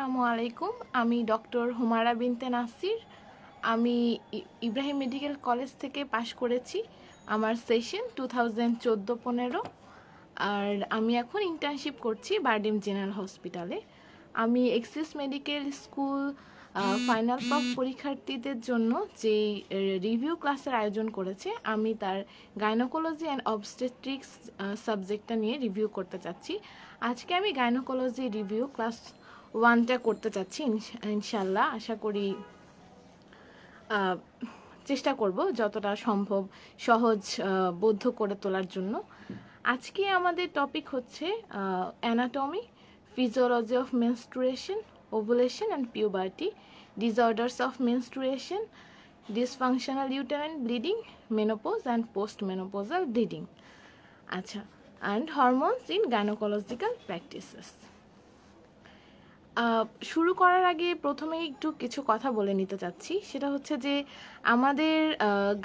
আসসালামু আলাইকুম। আমি ডক্টর হুমারা বিনতে নাসির। আমি ইব্রাহিম মেডিকেল কলেজ থেকে পাশ করেছি আমার সেশন 2014-15। আর আমি এখন ইন্টার্নশিপ করছি বারডিম জেনারেল হসপিটালে। আমি এক্সিস মেডিকেল স্কুল ফাইনাল পরীক্ষার্থীদের জন্য যেই রিভিউ ক্লাসের আয়োজন করেছে, আমি তার গাইনোকোলজি অ্যান্ড অবস্টেট্রিক্স সাবজেক্টটা নিয়ে রিভিউ করতে চাচ্ছি। আজকে আমি গাইনোকোলজি রিভিউ ক্লাস 1টা করতে চাচ্ছি ইনশাল্লাহ। আশা করি চেষ্টা করব যতটা সম্ভব সহজ বোধ্য করে তোলার জন্য। আজকে আমাদের টপিক হচ্ছে anatomy, physiology of menstruation, ovulation and puberty, disorders of menstruation, dysfunctional uterine bleeding, menopause and postmenopausal bleeding. আচ্ছা, and hormones in gynecological practices. শুরু করার আগে প্রথমে একটু কিছু কথা বলে নিতে চাচ্ছি। সেটা হচ্ছে যে আমাদের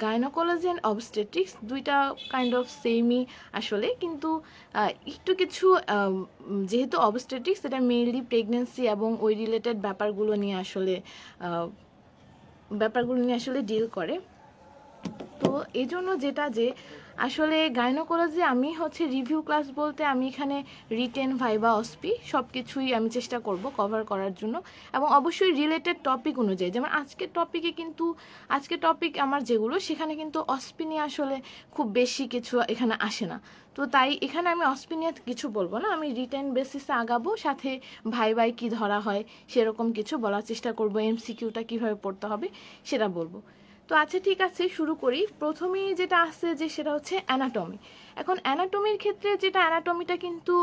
গাইনোকোলজি অ্যান্ড অবস্টেট্রিক্স দুইটা কাইন্ড অফ সেমই আসলে, কিন্তু একটু কিছু যেহেতু অবস্টেট্রিক্স এটা মেইনলি প্রেগনেন্সি এবং ওই রিলেটেড ব্যাপারগুলো নিয়ে আসলে ডিল করে। তো এই জন্য যেটা যে আসলে গাইনোকোলজি আমি হচ্ছে রিভিউ ক্লাস বলতে আমি এখানে রিটেন, ভাইবা, অসপি সব কিছুই আমি চেষ্টা করব কভার করার জন্য, এবং অবশ্যই রিলেটেড টপিক অনুযায়ী। যেমন আজকের টপিক আমার যেগুলো সেখানে কিন্তু অসপি নিয়ে আসলে খুব বেশি কিছু এখানে আসে না। তো তাই এখানে আমি অসপি নিয়ে কিছু বলবো না, আমি রিটেন বেসিসে আগাবো, সাথে ভাইবাই কি ধরা হয় সেরকম কিছু বলার চেষ্টা করব, এমসিকিউটা কিভাবে পড়তে হবে সেটা বলবো। তো আচ্ছা, ঠিক আছে, শুরু করি। প্রথমেই যেটা আসছে যে সেটা হচ্ছে অ্যানাটমি। এখন অ্যানাটমির ক্ষেত্রে যেটা, অ্যানাটমিটা কিন্তু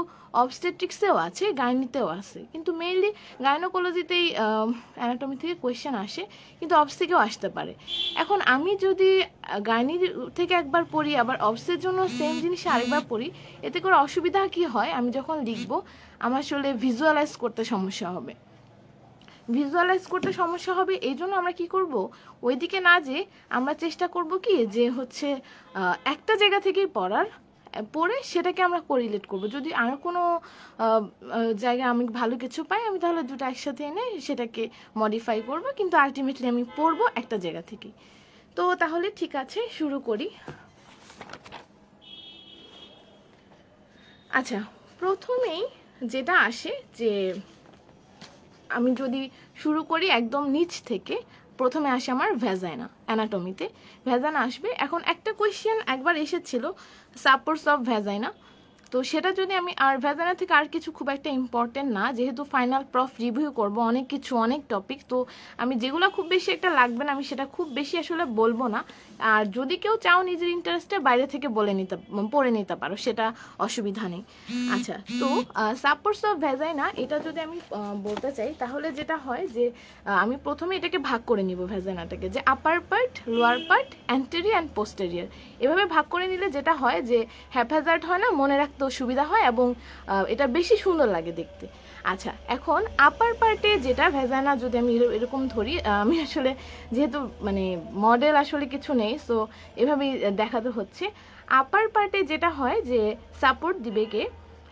অবস্টেট্রিক্সেও আছে, গাইনিতেও আছে, কিন্তু মেইনলি গাইনোকোলজিতেই অ্যানাটমি থেকে কোয়েশ্চেন আসে, কিন্তু অবস থেকেও আসতে পারে। এখন আমি যদি গাইনির থেকে একবার পড়ি, আবার অবসের জন্য সেম জিনিস আরেকবার পড়ি, এতে করে অসুবিধা কি হয়, আমি যখন লিখবো আমার আসলে ভিজুয়ালাইজ করতে সমস্যা হবে। এই জন্য আমরা কি করব, ওইদিকে না যে আমরা চেষ্টা করব কি যে হচ্ছে একটা জায়গা থেকেই পড়ে সেটাকে আমরা কোরিলেট করব। যদি আর কোনো জায়গায় আমি ভালো কিছু পাই, আমি তাহলে দুটো একসাথে এনে সেটাকে মডিফাই করব, কিন্তু আলটিমেটলি আমি পড়বো একটা জায়গা থেকেই। তো তাহলে ঠিক আছে, শুরু করি। আচ্ছা, প্রথমেই যেটা আসে যে আমি যদি শুরু করি একদম নিচ থেকে, প্রথমে আসে আমার ভ্যাজাইনা। অ্যানাটমিতে ভ্যাজাইনা আসবে। এখন একটা কোয়েশ্চেন একবার এসেছিল, সাপোর্টস অফ ভ্যাজাইনা। তো সেটা যদি আমি, আর ভ্যাজাইনা থেকে আর কিছু খুব একটা ইম্পর্টেন্ট না, যেহেতু ফাইনাল রিভিউ করব অনেক টপিক, তো আমি যেগুলো খুব বেশি একটা লাগবে না আমি সেটা খুব বেশি আসলে বলবো না। আর যদি কেউ চাও নিজের ইন্টারেস্টে বাইরে থেকে পড়ে নিতে পারো, সেটা অসুবিধা নেই। আচ্ছা, তো সাপোর্টস অফ ভ্যাজাইনা এটা যদি আমি বলতে চাই, তাহলে যেটা হয় যে আমি প্রথমে এটাকে ভাগ করে নিব, ভ্যাজাইনাটাকে, যে আপার part, lower part, anterior and posterior. এভাবে ভাগ করে নিলে যেটা হয় যে হ্যাপহ্যাজার্ড হয় না, মনে রাখতেও সুবিধা হয় এবং এটা বেশি সুন্দর লাগে দেখতে। আচ্ছা, এখন আপার পার্টে যেটা ভ্যাজাইনা যদি আমি এরকম ধরি, আমি আসলে যেহেতু মানে মডেল আসলে কিছু নেই, সো এভাবেই দেখাতে হচ্ছে। আপার পার্টে যেটা হয় যে সাপোর্ট দিবে কে,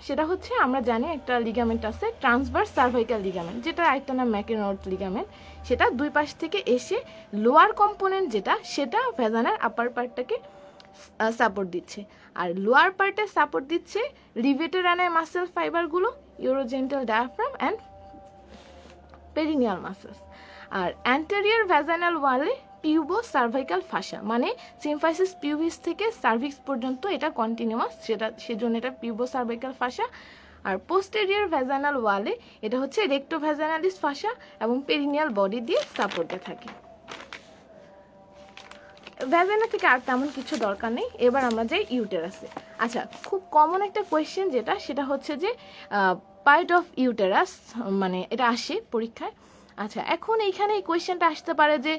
সেটা হচ্ছে আমরা জানি একটা লিগামেন্ট আছে, ট্রান্সভার্স সার্ভাইকাল লিগামেন্ট, যেটা একটা নাম ম্যাকেনট লিগামেন্ট। সেটা দুই পাশ থেকে এসে লোয়ার কম্পোনেন্ট যেটা, সেটা ভ্যাজাইনার আপার পার্টটাকে সাপোর্ট দিচ্ছে। আর লোয়ার পার্টে সাপোর্ট দিচ্ছে লিভেটর অ্যানাই মাসেল ফাইবারগুলো, urogenital diaphragm and perineal muscles. আর অ্যান্টেরিয়র ভ্যাজাইনাল ওয়ালে পিউবো সার্ভাইকাল ফাসা, মানে সিম্ফাইসিস পিউবিস থেকে সার্ভিক্স পর্যন্ত এটা কন্টিনিউয়াস, সেজন্য এটা পিউবো সার্ভাইকাল ফাসা। আর পোস্টেরিয়র ভ্যাজাইনাল ওয়ালে এটা হচ্ছে রেক্টো ভ্যাজাইনালিস ফাসা এবং পেরিনিয়াল বডি দিয়ে সাপোর্টে থাকে। ভ্যাজাইনা থেকে আর তেমন কিছু দরকার নেই। এবার আমরা যাই ইউটেরাসে। আচ্ছা, খুব কমন একটা কোয়েশ্চেন যেটা, সেটা হচ্ছে যে পার্ট অফ ইউটেরাস, মানে এটা আসে পরীক্ষায়। আচ্ছা, এখন এইখানে এই কোয়েশ্চেনটা আসতে পারে যে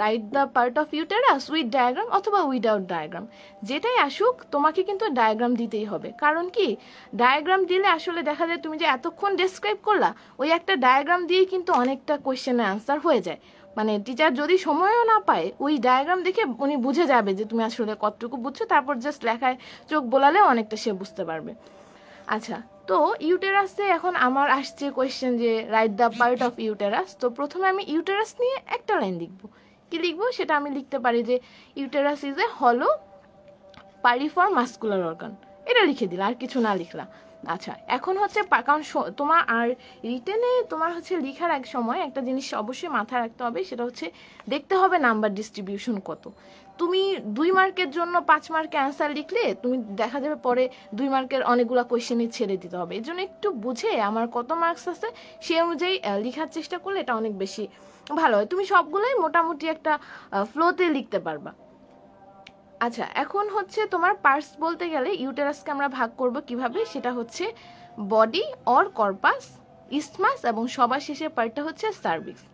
write the part of uterus with diagram অথবা উইদাউট ডায়াগ্রাম। যেটাই আসুক তোমাকে কিন্তু ডায়াগ্রাম দিতেই হবে। কারণ কি, ডায়াগ্রাম দিলে আসলে দেখা যায় তুমি যে এতক্ষণ ডেসক্রাইব করলা, ওই একটা ডায়াগ্রাম দিয়েই কিন্তু অনেকটা কোয়েশ্চেনের আনসার হয়ে যায়। মানে টিচার যদি সময়ও না পায়, ওই ডায়াগ্রাম দেখে উনি বুঝে যাবে যে তুমি আসলে কতটুকু বুঝছো, তারপর জাস্ট লেখায় চোখ বোলালে অনেকটা সে বুঝতে পারবে। আচ্ছা, তো ইউটেরাসে এখন আমার আসছে কোয়েশ্চেন যে write the part of uterus. তো প্রথমে আমি ইউটেরাস নিয়ে একটা লাইন লিখবো। কি লিখবো সেটা আমি লিখতে পারি যে ইউটেরাস ইজ এ হলো পারিফর্ম মাস্কুলার অর্গান, এটা লিখে দিলা, আর কিছু না লিখলা। আচ্ছা, এখন হচ্ছে কারণ তোমার আর রিটেনে তোমার হচ্ছে লিখার এক সময় একটা জিনিস অবশ্যই মাথায় রাখতে হবে, সেটা হচ্ছে দেখতে হবে নাম্বার ডিস্ট্রিবিউশন কত। তুমি 2 মার্কের জন্য 5 মার্কে অ্যান্সার লিখলে তুমি দেখা যাবে পরে 2 মার্কের অনেকগুলো কোয়েশ্চেনই ছেড়ে দিতে হবে। এই জন্য একটু বুঝে আমার কত মার্কস আছে সেই অনুযায়ী লিখার চেষ্টা করলে এটা অনেক বেশি ভালো হয়। তুমি সবগুলোই মোটামুটি একটা ফ্লোতে লিখতে পারবা। আচ্ছা, এখন হচ্ছে তোমার পার্টস বলতে গেলে ইউটেরাসকে আমরা ভাগ করব কিভাবে, সেটা হচ্ছে বডি অর কর্পাস, ইসমাস এবং সবার শেষের পার্টটা হচ্ছে সার্ভিক্স।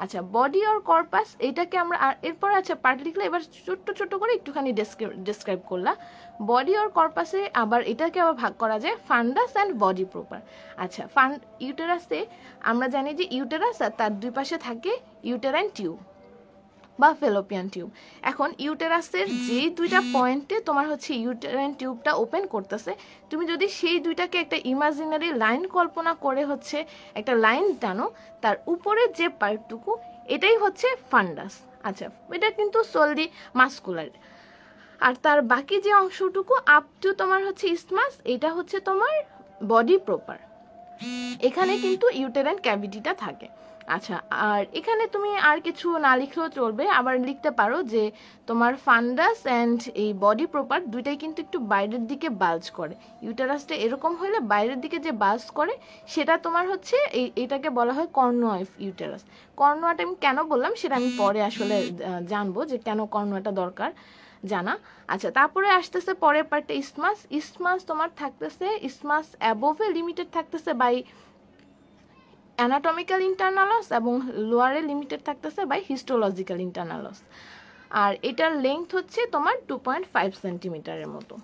আচ্ছা, বডি অর কর্পাস এটাকে আমরা এরপর আচ্ছা পার্ট লিখলে এবার ছোট্ট ছোট্ট করে একটুখানি ডেসক্রাইব করলাম। বডি অর কর্পাসে আবার এটাকে আবার ভাগ করা যায় ফান্ডাস অ্যান্ড বডি প্রপার। আচ্ছা, ইউটেরাসে আমরা জানি যে ইউটেরাস আর তার দুই পাশে থাকে ইউটেরাইন টিউব বা ফেলোপিয়ান টিউব। এখন ইউটেরাসের যেই দুইটা পয়েন্টে তোমার হচ্ছে ইউটেরাইন টিউবটা ওপেন করতেছে, তুমি যদি সেই দুইটাকে একটা ইমাজিনারি লাইন কল্পনা করে হচ্ছে একটা লাইন টানো, তার উপরে যে পার্টটুকু এটাই হচ্ছে ফান্ডাস। আচ্ছা, এটা কিন্তু সোললি মাস্কুলার। আর তার বাকি যে অংশটুকু আপ টু তোমার হচ্ছে ইসমাস, এটা হচ্ছে তোমার বডি প্রপার। এখানে কিন্তু ইউটেরাইন ক্যাভিটিটা থাকে। আচ্ছা, আর এখানে তুমি আর কিছু না লিখলেও চলবে, আবার লিখতে পারো যে তোমার ফান্ডাস অ্যান্ড এই বডি প্রপার দুইটাই কিন্তু একটু বাইরের দিকে বাল্জ করে। ইউটেরাসটা এরকম হলে বাইরের দিকে যে বাল্জ করে সেটা তোমার হচ্ছে এটাকে বলা হয় কর্নুয়া অফ ইউটেরাস। কর্নুয়াটা আমি কেন বললাম সেটা আমি পরে আসলে জানবো যে কেন কর্নুয়াটা দরকার জানা। আচ্ছা, তারপরে আসতেছে পরের পার্টে ইসমাস। ইসমাস তোমার থাকতেছে, ইসমাস অ্যাবোভে লিমিটেড থাকতেছে বাই অ্যানাটমিক্যাল ইন্টারনালস এবং লোয়ারে লিমিটেড থাকতেছে বাই হিস্টোলজিক্যাল ইন্টারনালস। আর এটার লেন্থ হচ্ছে তোমার 2.5 সেন্টিমিটারের মতো।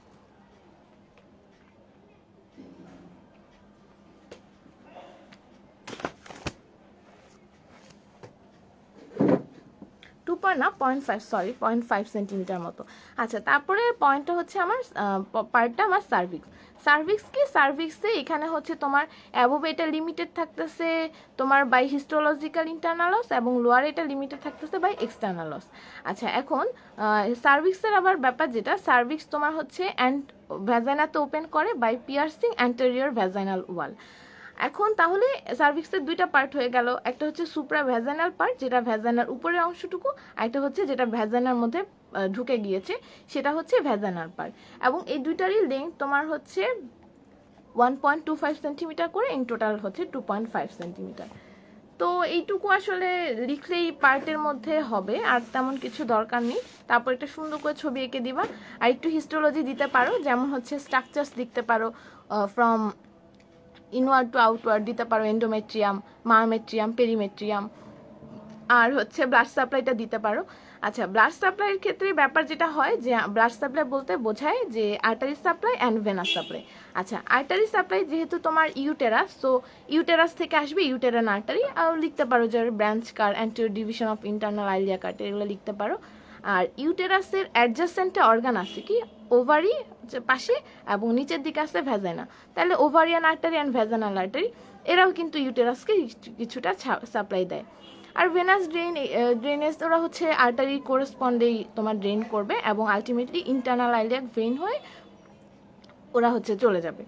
না 0.5 সেন্টিমিটার মতো। আচ্ছা, তারপরে পয়েন্টটা হচ্ছে আমার পার্টটা আমার সার্ভিক্স। সার্ভিক্স কি, সার্ভিক্সে এখানে হচ্ছে তোমার অ্যাবোভ এটা লিমিটেড থাকতেছে তোমার বাই হিস্টোলজিক্যাল ইন্টারনালস এবং লোয়ার এটা লিমিটেড থাকতেছে বাই এক্সটার্নালস। আচ্ছা, এখন সার্ভিক্সের আবার ব্যাপার যেটা, সার্ভিক্স তোমার হচ্ছে ভ্যাজাইনাতে ওপেন করে বাই পিয়ার্সিং অ্যান্টেরিয়র ভ্যাজাইনাল ওয়াল। এখন তাহলে সার্ভিক্সের দুইটা পার্ট হয়ে গেল, একটা হচ্ছে সুপ্রা ভ্যাজাইনাল পার্ট যেটা ভ্যাজাইনার উপরের অংশটুকু, একটা হচ্ছে যেটা ভ্যাজাইনার মধ্যে ঢুকে গিয়েছে সেটা হচ্ছে ভ্যাজাইনাল পার্ট। এবং এই দুইটারই লেন্থ তোমার হচ্ছে 1.25 সেন্টিমিটার করে, ইন টোটাল হচ্ছে 2.5 সেন্টিমিটার। তো এইটুকু আসলে লিখলেই পার্টের মধ্যে হবে, আর তেমন কিছু দরকার নেই। তারপর একটা সুন্দর করে ছবি এঁকে দিবা, আর একটু হিস্টোলজি দিতে পারো, যেমন হচ্ছে স্ট্রাকচার্স লিখতে পারো ফ্রম ইনওয়ার্ড টু আউটওয়ার্ড দিতে পারো, এন্ডোমেট্রিয়াম, মায়োমেট্রিয়াম, পেরিমেট্রিয়াম, আর হচ্ছে ব্লাড সাপ্লাইটা দিতে পারো। আচ্ছা, ব্লাড সাপ্লাইয়ের ক্ষেত্রে ব্যাপার যেটা হয় যে ব্লাড সাপ্লাই বলতে বোঝায় যে artery supply and venous supply. আচ্ছা, আর্টারি সাপ্লাই যেহেতু তোমার ইউটেরাস, সো ইউটেরাস থেকে আসবে ইউটেরান আর্টারি, আর লিখতে পারো যে branch car, anterior division of internal আইলিয়া cart, এগুলো লিখতে পারো। আর ইউটেরাসের অ্যাডজাসেন্টে অর্গান আছে কি, ওভারি পাশে এবং নিচের দিকে আছে ভ্যাজাইনা, তাহলে ovarian artery and vaginal artery এরাও কিন্তু ইউটেরাসকে কিছুটা সাপ্লাই দেয়। আর ভেনাস ড্রেনেজ ওরা হচ্ছে আর্টারি কোরেসপন্ডেই তোমার ড্রেন করবে এবং আলটিমেটলি ইন্টারনাল আইলিয়াক ভেইন হয়ে ওরা হচ্ছে চলে যাবে।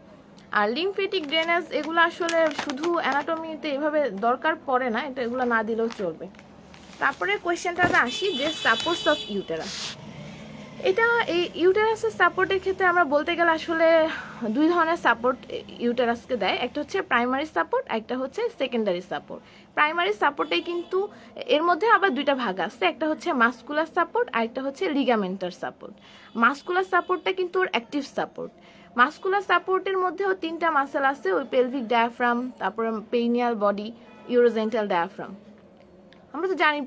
আর লিম্ফেটিক ড্রেনেজ এগুলো আসলে শুধু অ্যানাটমিতে এভাবে দরকার পড়ে না, এটা এগুলো না দিলেও চলবে। তারপরে কোয়েশ্চেনটাতে আসি যে সাপোর্টস অফ ইউটেরাস। এটা এই ইউটেরাসের সাপোর্টের ক্ষেত্রে আমরা বলতে গেলে আসলে দুই ধরনের সাপোর্ট ইউটেরাসকে দেয়, একটা হচ্ছে প্রাইমারি সাপোর্ট, একটা হচ্ছে সেকেন্ডারি সাপোর্ট। প্রাইমারি সাপোর্টে কিন্তু এর মধ্যে আবার দুইটা ভাগ আছে, একটা হচ্ছে মাসকুলার সাপোর্ট আর একটা হচ্ছে লিগামেন্টার সাপোর্ট। মাসকুলার সাপোর্টটা কিন্তু ওর অ্যাক্টিভ সাপোর্ট। মাসকুলার সাপোর্টের মধ্যেও 3টা মাসেল আছে, ওই পেলভিক ডায়াফ্রাম, তারপরে পেইনিয়াল বডি, ইউরোজেন্টাল ডায়াফ্রাম। আমরা তো জানি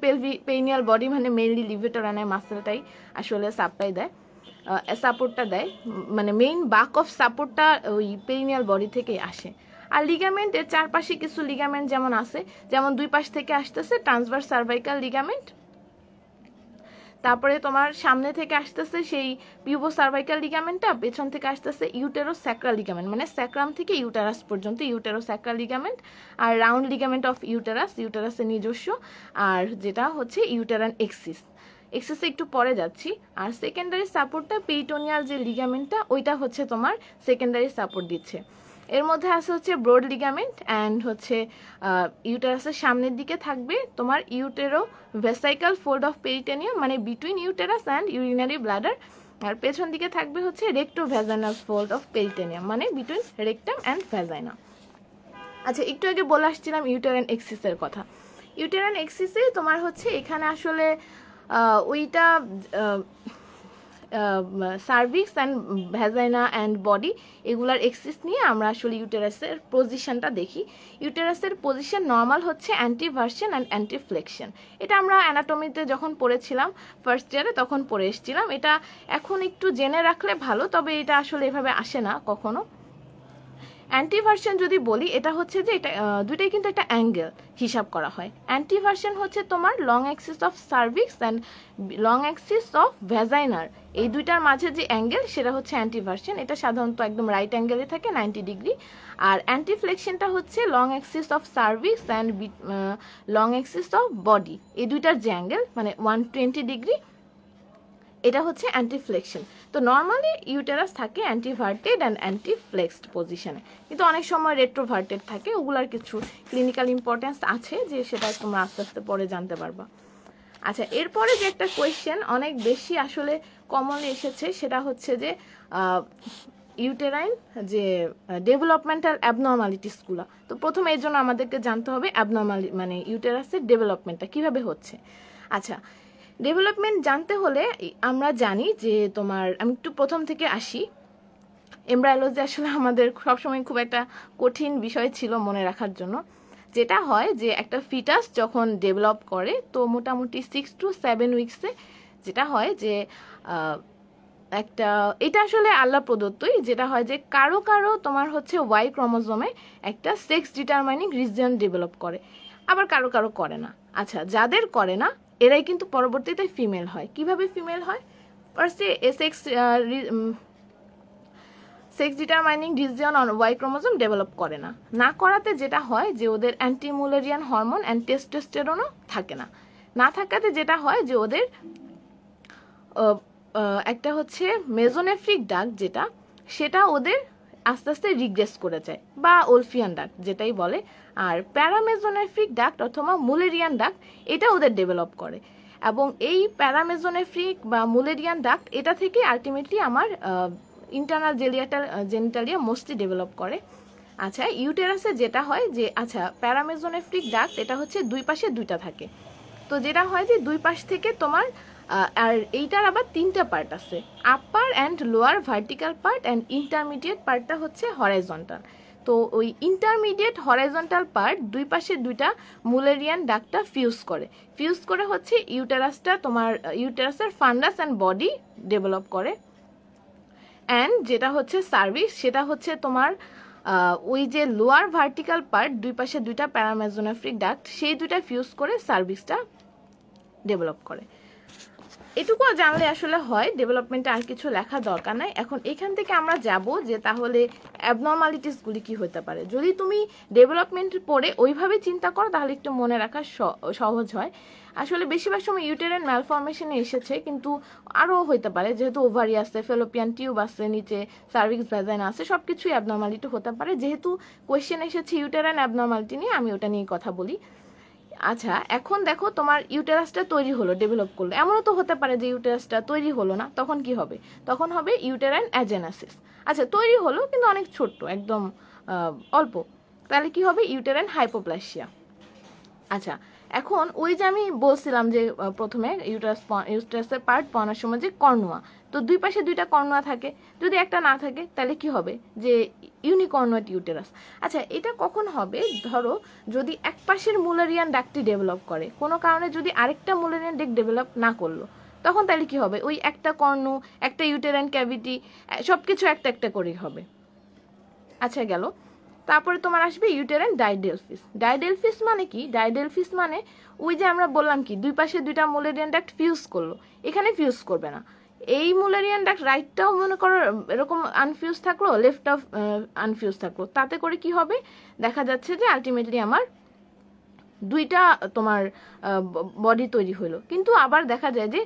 পেইনিয়াল বডি মানে মেইনলি লিভেটর আনায় মাসেলটাই আসলে সাপ্লাই দেয়, সাপোর্টটা দেয়, মানে মেইন বাক অফ সাপোর্টটা ওই পেইনিয়াল বডি থেকেই আসে। আর লিগামেন্টের চারপাশে কিছু লিগামেন্ট যেমন আছে, যেমন দুই পাশ থেকে আসতেছে ট্রান্সভার্স সার্ভাইকাল লিগামেন্ট, তারপরে তোমার সামনে থেকে আসতেছে সেই পিউবো সার্ভাইকাল লিগামেন্টটা, পেছন থেকে আসতেছে ইউটেরো স্যাক্রাল লিগামেন্ট, মানে স্যাক্রাম থেকে ইউটেরাস পর্যন্ত ইউটেরো স্যাক্রাল লিগামেন্ট, আর রাউন্ড লিগামেন্ট অফ ইউটেরাস, ইউটেরাসের নিজস্ব, আর যেটা হচ্ছে ইউটেরান এক্সিস। এক্সিসে একটু পরে যাচ্ছি। আর সেকেন্ডারি সাপোর্টটা পেরিটোনিয়াল যে লিগামেন্টটা ওইটা হচ্ছে তোমার সেকেন্ডারি সাপোর্ট দিচ্ছে। এর মধ্যে আছে হচ্ছে ব্রড লিগামেন্ট অ্যান্ড হচ্ছে ইউটেরাসের সামনের দিকে থাকবে তোমার uterovesical fold of peritoneum, মানে between uterus and urinary bladder. আর পেছন দিকে থাকবে হচ্ছে rectovaginal fold of peritoneum, মানে বিটুইন রেক্টাম অ্যান্ড ভ্যাজাইনা। আচ্ছা, একটু আগে বলে আসছিলাম ইউটেরান এক্সিসের কথা। ইউটেরান এক্সিসে তোমার হচ্ছে এখানে আসলে ওইটা cervix and vagina and body এগুলার এক্সিস নিয়ে আমরা আসলে ইউটেরাসের পজিশনটা দেখি। ইউটেরাসের পজিশন নর্মাল হচ্ছে অ্যান্টিভার্সন অ্যান্ড অ্যান্টিফ্লেকশন। এটা আমরা অ্যানাটমিতে যখন পড়েছিলাম ফার্স্ট ইয়ারে তখন পড়ে এসেছিলাম। এটা এখন একটু জেনে রাখলে ভালো, তবে এটা আসলে এভাবে আসে না কখনো। অ্যান্টিভার্সন যদি বলি, এটা হচ্ছে যে এটা দুইটাই কিন্তু একটা অ্যাঙ্গেল হিসাব করা হয়। অ্যান্টিভার্সন হচ্ছে তোমার long axis of cervix and long axis of ভ্যাজাইনার, এই দুইটার মাঝে যে অ্যাঙ্গেল সেটা হচ্ছে অ্যান্টিভার্সন। এটা সাধারণত একদম রাইট অ্যাঙ্গেলে থাকে 90 ডিগ্রি। আর অ্যান্টিফ্লেকশনটা হচ্ছে long axis of cervix and long axis of body, এই দুইটার যে অ্যাঙ্গেল মানে 120 ডিগ্রি, এটা হচ্ছে অ্যান্টিফ্লেকশন। তো নর্মালি ইউটেরাস থাকে অ্যান্টিভার্টেড অ্যান্ড অ্যান্টিফ্লেক্সড পজিশনে, কিন্তু অনেক সময় রেট্রোভার্টেড থাকে। ওগুলার কিছু ক্লিনিক্যাল ইম্পর্টেন্স আছে যে সেটা তোমরা আস্তে আস্তে পরে জানতে পারবা। আচ্ছা, এরপরে যে একটা কোয়েশ্চেন অনেক বেশি আসলে কমনলি এসেছে সেটা হচ্ছে যে ইউটেরাইন যে ডেভেলপমেন্টাল অ্যাবনর্মালিটিসগুলো। তো প্রথমে এর জন্য আমাদেরকে জানতে হবে মানে ইউটেরাসের ডেভেলপমেন্টটা কীভাবে হচ্ছে। আচ্ছা, ডেভেলপমেন্ট জানতে হলে আমরা জানি যে তোমার, আমি একটু প্রথম থেকে আসি। এমব্রায়োলজি আসলে আমাদের সবসময় খুব একটা কঠিন বিষয় ছিল মনে রাখার জন্য। যেটা হয় যে একটা ফিটাস যখন ডেভেলপ করে তো মোটামুটি 6 to 7 উইকসে যেটা হয় যে একটা, এটা আসলে আল্লাহ প্রদত্তই, যেটা হয় যে কারো কারো তোমার হচ্ছে ওয়াই ক্রোমোজোমে একটা সেক্স ডিটারমাইনিং রিজিয়ন ডেভেলপ করে, আবার কারো কারো করে না। আচ্ছা, যাদের করে না এরাই কিন্তু পরবর্তীতে ফিমেল হয়। কিভাবে ফিমেল হয়? ফার্স্টে sex determining region on Y chromosome develop করে না। না করাতে যেটা হয় যে ওদের অ্যান্টিমুলেরিয়ান হরমোন অ্যান্ড টেস্টোস্টেরনও থাকে না। না থাকাতে যেটা হয় যে ওদের একটা হচ্ছে মেজোনেফ্রিক ডাক, যেটা সেটা ওদের আস্তে আস্তে রিগ্রেস করে যায়, বা ওলফিয়ান ডাক যেটাই বলে। আর প্যারামেজোনেফ্রিক ডাক্ট অথবা মুলেরিয়ান ডাক্ট এটা ওদের ডেভেলপ করে, এবং এই প্যারামেজোনেফ্রিক বা মুলেরিয়ান ডাক্ট এটা থেকে আলটিমেটলি আমার ইন্টারনাল জেনিটালিয়া মোস্টলি ডেভেলপ করে। আচ্ছা, ইউটেরাসে যেটা হয় যে, আচ্ছা প্যারামেজোনেফ্রিক ডাক্ট এটা হচ্ছে দুই পাশে দুইটা থাকে। তো যেটা হয় যে দুই পাশ থেকে তোমার আর এইটার আবার 3টা পার্ট আছে, upper and lower vertical part and intermediate পার্টটা হচ্ছে হরাইজন্টাল। তো ওই ইন্টারমিডিয়েট হরাইজন্টাল পার্ট দুই পাশে দুইটা মুলেরিয়ান ডাকটা ফিউজ করে হচ্ছে ইউটেরাসটা তোমার ইউটেরাসের ফান্ডাস অ্যান্ড বডি ডেভেলপ করে। অ্যান্ড যেটা হচ্ছে সার্ভিক্স, সেটা হচ্ছে তোমার ওই যে লোয়ার ভার্টিক্যাল পার্ট দুই পাশে দুইটা প্যারামেজোনেফ্রিক ডাক্ট, সেই দুইটা ফিউজ করে সার্ভিক্সটা ডেভেলপ করে। এটুকু জানলে আসলে হয়, ডেভেলপমেন্টে আর কিছু লেখা দরকার নাই। এখন এখান থেকে আমরা যাব যে তাহলে অ্যাবনর্মালিটিসগুলি কি হতে পারে। যদি তুমি ডেভেলপমেন্ট পড়ে ওইভাবে চিন্তা করো তাহলে একটু মনে রাখা সহজ হয়। আসলে বেশিরভাগ সময় ইউটেরাইন ম্যালফরমেশনে এসেছে, কিন্তু আরও হতে পারে, যেহেতু ওভারি আছে, ফেলোপিয়ান টিউব আছে, নিচে সার্ভিক্স ভ্যাজাইনা আছে, সব কিছুই অ্যাবনর্মালিটি হতে পারে। যেহেতু কোয়েশ্চেন এসেছে ইউটেরাইন অ্যাবনর্মালিটি নিয়ে, আমি ওটা নিয়ে কথা বলি। আচ্ছা, এখন দেখো তোমার ইউটেরাসটা তৈরি হলো, ডেভেলপ করলো। এমনও তো হতে পারে যে ইউটেরাসটা তৈরি হলো না, তখন কি হবে? তখন হবে ইউটেরাইন অ্যাজেনাসিস। আচ্ছা, তৈরি হলো কিন্তু অনেক ছোট্ট, একদম অল্প, তাহলে কি হবে? Uterine hypoplasia. আচ্ছা, এখন ওই যে আমি বলছিলাম যে প্রথমে ইউটেরাসের পার্ট পাওয়ার সময় যে কর্নুয়া, তো দুই পাশে দুইটা কর্নুয়া থাকে, যদি একটা না থাকে তাহলে কি হবে? যে ইউনিকর্নুয়েট ইউটেরাস। আচ্ছা, এটা কখন হবে? ধরো যদি এক পাশের মুলেরিয়ান ডাকটি ডেভেলপ করে, কোনো কারণে যদি আরেকটা মুলেরিয়ান ডাক ডেভেলপ না করলো, তখন তাহলে কি হবে? ওই একটা কর্নু, একটা ইউটেরাইন ক্যাভিটি, সব কিছু একটা একটা করেই হবে। আচ্ছা, গেল। তারপরে তোমার আসবে ইউটেরাইন ডাইডেলফিস। ডাইডেলফিস মানে কি? ডাইডেলফিস মানে ওই যে আমরা বললাম কি দুই পাশে দুইটা মুলেরিয়ান ডাক্ট ফিউজ করলো, এখানে ফিউজ করবে না। এই মুলেরিয়ান ডাক্ট রাইটটাও মনে করো এরকম আনফিউজ থাকলো, লেফটটাও আনফিউজ থাকলো, তাতে করে কি হবে? দেখা যাচ্ছে যে আলটিমেটলি আমার দুইটা তোমার বডি তৈরি হলো। কিন্তু আবার দেখা যায় যে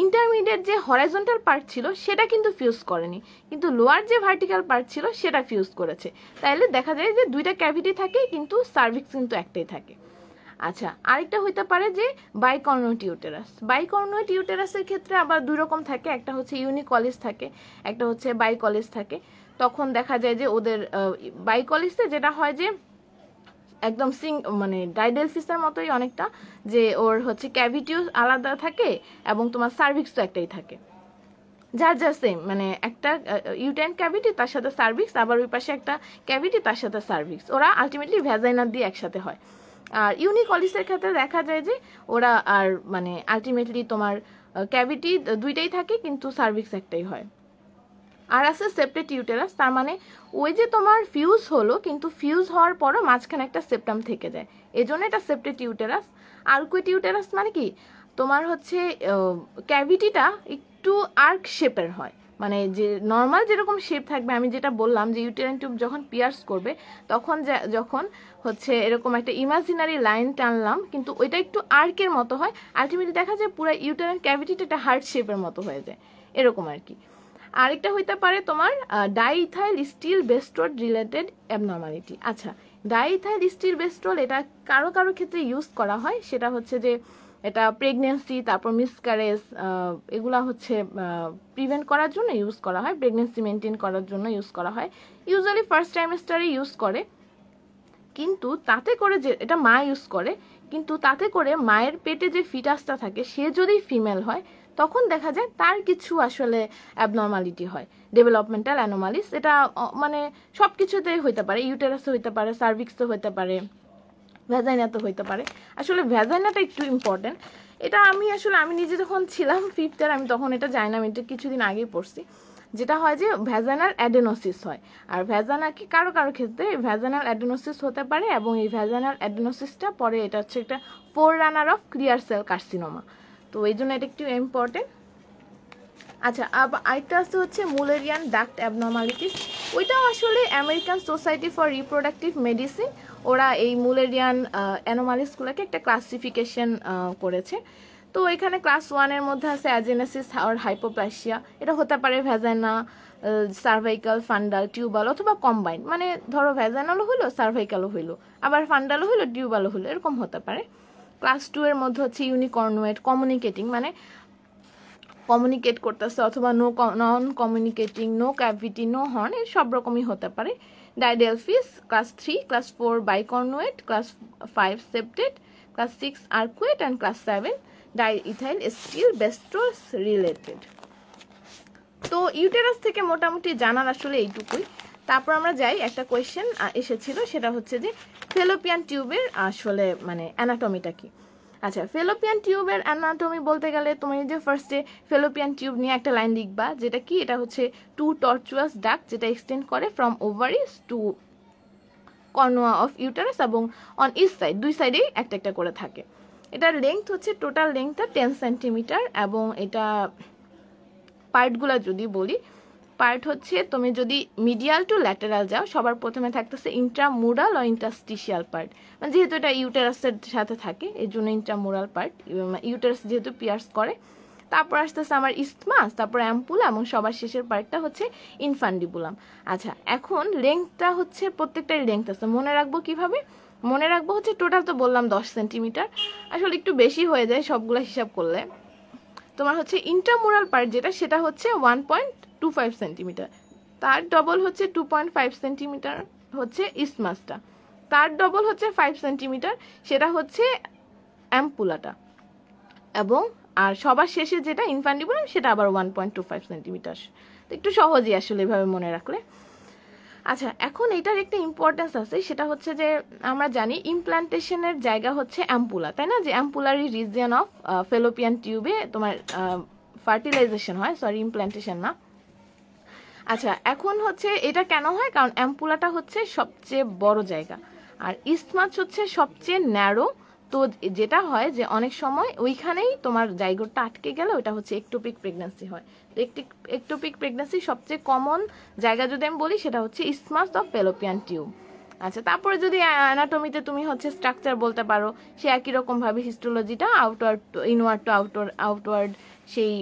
ইন্টারমিডিয়েট যে হরাইজন্টাল পার্ট ছিল সেটা কিন্তু ফিউজ করেনি, কিন্তু লোয়ার যে ভার্টিক্যাল পার্ট ছিল সেটা ফিউজ করেছে। তাইলে দেখা যায় যে দুইটা ক্যাভিটি থাকে কিন্তু সার্ভিক্স কিন্তু একটাই থাকে। আচ্ছা, আরেকটা হইতে পারে যে বাইকর্নুয়েট ইউটেরাস। বাইকর্নুয়েট ইউটেরাসের ক্ষেত্রে আবার দুই রকম থাকে, একটা হচ্ছে ইউনিকলিস থাকে, একটা হচ্ছে বাইকলিস থাকে। তখন দেখা যায় যে ওদের বাইকলিসে যেটা হয় যে একদম মানে ডাইডেলফিসের মতোই অনেকটা, যে ওর হচ্ছে ক্যাভিটিও আলাদা থাকে এবং তোমার সার্ভিক্সও একটাই থাকে, যার যা সেম, মানে একটা ইউটেরাইন ক্যাভিটি তার সাথে সার্ভিক্স, আবার ওই পাশে একটা ক্যাভিটি তার সাথে সার্ভিক্স, ওরা আলটিমেটলি ভ্যাজাইনা দিয়ে একসাথে হয়। আর ইউনিকলিসের ক্ষেত্রে দেখা যায় যে ওরা আর মানে আলটিমেটলি তোমার ক্যাভিটি দুইটাই থাকে কিন্তু সার্ভিক্স একটাই হয়। আর আছে সেপ্টেট ইউটেরাস, তার মানে ওই যে তোমার ফিউজ হলো কিন্তু ফিউজ হওয়ার পরও মাঝখানে একটা সেপ্টাম থেকে যায়, এজন্য এটা সেপ্টেট ইউটেরাস। আর্কুয়েট ইউটেরাস মানে কি? তোমার হচ্ছে ক্যাভিটিটা একটু আর্ক শেপের হয়, মানে যে নর্মাল যেরকম শেপ থাকবে, আমি যেটা বললাম যে ইউটেরাইন টিউব যখন পিয়ার্স করবে তখন যখন হচ্ছে এরকম একটা ইমাজিনারি লাইন টানলাম কিন্তু ওইটা একটু আর্কের মতো হয়, আলটিমেটলি দেখা যায় পুরো ইউটেরাইন ক্যাভিটিটা একটা হার্ট শেপের মতো হয়ে যায়, এরকম আর কি। আরেকটা হইতে পারে তোমার ডাইইথাইল স্টিল বেস্ট্রোল রিলেটেড অ্যাবনর্মালিটি। আচ্ছা, ডাইইথাইল স্টিল বেস্ট্রোল এটা কারো কারো ক্ষেত্রে ইউজ করা হয়, সেটা হচ্ছে যে এটা প্রেগনেন্সি, তারপর মিসক্যারেজ, এগুলা হচ্ছে প্রিভেন্ট করার জন্য ইউজ করা হয়, প্রেগনেন্সি মেনটেন করার জন্য ইউজ করা হয়, ইউজুয়ালি ফার্স্ট ট্রাইমেস্টারে ইউজ করে। কিন্তু তাতে করে যে এটা মা ইউজ করে, কিন্তু তাতে করে মায়ের পেটে যে ফিটাসটা থাকে সে যদি ফিমেল হয় তখন দেখা যায় তার কিছু আসলে অ্যাবনর্মালিটি হয়, ডেভেলপমেন্টাল অ্যানোমালিস। এটা মানে সব কিছুতেই হইতে পারে, ইউটেরাসে হইতে পারে, সার্ভিক্সে হইতে পারে, ভ্যাজাইনাতে হইতে পারে। আসলে ভ্যাজাইনাটা একটু ইম্পর্টেন্ট, এটা আমি নিজে যখন ছিলাম 5th আমি তখন এটা জানি না, আমি এটা কিছুদিন আগেই পড়ছি। যেটা হয় যে ভ্যাজাইনাল অ্যাডেনোসিস হয়, আর ভ্যাজাইনা কি কারো কারো ক্ষেত্রে ভ্যাজাইনাল অ্যাডেনোসিস হতে পারে, এবং এই ভ্যাজাইনাল অ্যাডেনোসিসটা পরে এটা হচ্ছে একটা ফোররানার অফ ক্লিয়ার সেল কার্সিনোমা, তো এই জন্য এটা একটু ইম্পর্টেন্ট। আচ্ছা, আরেকটা আছে হচ্ছে মুলেরিয়ান ডাক্ট অ্যাবনর্মালিটিস। ওইটাও আসলে American society for reproductive medicine, ওরা এই মুলেরিয়ান অ্যানোমালিসগুলোকে একটা ক্লাসিফিকেশন করেছে। তো এখানে ক্লাস 1-এর মধ্যে আছে অ্যাজেনেসিস আর হাইপোপ্লাসিয়া, এটা হতে পারে ভ্যাজাইনা, সার্ভাইকাল, ফান্ডাল, টিউবাল অথবা কম্বাইন, মানে ধরো ভ্যাজাইনালও হইলো, সার্ভাইকালও হইলো, আবার ফান্ডালও হইলো, টিউবালও হইলো, এরকম হতে পারে। ক্লাস 2-এর মধ্যে হচ্ছে ইউনিকর্নুয়েট, কমিউনিকেটিং, মানে কমিউনিকেট করতেছে, অথবা non communicating, no cavity, no horn, এর সব রকমই হতে পারে। Didelphys class 3, class 4 bicornuate, class 5 septate, class 6 arcuate, and class 7 diethylstilbestrol related. তো ইউটেরাস থেকে মোটামুটি জানার আসলে এইটুকুই। তারপর আমরা যাই, একটা কোয়েশ্চেন এসেছিল, সেটা হচ্ছে যে ফেলোপিয়ান টিউবের আসলে মানে অ্যানাটমিটা কি। আচ্ছা, ফেলোপিয়ান টিউবের অ্যানাটমি বলতে গেলে তুমি যে ফার্স্টে ফেলোপিয়ান টিউব নিয়ে একটা লাইন লিখবা, যেটা কি, এটা হচ্ছে 2 টর্চুয়াস ডাক্ট যেটা এক্সটেন্ড করে from ovaries to cornua of uterus, এবং অন ইচ সাইড, দুই সাইডেই একটা একটা করে থাকে। এটার লেংথ হচ্ছে, টোটাল লেংথটা 10 সেন্টিমিটার, এবং এটা পার্টগুলো যদি বলি, পার্ট হচ্ছে তুমি যদি মিডিয়াল টু ল্যাটেরাল যাও, সবার প্রথমে থাকতেছে ইন্ট্রামুরাল ও ইন্টারস্টিশিয়াল পার্ট, মানে যেহেতু এটা ইউটেরাসের সাথে থাকে এই জন্য ইন্ট্রামুরাল পার্ট, ইউটেরাস যেহেতু পিয়ার্স করে। তারপর আসতেছে আমার ইস্থমাস, তারপর অ্যাম্পুলা, এবং সবার শেষের পার্টটা হচ্ছে ইনফান্ডিবুলাম। আচ্ছা, এখন লেংথটা হচ্ছে প্রত্যেকটাই লেংথ আছে, মনে রাখবো কিভাবে? মনে রাখবো হচ্ছে টোটাল তো বললাম 10 সেন্টিমিটার, আসলে একটু বেশি হয়ে যায় সবগুলো হিসাব করলে। তোমার হচ্ছে ইন্ট্রামুরাল পার্ট যেটা, সেটা হচ্ছে 1.25 সেন্টিমিটার, তার ডবল হচ্ছে 2.5 সেন্টিমিটার হচ্ছে ইসমাসটা, তার ডবল হচ্ছে 5 সেন্টিমিটার, সেটা হচ্ছে অ্যাম্পুলাটা, এবং আর সবার শেষে যেটা ইনফান্ডিবুলাম সেটা আবার 1.25 সেন্টিমিটার। তো একটু সহজই আসলে এভাবে মনে রাখলে। আচ্ছা, এখন এটার একটা ইম্পর্টেন্স আছে, সেটা হচ্ছে যে আমরা জানি ইমপ্ল্যান্টেশনের জায়গা হচ্ছে অ্যাম্পুলা, তাই না, যে অ্যাম্পুলারি রিজিয়ন অফ ফেলোপিয়ান টিউবে তোমার ফার্টিলাইজেশন হয়, সরি ইমপ্ল্যান্টেশন না। আচ্ছা, এখন হচ্ছে এটা কেন হয়, কারণ অ্যাম্পুলাটা হচ্ছে সবচেয়ে বড় জায়গা আর ইসমাস হচ্ছে সবচেয়ে ন্যারো। তো যেটা হয় যে অনেক সময় ওইখানেই তোমার জাইগোটটা আটকে গেলে ওটা হচ্ছে একটোপিক প্রেগন্যান্সি হয়। তো একটোপিক প্রেগন্যান্সি সবচেয়ে কমন জায়গা যদি আমি বলি সেটা হচ্ছে ইসমাস অফ ফ্যালোপিয়ান টিউব। আচ্ছা, তারপরে যদি অ্যানাটমিতে তুমি হচ্ছে স্ট্রাকচার বলতে পারো, সে একই রকমভাবে হিস্টোলজিটা আউটওয়ার্ড ইনওয়ার্ড টু আউটওয়ার্ড সেই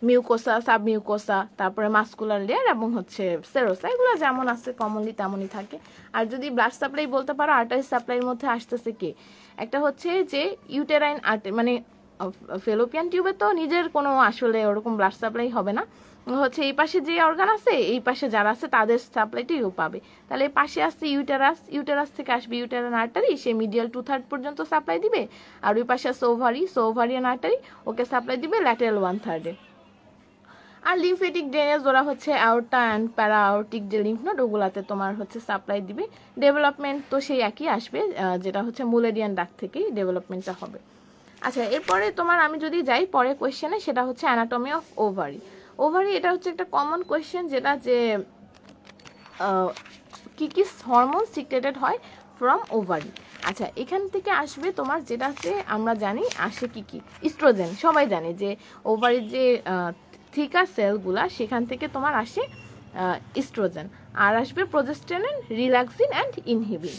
মিউকোসা, সাবমিউকোসা, তারপরে মাস্কুলার লেয়ার এবং হচ্ছে সেরোসা, এগুলো যেমন আছে কমনলি তেমনই থাকে। আর যদি ব্লাড সাপ্লাই বলতে পারো, আর্টারি সাপ্লাইয়ের মধ্যে আসতেছে কি, একটা হচ্ছে যে ইউটেরাইন আর্টারি, মানে ফেলোপিয়ান টিউবে তো নিজের কোনো আসলে ওরকম ব্লাড সাপ্লাই হবে না, হচ্ছে এই পাশে যে অর্গান আছে এই পাশে যারা আছে তাদের সাপ্লাইটাই পাবে। তাহলে এই পাশে আসছে ইউটেরাস, ইউটেরাস থেকে আসবে ইউটেরাইন আর্টারি, সে মিডিয়াল 2/3 পর্যন্ত সাপ্লাই দিবে। আর ওই পাশে আছে ওভারি, সো ওভারিয়ান আর্টারি ওকে সাপ্লাই দিবে ল্যাটেরাল 1/3। আর লিমফেটিক ড্রেনেজ ওরা হচ্ছে আউটা অ্যান্ড প্যারা আউটিক যে লিম্ফ নোড ওগুলাতে তোমার হচ্ছে সাপ্লাই দিবে। ডেভেলপমেন্ট তো সেই একই আসবে, যেটা হচ্ছে মুলেরিয়ান ডাক থেকেই ডেভেলপমেন্টটা হবে। আচ্ছা, এরপরে তোমার আমি যদি যাই পরে কোয়েশ্চেনে, সেটা হচ্ছে অ্যানাটমি অফ ওভারি। ওভারি এটা হচ্ছে একটা কমন কোয়েশ্চেন, যেটা যে কি কি হরমোন সিক্রেটেড হয় ফ্রম ওভারি। আচ্ছা, এখান থেকে আসবে তোমার যেটা হচ্ছে আমরা জানি আসে কি কি, ইস্ট্রোজেন। সবাই জানে যে ওভারির যে থিকা সেলগুলা সেখান থেকে তোমার আসে ইস্ট্রোজেন, আর আসবে প্রোজেস্টেরন, রিল্যাক্সিন অ্যান্ড ইনহিবিন।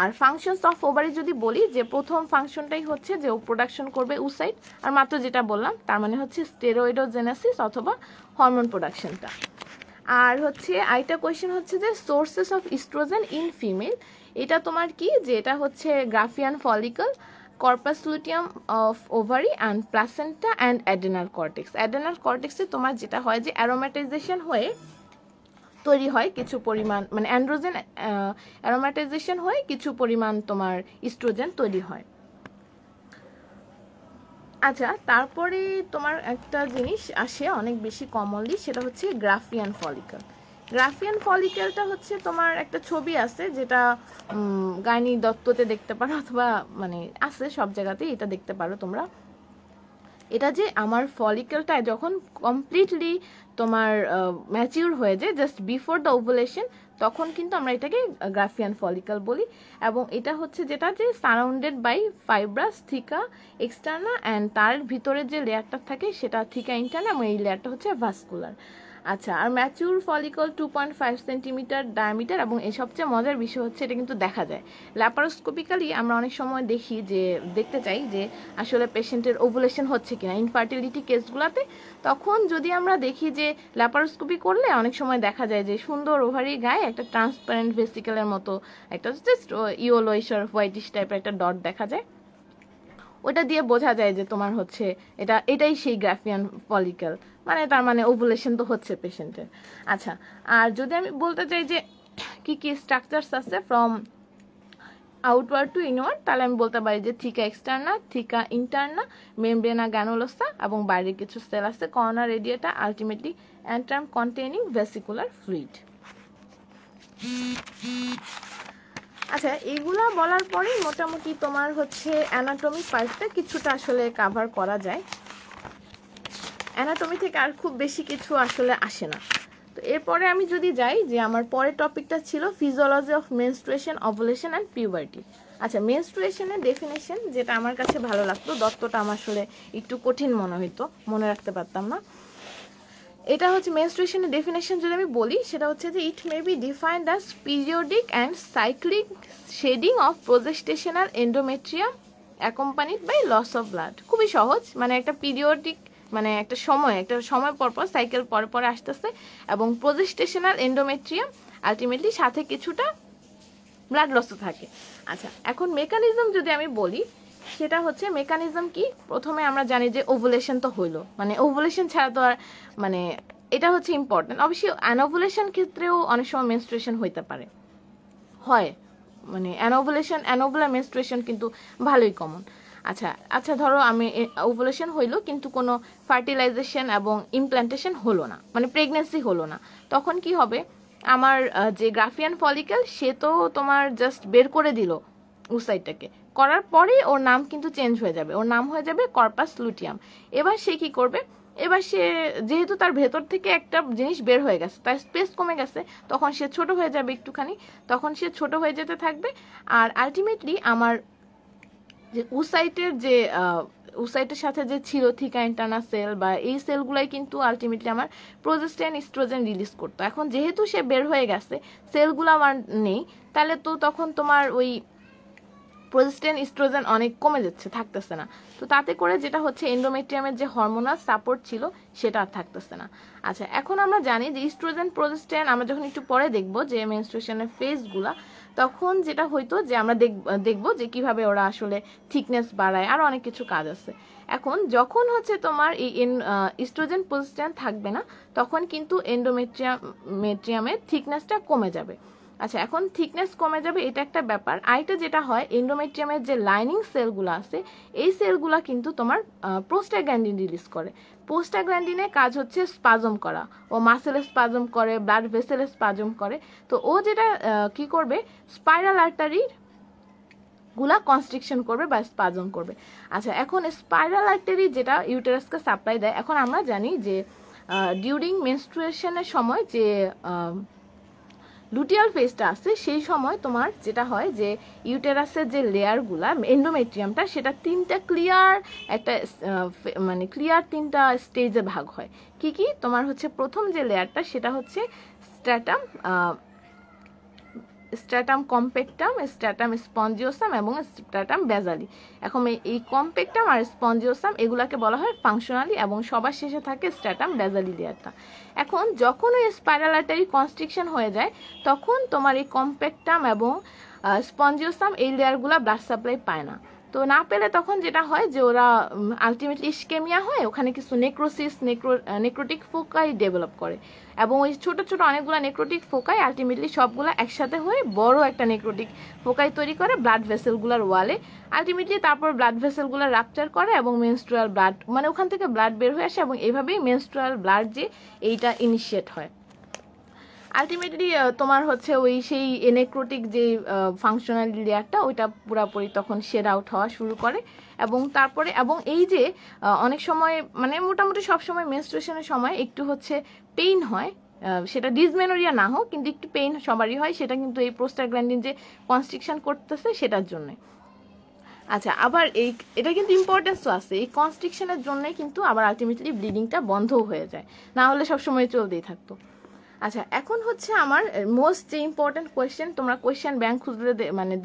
আর ফাংশনস অফ ওভারি যদি বলি, যে প্রথম ফাংশনটাই হচ্ছে যে ও প্রোডাকশন করবে উসাইড, আর মাত্র যেটা বললাম তার মানে হচ্ছে স্টেরয়েডোজেনেসিস অথবা হরমোন প্রোডাকশনটা। আর হচ্ছে আরেকটা কোয়েশ্চেন হচ্ছে যে sources of oestrogen in female, এটা তোমার কি, যে এটা হচ্ছে Graafian follicle, corpus luteum of ovary and placenta and adrenal cortex. অ্যাডেনাল কর্টেক্সে তোমার যেটা হয় যে অ্যারোম্যাটাইজেশন হয়ে তৈরি হয় কিছু পরিমাণ, মানে অ্যান্ড্রোজেন অ্যারোম্যাটাইজেশন হয়ে কিছু পরিমাণ তোমার ইস্ট্রোজেন তৈরি হয়। আচ্ছা, তারপরে তোমার একটা জিনিস আসে অনেক বেশি কমনলি, সেটা হচ্ছে গ্রাফিয়ান ফলিকল। গ্রাফিয়ান ফলিকেলটা হচ্ছে তোমার একটা ছবি আছে, যেটা গাইনি দত্ততে দেখতে পারো, অথবা মানে আছে সব জায়গাতেই এটা দেখতে পারো তোমরা। এটা যে আমার ফলিকেলটা যখন কমপ্লিটলি তোমার ম্যাচিউর হয়ে যায়, জাস্ট বিফোর দ্য ওভুলেশন, তখন কিন্তু আমরা এটাকে গ্রাফিয়ান ফলিকল বলি। এবং এটা হচ্ছে যেটা যে surrounded by fibrous theca externa, and তার ভিতরে যে লেয়ারটা থাকে সেটা থিকা ইন্টারনা, এবং এই লেয়ারটা হচ্ছে ভাস্কুলার। আচ্ছা, আর ম্যাচিউর ফলিকল 2.5 সেন্টিমিটার ডায়ামিটার, এবং এই সবচেয়ে মজার বিষয় হচ্ছে এটা কিন্তু দেখা যায় ল্যাপারোস্কোপিক্যালি। আমরা অনেক সময় দেখি যে দেখতে চাই যে আসলে পেশেন্টের ওভুলেশন হচ্ছে কিনা ইনফার্টিলিটি কেসগুলোতে, তখন যদি আমরা দেখি যে ল্যাপারোস্কোপি করলে অনেক সময় দেখা যায় যে সুন্দর ওভারি গায়ে একটা ট্রান্সপারেন্ট ভেসিকেলের মতো একটা জাস্ট ইয়েলোইশ আর হোয়াইটিশ টাইপের একটা ডট দেখা যায়, ওটা দিয়ে বোঝা যায় যে তোমার হচ্ছে এটাই সেই গ্রাফিয়ান ফলিকল, মানে তার মানে ওভুলেশন তো হচ্ছে পেশেন্টের। আচ্ছা, আর যদি আমি বলতে চাই যে কি কি স্ট্রাকচারস আছে ফ্রম আউটওয়ার্ড টু ইনওয়ার্ড, তাহলে আমি বলতে পারি যে থিকা এক্সটার্না, থিকা ইন্টারনা, মেমব্রেনা গ্যানুলোসা, এবং বাইরে কিছু সেল আছে corona radiata, ultimately antrum containing vesicular fluid. আচ্ছা, এইগুলা বলার পরে মোটামুটি তোমার হচ্ছে অ্যানাটমি পার্টটা কিছুটা আসলে কাভার করা যায়। অ্যানাটমি থেকে আর খুব বেশি কিছু আসলে আসে না। তো এরপরে আমি যদি যাই, যে আমার পরের টপিকটা ছিল physiology of menstruation, ovulation and puberty. আচ্ছা, মেনস্ট্রুয়েশনের ডেফিনেশন, যেটা আমার কাছে ভালো লাগতো, দত্তটা আমার আসলে একটু কঠিন মনে হইতো, মনে রাখতে পারতাম না। এটা হচ্ছে মেনস্ট্রুয়েশনের ডেফিনেশন যদি আমি বলি, সেটা হচ্ছে যে it may be defined as periodic and cyclic shedding of progestational endometrium accompanied by loss of blood. খুবই সহজ, মানে একটা পিরিয়ডিক, মানে একটা সময় পর পর সাইকেল পরে পরে আসতেছে, এবং প্রোজেস্টেশনাল এন্ডোমেট্রিয়াম আলটিমেটলি সাথে কিছুটা ব্লাড লসও থাকে। আচ্ছা, এখন মেকানিজম যদি আমি বলি, সেটা হচ্ছে মেকানিজম কি, প্রথমে আমরা জানি যে ওভুলেশন তো হইলো, মানে ওভুলেশন ছাড়া তো আর মানে এটা হচ্ছে ইম্পর্টেন্ট। অবশ্যই অ্যানোভুলেশন ক্ষেত্রেও অনেক সময় মেনস্ট্রুয়েশন হইতে পারে, হয় মানে অ্যানোভুলার মেনস্ট্রুয়েশন কিন্তু ভালোই কমন। আচ্ছা ধরো আমি ওভুলেশন হইলো কিন্তু কোনো ফার্টিলাইজেশন এবং ইমপ্ল্যান্টেশন হলো না, মানে প্রেগনেন্সি হলো না, তখন কি হবে, আমার যে গ্রাফিয়ান ফলিকেল সে তো তোমার জাস্ট বের করে দিল উসাইডটাকে, করার পরে ওর নাম কিন্তু চেঞ্জ হয়ে যাবে, ওর নাম হয়ে যাবে কর্পাস লুটিয়াম। এবার সে কি করবে, এবার সে যেহেতু তার ভেতর থেকে একটা জিনিস বের হয়ে গেছে, তার স্পেস কমে গেছে, তখন সে ছোট হয়ে যাবে একটুখানি, তখন সে ছোট হয়ে যেতে থাকবে। আর আলটিমেটলি আমার যে উসাইটের সাথে যে ছিল থিকা ইন্টারনাল সেল বা এই সেলগুলাই কিন্তু আলটিমেটলি আমার প্রোজেস্টেরন ইস্ট্রোজেন রিলিজ করতো। এখন যেহেতু সে বের হয়ে গেছে, সেলগুলো আমার নেই, তাহলে তো তখন তোমার ওই প্রোজেস্টেরন ইস্ট্রোজেন অনেক কমে যাচ্ছে, থাকতেছে না। তো তাতে করে যেটা হচ্ছে এন্ডোমেট্রিয়ামের যে হরমোনাল সাপোর্ট ছিল সেটা আর থাকতেছে না। আচ্ছা, এখন আমরা জানি যে ইস্ট্রোজেন প্রোজেস্টেরন আমরা যখন একটু পরে দেখবো যে মেনস্ট্রুয়েশনের ফেজগুলা, তখন যেটা হইতো যে আমরা দেখবো যে কিভাবে ওরা আসলে থিকনেস বাড়ায়, আর অনেক কিছু কাজ আছে। এখন যখন হচ্ছে তোমার এই ইস্ট্রোজেন প্রোজেস্টেরন থাকবে না, তখন কিন্তু এন্ডোমেট্রিয়ামের থিকনেসটা কমে যাবে। আচ্ছা, এখন থিকনেস কমে যাবে, এটা একটা ব্যাপার। আরেকটা যেটা হয়, এন্ডোমেট্রিয়ামের যে লাইনিং সেলগুলো আছে, এই সেলগুলো কিন্তু তোমার প্রোস্টাগ্ল্যান্ডিন রিলিজ করে। প্রোস্টাগ্ল্যান্ডিনের কাজ হচ্ছে স্পাজম করা, ও মাসেলে স্পাজম করে, ব্লাড ভেসেলে স্পাজম করে। তো ও যেটা কি করবে, স্পাইরাল আর্টারি গুলা কনস্ট্রিকশন করবে বা স্পাজম করবে। আচ্ছা, এখন স্পাইরাল আর্টারি যেটা ইউটেরাসকে সাপ্লাই দেয়, এখন আমরা জানি যে ডিউরিং মেনস্ট্রুয়েশনের সময় যে লুটিয়াল ফেজটা আছে, সেই সময় তোমার যেটা হয় যে ইউটেরাসের যে লেয়ারগুলা এন্ডোমেট্রিয়ামটা, সেটা তিনটা ক্লিয়ার একটা মানে ক্লিয়ার তিনটা স্টেজে ভাগ হয়। কি কি? তোমার হচ্ছে প্রথম যে লেয়ারটা সেটা হচ্ছে স্ট্র্যাটাম কম্প্যাক্টাম, স্ট্র্যাটাম স্পঞ্জিওসাম এবং স্ট্র্যাটাম বেজালি। এখন এই কম্প্যাক্টাম আর স্পঞ্জিওসাম এগুলাকে বলা হয় ফাংশনালি, এবং সবার শেষে থাকে স্ট্র্যাটাম বেজালি লেয়ারটা। এখন যখন ওই স্পাইরাল আর্টারি কনস্ট্রিকশন হয়ে যায়, তখন তোমার এই কম্প্যাক্টাম এবং স্পঞ্জিওসাম এই লেয়ারগুলা ব্লাড সাপ্লাই পায় না। তো না পেলে তখন যেটা হয় যে ওরা আলটিমেটলি ইস্কেমিয়া হয়, ওখানে কিছু নেক্রোটিক ফোকাই ডেভেলপ করে, এবং ওই ছোট ছোট অনেকগুলো নেক্রোটিক ফোকাই আলটিমেটলি সবগুলো একসাথে হয়ে বড় একটা নেক্রোটিক ফোকাই তৈরি করে ব্লাড ভেসেলগুলোর ওয়ালে। আলটিমেটলি তারপর ব্লাড ভেসেলগুলো রাপচার করে এবং মেনস্ট্রুয়াল ব্লাড, মানে ওখান থেকে ব্লাড বের হয়ে আসে, এবং এইভাবেই মেনস্ট্রুয়াল ব্লাড যে এইটা ইনিশিয়েট হয়। আলটিমেটলি তোমার হচ্ছে ওই সেই নেক্রোটিক যে ফাংশনাল লেয়ারটা, ওইটা পুরাপুরি তখন শেড আউট হওয়া শুরু করে। এবং তারপরে এই যে অনেক সময়, মানে মোটামুটি সবসময় মেনস্ট্রুয়েশনের সময় একটু হচ্ছে পেইন হয়, সেটা ডিসমেনোরিয়া না হোক, কিন্তু একটু পেইন সবারই হয়, সেটা কিন্তু এই প্রোস্টাগ্ল্যান্ডিন যে কনস্ট্রিকশন করতেছে সেটার জন্য। আচ্ছা, আবার এটা কিন্তু ইম্পর্টেন্সও আছে, এই কনস্ট্রিকশনের জন্যই কিন্তু আবার আলটিমেটলি ব্লিডিংটা বন্ধও হয়ে যায়, না হলে সবসময় চলতেই থাকতো। আচ্ছা, এখন হচ্ছে আমার মোস্ট যে ইম্পর্টেন্ট কোয়েশ্চেন, তোমরা কোয়েশ্চেন ব্যাংক খুঁজলে মানে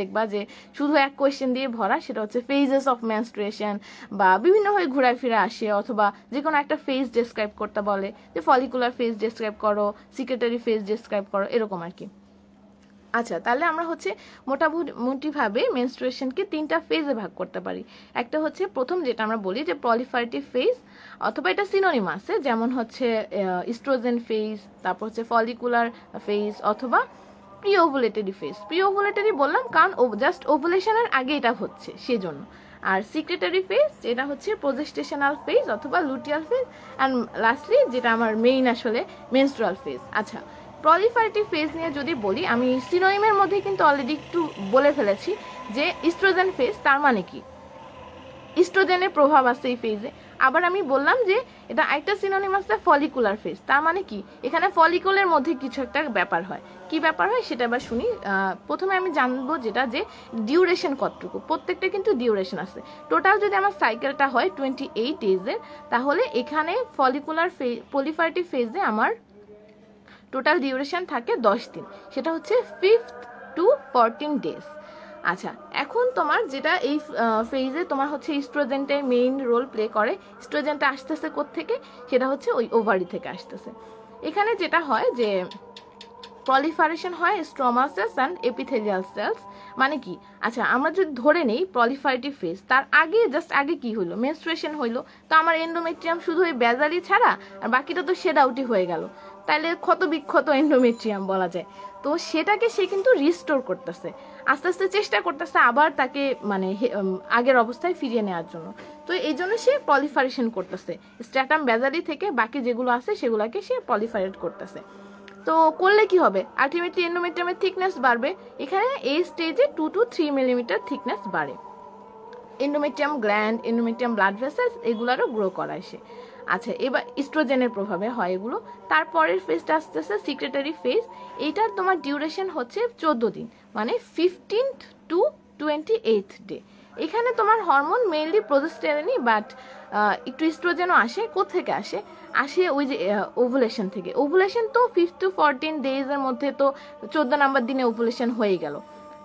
দেখবা যে শুধু এক কোয়েশ্চেন দিয়ে ভরা, সেটা হচ্ছে ফেজেস অফ মেনস্ট্রুয়েশন, বা বিভিন্নভাবে ঘোরায় ফিরে আসে, অথবা যে কোনো একটা ফেজ ডেসক্রাইব করতে বলে, যে ফলিকুলার ফেজ ডেসক্রাইব করো, সিক্রেটারি ফেজ ডেসক্রাইব করো, এরকম আর কি। আচ্ছা, তাহলে আমরা হচ্ছে মোটামুটিভাবে মেনস্ট্রুয়েশনকে তিনটা ফেজে ভাগ করতে পারি। একটা হচ্ছে প্রথম যেটা আমরা বলি যে প্রলিফারেটিভ ফেজ, অথবা এটা সিনোনিম আছে, যেমন হচ্ছে ইস্ট্রোজেন ফেজ, তারপর হচ্ছে ফলিকুলার ফেজ, অথবা pre ovulatory phase. Pre ovulatory বললাম কারণ জাস্ট ওভুলেশনের আগে এটা হচ্ছে সেজন্য। আর সিক্রেটারি ফেজ যেটা হচ্ছে প্রজেস্টেশনাল ফেজ অথবা লুটিয়াল ফেজ, অ্যান্ড লাস্টলি যেটা আমার মেইন আসলে মেনস্ট্রুয়াল ফেজ। আচ্ছা, প্রলিফারেটিভ ফেজ নিয়ে যদি বলি, আমি সিনোনিমের মধ্যে কিন্তু অলরেডি একটু বলে ফেলেছি যে ইস্ট্রোজেন ফেজ, তার মানে কি ইস্ট্রোজেনের প্রভাব আছে এই ফেজে। আবার আমি বললাম যে এটা একটা সিনোনিম আছে ফলিকুলার ফেজ, তার মানে কি এখানে ফলিকুলের মধ্যে কিছু একটা ব্যাপার হয়। কি ব্যাপার হয় সেটা আবার শুনি। প্রথমে আমি জানবো যেটা যে ডিউরেশন কতটুকু, প্রত্যেকটা কিন্তু ডিউরেশন আছে। টোটাল যদি আমার সাইকেলটা হয় 28 ডেজের, তাহলে এখানে প্রলিফারেটিভ ফেজে আমার টোটাল ডিউরেশন থাকে 10 দিন, সেটা হচ্ছে 5 to 14 ডেজ। আচ্ছা, এখন তোমার যেটা এই ফেজে তোমার হচ্ছে ইস্ট্রোজেনটাই মেইন রোল প্লে করে। ইস্ট্রোজেনটা আসতেছে কোত্থেকে, সেটা হচ্ছে ওই ওভারি থেকে আসতেছে। এখানে যেটা হয় যে প্রলিফারেশন হয় stroma cells and epithelial cells. মানে কি, আচ্ছা আমরা যদি ধরে নেই প্রলিফারেটিভ ফেজ, তার আগে জাস্ট আগে কি হইলো, মেনস্ট্রুয়েশন হইলো, তো আমার এন্ডোমেট্রিয়াম শুধু ওই বেজালি ছাড়া আর বাকিটা তো শেড আউটই হয়ে গেল, তাইলে ক্ষত বিক্ষত এন্ডোমেট্রিয়াম বলা যায়। তো সেটাকে সে কিন্তু রিস্টোর করতেছে, আস্তে আস্তে চেষ্টা করতেছে আবার তাকে মানে আগের অবস্থায় ফিরিয়ে নেওয়ার জন্য। তো এই জন্য সে প্রলিফারেশন করতেছে, স্ট্র্যাটাম বেজালি থেকে বাকি যেগুলো আছে সেগুলোকে সে প্রলিফারেট করতেছে। তো করলে কি হবে, আলটিমেটলি এন্ডোমেট্রিয়ামের থিকনেস বাড়বে। এখানে এই স্টেজে 2 to 3 মিলিমিটার থিকনেস বাড়ে। Endometrium gland, endometrium blood vessels এগুলারও গ্রো করায় সে। আচ্ছা, এবার ইস্ট্রোজেনের প্রভাবে হয় এগুলো। তারপরের ফেজটা আসতেছে সিক্রেটারি ফেজ। এইটার তোমার ডিউরেশন হচ্ছে 14 দিন, মানে 15th to 28th ডে। এখানে তোমার হরমোন মেইনলি প্রোজেস্টেরনই, বাট একটু ইস্ট্রোজেনও আসে। কোত্থেকে আসে? আসে ওই যে ওভুলেশন থেকে। ওভুলেশন তো 5 to 14 ডেজের মধ্যে তো 14 নাম্বার দিনে ওভুলেশন হয়ে গেল।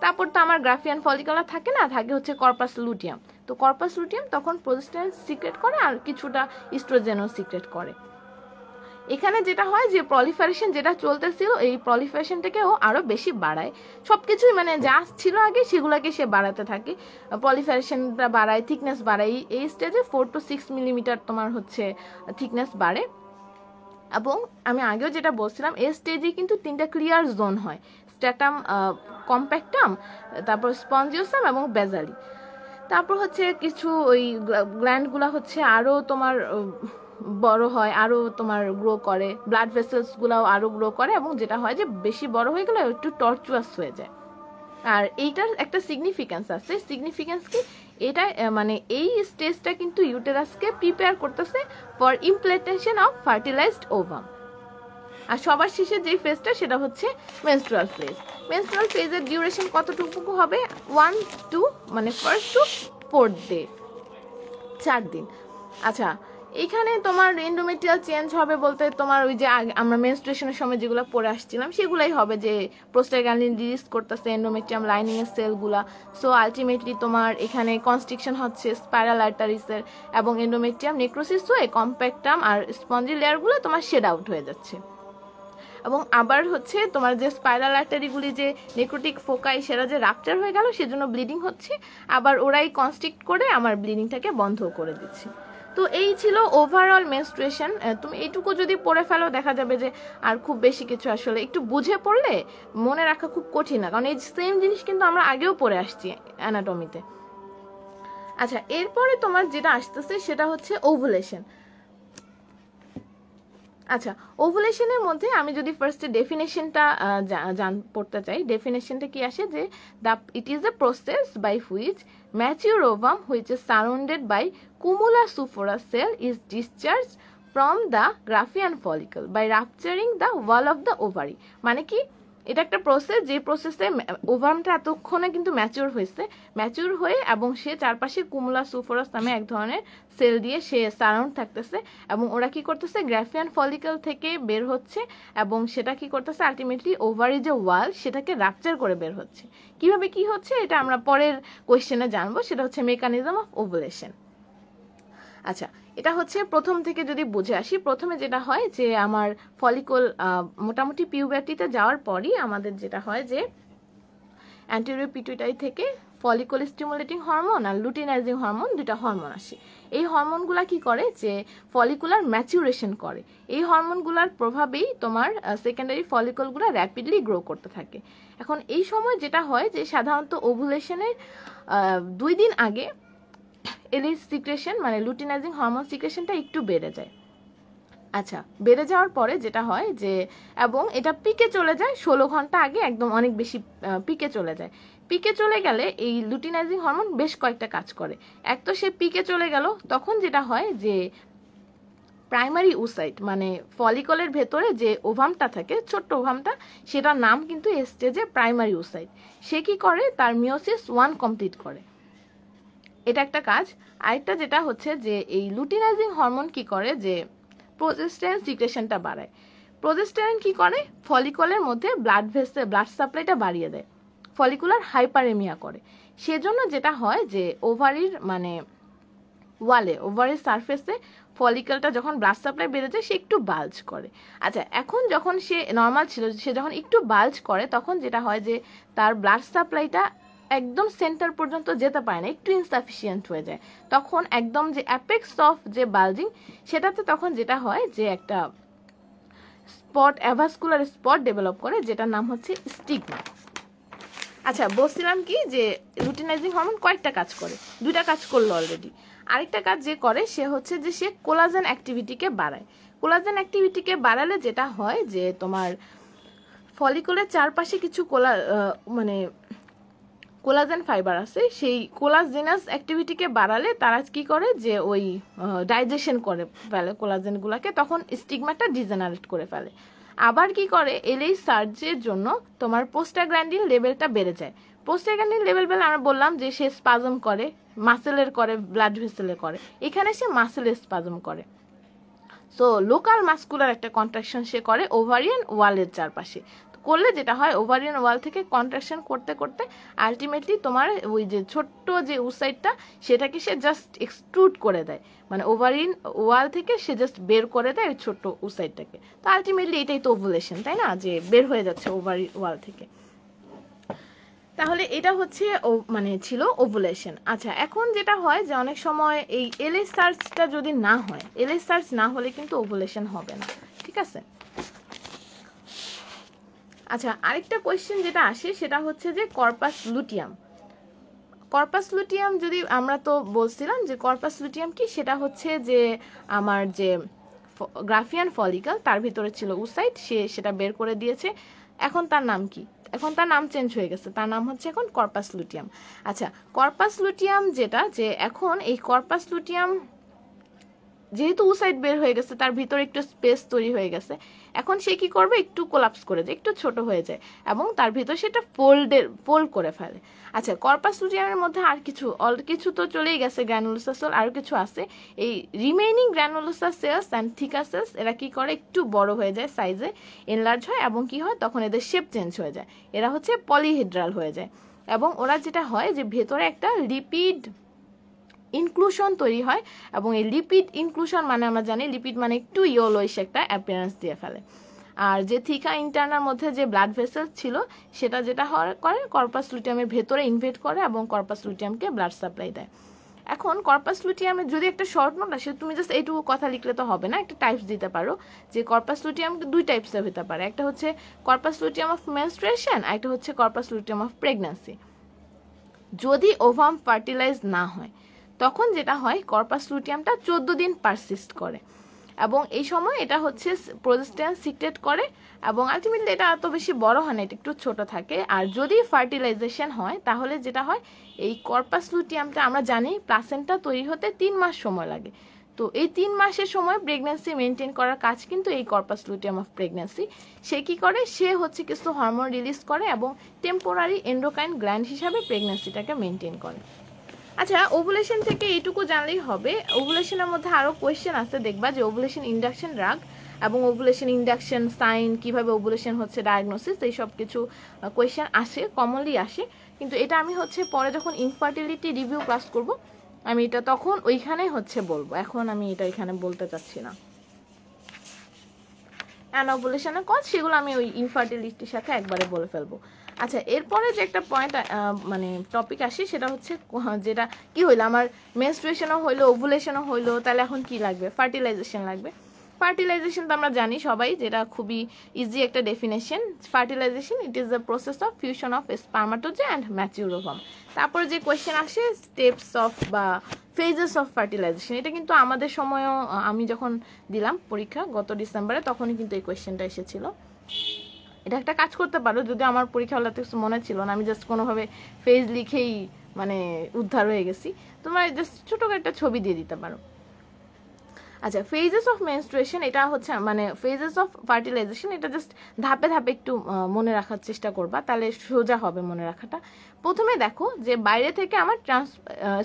তারপর তো আমার গ্রাফিয়ান ফলিকুলার থাকে না, থাকে হচ্ছে কর্পাস লুটিয়াম। তো কর্পাস লুটিয়াম তখন প্রোজেস্টেরন সিক্রেট করে আর কিছুটা ইস্ট্রোজেনও সিক্রেট করে। এখানে যেটা হয় যে প্রলিফারেশন যেটা চলতেছিল, এই প্রলিফারেশনটাকেও আরো বেশি বাড়ায়। সবকিছুই মানে যা ছিল আগে সেগুলোকে সে বাড়াতে থাকে। প্রলিফারেশনটা বাড়ায়, থিকনেস বাড়ায়। এই স্টেজে 4 to 6 মিলিমিটার তোমার হচ্ছে থিকনেস বাড়ে। এবং আমি আগেও যেটা বলছিলাম, এই স্টেজে কিন্তু 3টা ক্লিয়ার জোন হয়, স্ট্যাটাম, কম্প্যাক্টাম, তারপর স্পঞ্জিওসাম এবং বেজালি। তারপর হচ্ছে কিছু ওই গ্ল্যান্ডগুলো হচ্ছে আরও তোমার বড় হয়, আরও তোমার গ্রো করে, ব্লাড ভেসেলসগুলোও আরও গ্রো করে, এবং যেটা হয় যে বেশি বড় হয়ে গেলে একটু টর্চুয়াস হয়ে যায়। আর এইটার একটা সিগনিফিকেন্স আছে। সিগনিফিকেন্স কি? এটা মানে এই স্টেজটা কিন্তু ইউটেরাসকে প্রিপেয়ার করতেছে for implantation of fertilised ovum. আর সবার শেষে যে ফেজটা সেটা হচ্ছে মেনস্ট্রুয়াল ফেজ। মেনস্ট্রুয়াল ফেজের ডিউরেশন কতটুকু হবে? 1 to মানে 1st to 4th ডে, 4 দিন। আচ্ছা, এখানে তোমার এন্ডোমেট্রিয়াল চেঞ্জ হবে বলতে তোমার ওই যে আমরা মেনস্ট্রুয়েশনের সময় যেগুলো পড়ে আসছিলাম সেগুলাই হবে, যে প্রোস্টাগ্ল্যান্ডিন রিলিজ করতেছে এন্ডোমেট্রিয়াম লাইনিং এর সেলগুলা। সো আলটিমেটলি তোমার এখানে কনস্ট্রিকশন হচ্ছে স্পাইরাল আর্টারিসের, এবং এন্ডোমেট্রিয়াম নেক্রোসিস হয়ে কম্প্যাক্টাম আর স্পঞ্জি লেয়ারগুলো তোমার শেড আউট হয়ে যাচ্ছে। এবং আবার হচ্ছে তোমার যে স্পাইরাল আর্টারিগুলি যে নেক্রোটিক ফোকাই সেটা যে রাপচার হয়ে গেল, সেজন্য ব্লিডিং হচ্ছে, আবার ওরাই কনস্ট্রিক্ট করে আমার ব্লিডিংটাকে বন্ধ করে দিচ্ছে। তো এই ছিল ওভারঅল মেনস্ট্রুয়েশন। তুমি এইটুকু যদি পড়ে ফেলো দেখা যাবে যে আর খুব বেশি কিছু আসলে একটু বুঝে পড়লে মনে রাখা খুব কঠিন না, কারণ এই সেম জিনিস কিন্তু আমরা আগেও পড়ে আসছি অ্যানাটমিতে। আচ্ছা, এরপরে তোমার যেটা আসতেছে সেটা হচ্ছে ওভুলেশন। আচ্ছা, ওভুলেশনের মধ্যে আমি যদি ফার্স্টে ডেফিনেশনটা পড়তে চাই, ডেফিনেশনটা কি আসে যে it is the process by which mature ovum which is surrounded by cumulosuphora cell is discharged from the Graafian follicle by rupturing the wall of the ovary। মানে কি? এটা একটা প্রসেস, যে প্রসেসে ওভামটা এতক্ষণে কিন্তু ম্যাচিউর হয়েছে, ম্যাচিউর হয়ে এবং সে চারপাশে কুমুলাসুফোরাস নামে এক ধরনের সেল দিয়ে সে সারাউন্ড থাকতেছে, এবং ওরা কি করতেছে গ্রাফিয়ান ফলিকল থেকে বের হচ্ছে, এবং সেটা কি করতেছে আলটিমেটলি ওভারি যে ওয়াল সেটাকে রাপচার করে বের হচ্ছে। কিভাবে কি হচ্ছে এটা আমরা পরের কোয়েশ্চেনে জানবো, সেটা হচ্ছে মেকানিজম অফ ওভুলেশন। আচ্ছা, এটা হচ্ছে প্রথম থেকে যদি বুঝে আসি, প্রথমে যেটা হয় যে আমার ফলিকল মোটামুটি পিউবার্টিতে যাওয়ার পরই আমাদের যেটা হয় যে অ্যান্টেরিয়র পিটুইটারি থেকে ফলিকল স্টিমুলেটিং হরমোন আর লুটিনাইজিং হরমোন, দুটা হরমোন আসে। এই হরমোনগুলা কি করে যে ফলিকুলার ম্যাচুরেশন করে। এই হরমোনগুলার প্রভাবেই তোমার সেকেন্ডারি ফলিকলগুলো র্যাপিডলি গ্রো করতে থাকে। এখন এই সময় যেটা হয় যে সাধারণত ওভুলেশনের 2 দিন আগে এলিস সিক্রেশন মানে লুটিনাইজিং হরমোন সিক্রেশনটা একটু বেড়ে যায়। আচ্ছা, বেড়ে যাওয়ার পরে যেটা হয় যে, এবং এটা পিকে চলে যায় 16 ঘন্টা আগে, একদম অনেক বেশি পিকে চলে যায়। পিকে চলে গেলে এই লুটিনাইজিং হরমোন বেশ কয়েকটা কাজ করে। এক তো সে পিকে চলে গেল, তখন যেটা হয় যে প্রাইমারি উসাইট মানে ফলিকলের ভেতরে যে ওভামটা থাকে, ছোট্ট ওভামটা, সেটার নাম কিন্তু এই স্টেজে প্রাইমারি উসাইট। সে কি করে? তার মিওসিস 1 কমপ্লিট করে। এটা একটা কাজ। আরেকটা যেটা হচ্ছে যে এই লুটিনাইজিং হরমোন কি করে যে প্রোজেস্টেরন সিক্রেশনটা বাড়ায়। প্রোজেস্টেরন কি করে? ফলিকলের মধ্যে ব্লাড সাপ্লাইটা বাড়িয়ে দেয়, ফলিকুলার হাইপারেমিয়া করে। সেজন্য যেটা হয় যে ওভারির মানে ওয়ালে, ওভারির সারফেসে ফলিকলটা যখন ব্লাড সাপ্লাই বেড়ে যায় সে একটু বাল্জ করে। আচ্ছা, এখন যখন সে নর্মাল ছিল, সে যখন একটু বাল্জ করে তখন যেটা হয় যে তার ব্লাড সাপ্লাইটা একদম সেন্টার পর্যন্ত যেতে পারে না, একটু ইনসাফিসিয়েন্ট হয়ে যায়। তখন একদম যে অ্যাপেক্স অফ যে বালজিং, সেটাতে তখন যেটা হয় যে একটা স্পট, অ্যাভাসকুলার স্পট ডেভেলপ করে, যেটার নাম হচ্ছে স্টিগমা। আচ্ছা, বলছিলাম কি যে লুটিনাইজিং হরমোন কয়েকটা কাজ করে, 2টা কাজ করলো অলরেডি। আরেকটা কাজ যে করে সে হচ্ছে যে সে কোলাজেন অ্যাক্টিভিটিকে বাড়ায়। কোলাজেন অ্যাক্টিভিটিকে বাড়ালে যেটা হয় যে তোমার ফলিকলের চারপাশে কিছু মানে কোলাজেন ফাইবার আছে, সেই কোলাজেনাস অ্যাক্টিভিটিকে বাড়ালে তারা কি করে যে ওই ডাইজেশন করে ফেলে কোলাজেনগুলোকে, তখন স্টিগমাটা ডিজেনারেট করে ফেলে। আবার কি করে এলএইচ সার্জের জন্য তোমার প্রোস্টাগ্ল্যান্ডিন লেভেলটা বেড়ে যায়। প্রোস্টাগ্ল্যান্ডিন লেভেল বেলে আমরা বললাম যে সে স্পাজম করে, মাসেলের করে, ব্লাড ভেসেলের করে, এখানে সে মাসেলের স্পাজম করে। সো লোকাল মাস্কুলার একটা কন্ট্রাকশন সে করে ওভারিয়ান ওয়ালের চারপাশে, করলে যেটা হয় ওভারিয়ান ওয়াল থেকে কন্ট্রাকশন করতে করতে আলটিমেটলি তোমার ওই যে ছোট্ট যে উসাইডটা সেটাকে সে জাস্ট এক্সট্রুড করে দেয়, মানে ওভারিয়ান ওয়াল থেকে সে জাস্ট বের করে দেয় ওই ছোট্ট উসাইডটাকে। তো আলটিমেটলি এটাই তো ওভুলেশন, তাই না, যে বের হয়ে যাচ্ছে ওভারি ওয়াল থেকে। তাহলে এটা হচ্ছে মানে ছিল ওভুলেশন। আচ্ছা, এখন যেটা হয় যে অনেক সময় এই এলএইচ সার্চটা যদি না হয়, এলএইচ সার্চ না হলে কিন্তু ওভুলেশন হবে না, ঠিক আছে। আচ্ছা, আরেকটা কোয়েশ্চেন যেটা আসে সেটা হচ্ছে যে কর্পাস লুটিয়াম। কর্পাস লুটিয়াম যদি আমরা তো বলছিলাম যে কর্পাস লুটিয়াম কি, সেটা হচ্ছে যে আমার যে গ্রাফিয়ান ফলিকল তার ভিতরে ছিল উসাইট, সে সেটা বের করে দিয়েছে। এখন তার নাম কি? এখন তার নাম চেঞ্জ হয়ে গেছে, তার নাম হচ্ছে এখন কর্পাস লুটিয়াম। আচ্ছা, কর্পাস লুটিয়াম যেটা, যে এখন এই কর্পাস লুটিয়াম যেহেতু উসাইড বের হয়ে গেছে, তার ভিতরে একটু স্পেস তৈরি হয়ে গেছে, এখন সে কি করবে, একটু কোলাপস করে যায়, একটু ছোট হয়ে যায় এবং তার ভিতরে সেটা ফোল্ড করে ফেলে। আচ্ছা, কর্পাস লুটিয়ামের মধ্যে আর কিছু তো চলেই গেছে, গ্র্যানুলোসাস সেল আর কিছু আছে। এই remaining granulosa cells and theca cells এরা কি করে, একটু বড় হয়ে যায়, সাইজে এনলার্জ হয় এবং কি হয় তখন এদের শেপ চেঞ্জ হয়ে যায়, এরা হচ্ছে পলিহেড্রাল হয়ে যায়। এবং ওরা যেটা হয় যে ভেতরে একটা লিপিড ইনক্লুশন তৈরি হয়, এবং এই লিপিড ইনক্লুশন মানে আমরা জানি লিপিড মানে একটু ইয়েলোইশ একটা অ্যাপিয়ারেন্স দিয়ে ফেলে। আর যে থিকা ইন্টারনার মধ্যে যে ব্লাড ভেসেল ছিল সেটা যেটা করে কর্পাস লুটিয়ামের ভেতরে ইনভেট করে এবং কর্পাস লুটিয়ামকে ব্লাড সাপ্লাই দেয়। এখন কর্পাস লুটিয়ামের যদি একটা শর্ট নোট আসে, তুমি জাস্ট এইটুকু কথা লিখলে তো হবে না, একটা টাইপস দিতে পারো যে কর্পাস লুটিয়াম দুই টাইপসের হতে পারে, একটা হচ্ছে কর্পাস লুটিয়াম অফ মেনস্ট্রুয়েশন, আর একটা হচ্ছে কর্পাস লুটিয়াম অফ প্রেগন্যান্সি। যদি ওভাম ফার্টিলাইজ না হয় তখন যেটা হয় কর্পাস লুটিয়ামটা 14 দিন পারসিস্ট করে, এবং এই সময় এটা হচ্ছে প্রোজেস্টেরন সিক্রেট করে, এবং আলটিমেটলি এটা এত বেশি বড় হয় না, এটা একটু ছোট থাকে। আর যদি ফার্টিলাইজেশন হয় তাহলে যেটা হয় এই কর্পাস লুটিয়ামটা, আমরা জানি প্লাসেন্টা তৈরি হতে 3 মাস সময় লাগে, তো এই 3 মাসের সময় প্রেগন্যান্সি মেনটেন করার কাজ কিন্তু এই কর্পাস লুটিয়াম অফ প্রেগন্যান্সি। সে কি করে, সে হচ্ছে কিছু হরমোন রিলিজ করে এবং টেম্পোরারি এন্ডোক্রাইন গ্ল্যান্ড হিসাবে প্রেগন্যান্সিটাকে মেনটেন করে। আচ্ছা, ওভুলেশন থেকে এইটুকু জানলেই হবে। ওভুলেশনের মধ্যে আরও কোয়েশ্চেন আছে, দেখবা যে ওভুলেশন ইন্ডাকশন ড্রাগ এবং ওভুলেশন ইন্ডাকশন সাইন, কিভাবে ওভুলেশন হচ্ছে ডায়াগনোসিস, এই সব কিছু কোয়েশ্চেন আসে, কমনলি আসে। কিন্তু এটা আমি হচ্ছে পরে যখন ইনফার্টিলিটি রিভিউ ক্লাস করব আমি এটা তখন ওইখানে হচ্ছে বলবো, এখন আমি এটা এখানে বলতে চাচ্ছি না। অ্যানোভুলেশনের কজ সেগুলো আমি ওই ইনফার্টিলিটির সাথে একবারে বলে ফেলবো। আচ্ছা, এরপরে যে একটা পয়েন্ট মানে টপিক আসে সেটা হচ্ছে যেটা কি হইলো, আমার মেনস্ট্রুয়েশনও হইলো, ওভুলেশনও হইলো, তাহলে এখন কি লাগবে, ফার্টিলাইজেশন লাগবে। ফার্টিলাইজেশন তো আমরা জানি সবাই, যেটা খুবই ইজি একটা definition. Fertilisation it is the process of fusion of spermatozoa and mature ovum. তারপরে যে কোয়েশ্চেন আসে স্টেপস অফ বা ফেজেস অফ ফার্টিলাইজেশন, এটা কিন্তু আমাদের সময়ও আমি যখন দিলাম পরীক্ষা গত ডিসেম্বরে তখনই কিন্তু এই কোয়েশ্চেনটা এসেছিল। এটা একটা কাজ করতে পারো, যদি আমার পরীক্ষা হলে কিছু মনে ছিল না, আমি জাস্ট কোনোভাবে ফেজ লিখেই মানে উদ্ধার হয়ে গেছি, তোমরা জাস্ট ছোটো একটা ছবি দিয়ে দিতে পারো। আচ্ছা, ফেজেস অফ মেনস্ট্রুয়েশন এটা হচ্ছে মানে ফেজেস অফ ফার্টিলাইজেশন, এটা জাস্ট ধাপে ধাপে একটু মনে রাখার চেষ্টা করবা, তাহলে সোজা হবে মনে রাখাটা। প্রথমে দেখো যে বাইরে থেকে আমার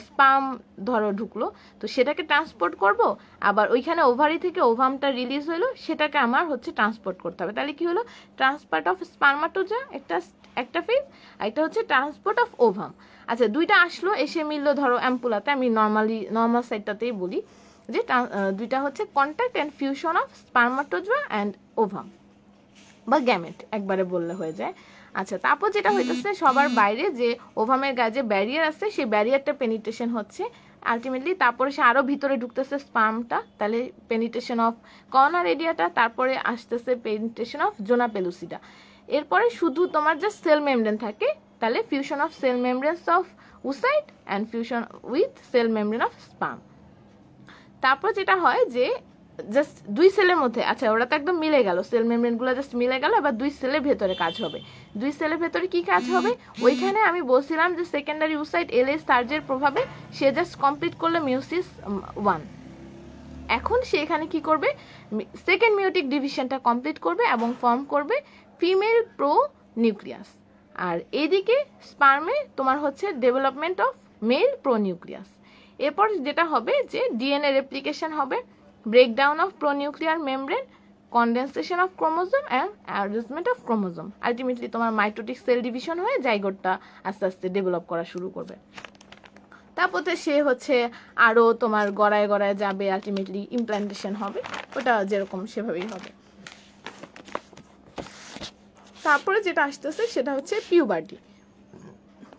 স্পাম ধরো ঢুকলো, তো সেটাকে ট্রান্সপোর্ট করব, আবার ওইখানে ওভারি থেকে ওভামটা রিলিজ হলো, সেটাকে আমার হচ্ছে ট্রান্সপোর্ট করতে হবে। তাহলে কি হলো, ট্রান্সপোর্ট অফ স্পার্মাটোজা একটা ফেজ, আর একটা হচ্ছে ট্রান্সপোর্ট অফ ওভাম। আচ্ছা, দুইটা আসলো, এসে মিললো ধরো অ্যাম্পুলাতে, আমি নর্মাল সাইডটাতেই বলি যে দুইটা হচ্ছে contact and fusion of spermatozoa and ovum বা গ্যামেট একবারে বললে হয়ে যায়। আচ্ছা, তারপর যেটা হইতেছে সবার বাইরে যে ওভামের গায়ে যে ব্যারিয়ার আছে সেই ব্যারিয়ারটা পেনিট্রেশন হচ্ছে আলটিমেটলি, তারপরে সে আরও ভিতরে ঢুকতেছে স্পার্মটা, তাহলে পেনিট্রেশন অফ কর্নার এরিয়াটা, তারপরে আসতেছে পেনিট্রেশন অফ জোনা পেলুসিডা। এরপরে শুধু তোমার যে সেল মেমব্রেন থাকে, তাহলে fusion of cell membranes of oocyte and fusion with cell membrane of sperm. তারপর যেটা হয় যে জাস্ট 2 সেলের মধ্যে, আচ্ছা ওরা তো একদম মিলে গেল, সেল মেমব্রেনগুলো জাস্ট মিলে গেল, এবার 2 সেলের ভেতরে কাজ হবে। 2 সেলের ভেতরে কি কাজ হবে, ওইখানে আমি বলছিলাম যে সেকেন্ডারি ওসাইট এলএ সার্জের প্রভাবে সে জাস্ট কমপ্লিট করলো মিওসিস 1। এখন সে এখানে কি করবে, সেকেন্ড মিওটিক ডিভিশনটা কমপ্লিট করবে এবং ফর্ম করবে ফিমেল প্রো নিউক্লিয়াস। আর এদিকে স্পার্মে তোমার হচ্ছে development of male pronucleus. এরপর যেটা হবে যে ডিএনএ রেপ্লিকেশন হবে, breakdown of pronuclear membrane, condensation of chromosome and arrangement of chromosome. Ultimately তোমার মাইটোটিক সেল ডিভিশন হয়ে জাইগোটটা আস্তে আস্তে ডেভেলপ করা শুরু করবে। তারপরে সে হচ্ছে আরও তোমার গড়ায় গড়ায় যাবে, আলটিমেটলি ইমপ্ল্যান্টেশন হবে, ওটা যেরকম সেভাবেই হবে। তারপরে যেটা আসতেছে সেটা হচ্ছে পিউবার্টি।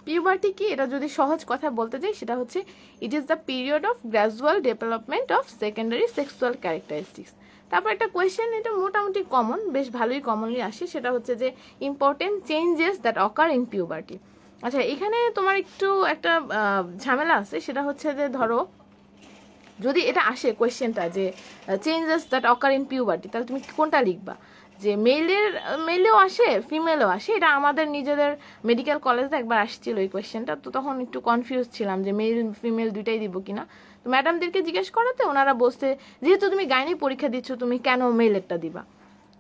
পিউবার্টি কি, এটা যদি সহজ কথা বলতে যাই সেটা হচ্ছে ইট is the period of gradual development of secondary sexual characteristics. তারপর একটা কোয়েশ্চেন, এটা মোটামুটি কমন, বেশ ভালোই কমনলি আসে, সেটা হচ্ছে যে important changes that occur in puberty. আচ্ছা এখানে তোমার একটু একটা ঝামেলা আছে, সেটা হচ্ছে যে ধরো যদি এটা আসে কোয়েশ্চেনটা যে changes that occur in puberty, তাহলে তুমি কোনটা লিখবা, যে মেলেও আসে ফিমেলও আসে? এটা আমাদের নিজেদের মেডিকেল কলেজে একবার আসছিল এই কোয়েশ্চেনটা, তো তখন একটু কনফিউজ ছিলাম যে মেল ফিমেল দুইটাই দিব কিনা। তো ম্যাডামদেরকে জিজ্ঞেস করাতে ওনারা বলছে যেহেতু তুমি গাইনি পরীক্ষা দিচ্ছ তুমি কেন মেলেরটা দিবা।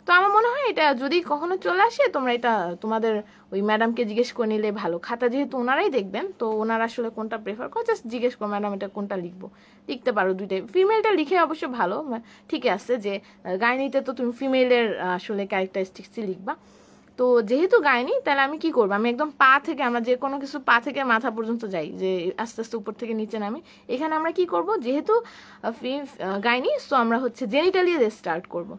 তো আমার মনে হয় এটা যদি কখনো চলে আসে তোমরা এটা তোমাদের ওই ম্যাডামকে জিজ্ঞেস করে নিলে ভালো, খাতা যেহেতু ওনারাই দেখবেন তো ওনারা আসলে কোনটা প্রেফার করে জাস্ট জিজ্ঞেস করো ম্যাডাম এটা কোনটা লিখবো, লিখতে পারো দুইটাই। ফিমেলটা লিখে অবশ্য ভালো, ঠিক আছে যে গাইনিতে তো তুমি ফিমেলের আসলে ক্যারেক্টারিস্টিক্সই লিখবা। তো যেহেতু গাইনি তাহলে আমি কি করবো, আমি একদম পা থেকে, আমরা যে কোনো কিছু পা থেকে মাথা পর্যন্ত যাই, যে আস্তে আস্তে উপর থেকে নিচে নামি, এখানে আমরা কি করব, যেহেতু গাইনি সো আমরা হচ্ছে জেনিটালিয়া দিয়ে স্টার্ট করব।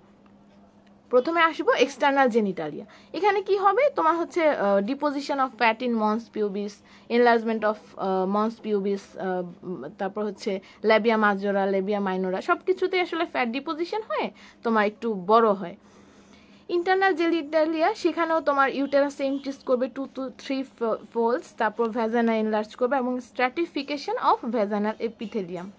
প্রথমে আসবো এক্সটার্নাল জেনিটালিয়া। এখানে কি হবে তোমার হচ্ছে deposition of fat in mons pubis, enlargement of mons pubis, তারপর হচ্ছে ল্যাবিয়া মাজোরা, ল্যাবিয়া মাইনোরা, সব কিছুতেই আসলে ফ্যাট ডিপোজিশন হয়ে তোমার একটু বড় হয়। ইন্টারনাল জেনিটালিয়া, সেখানেও তোমার ইউটেরাসে ইনক্রিজ করবে 2 to 3 ফোল্ডস, তারপর ভ্যাজানা এনলার্জ করবে এবং stratification of vaginal epithelium.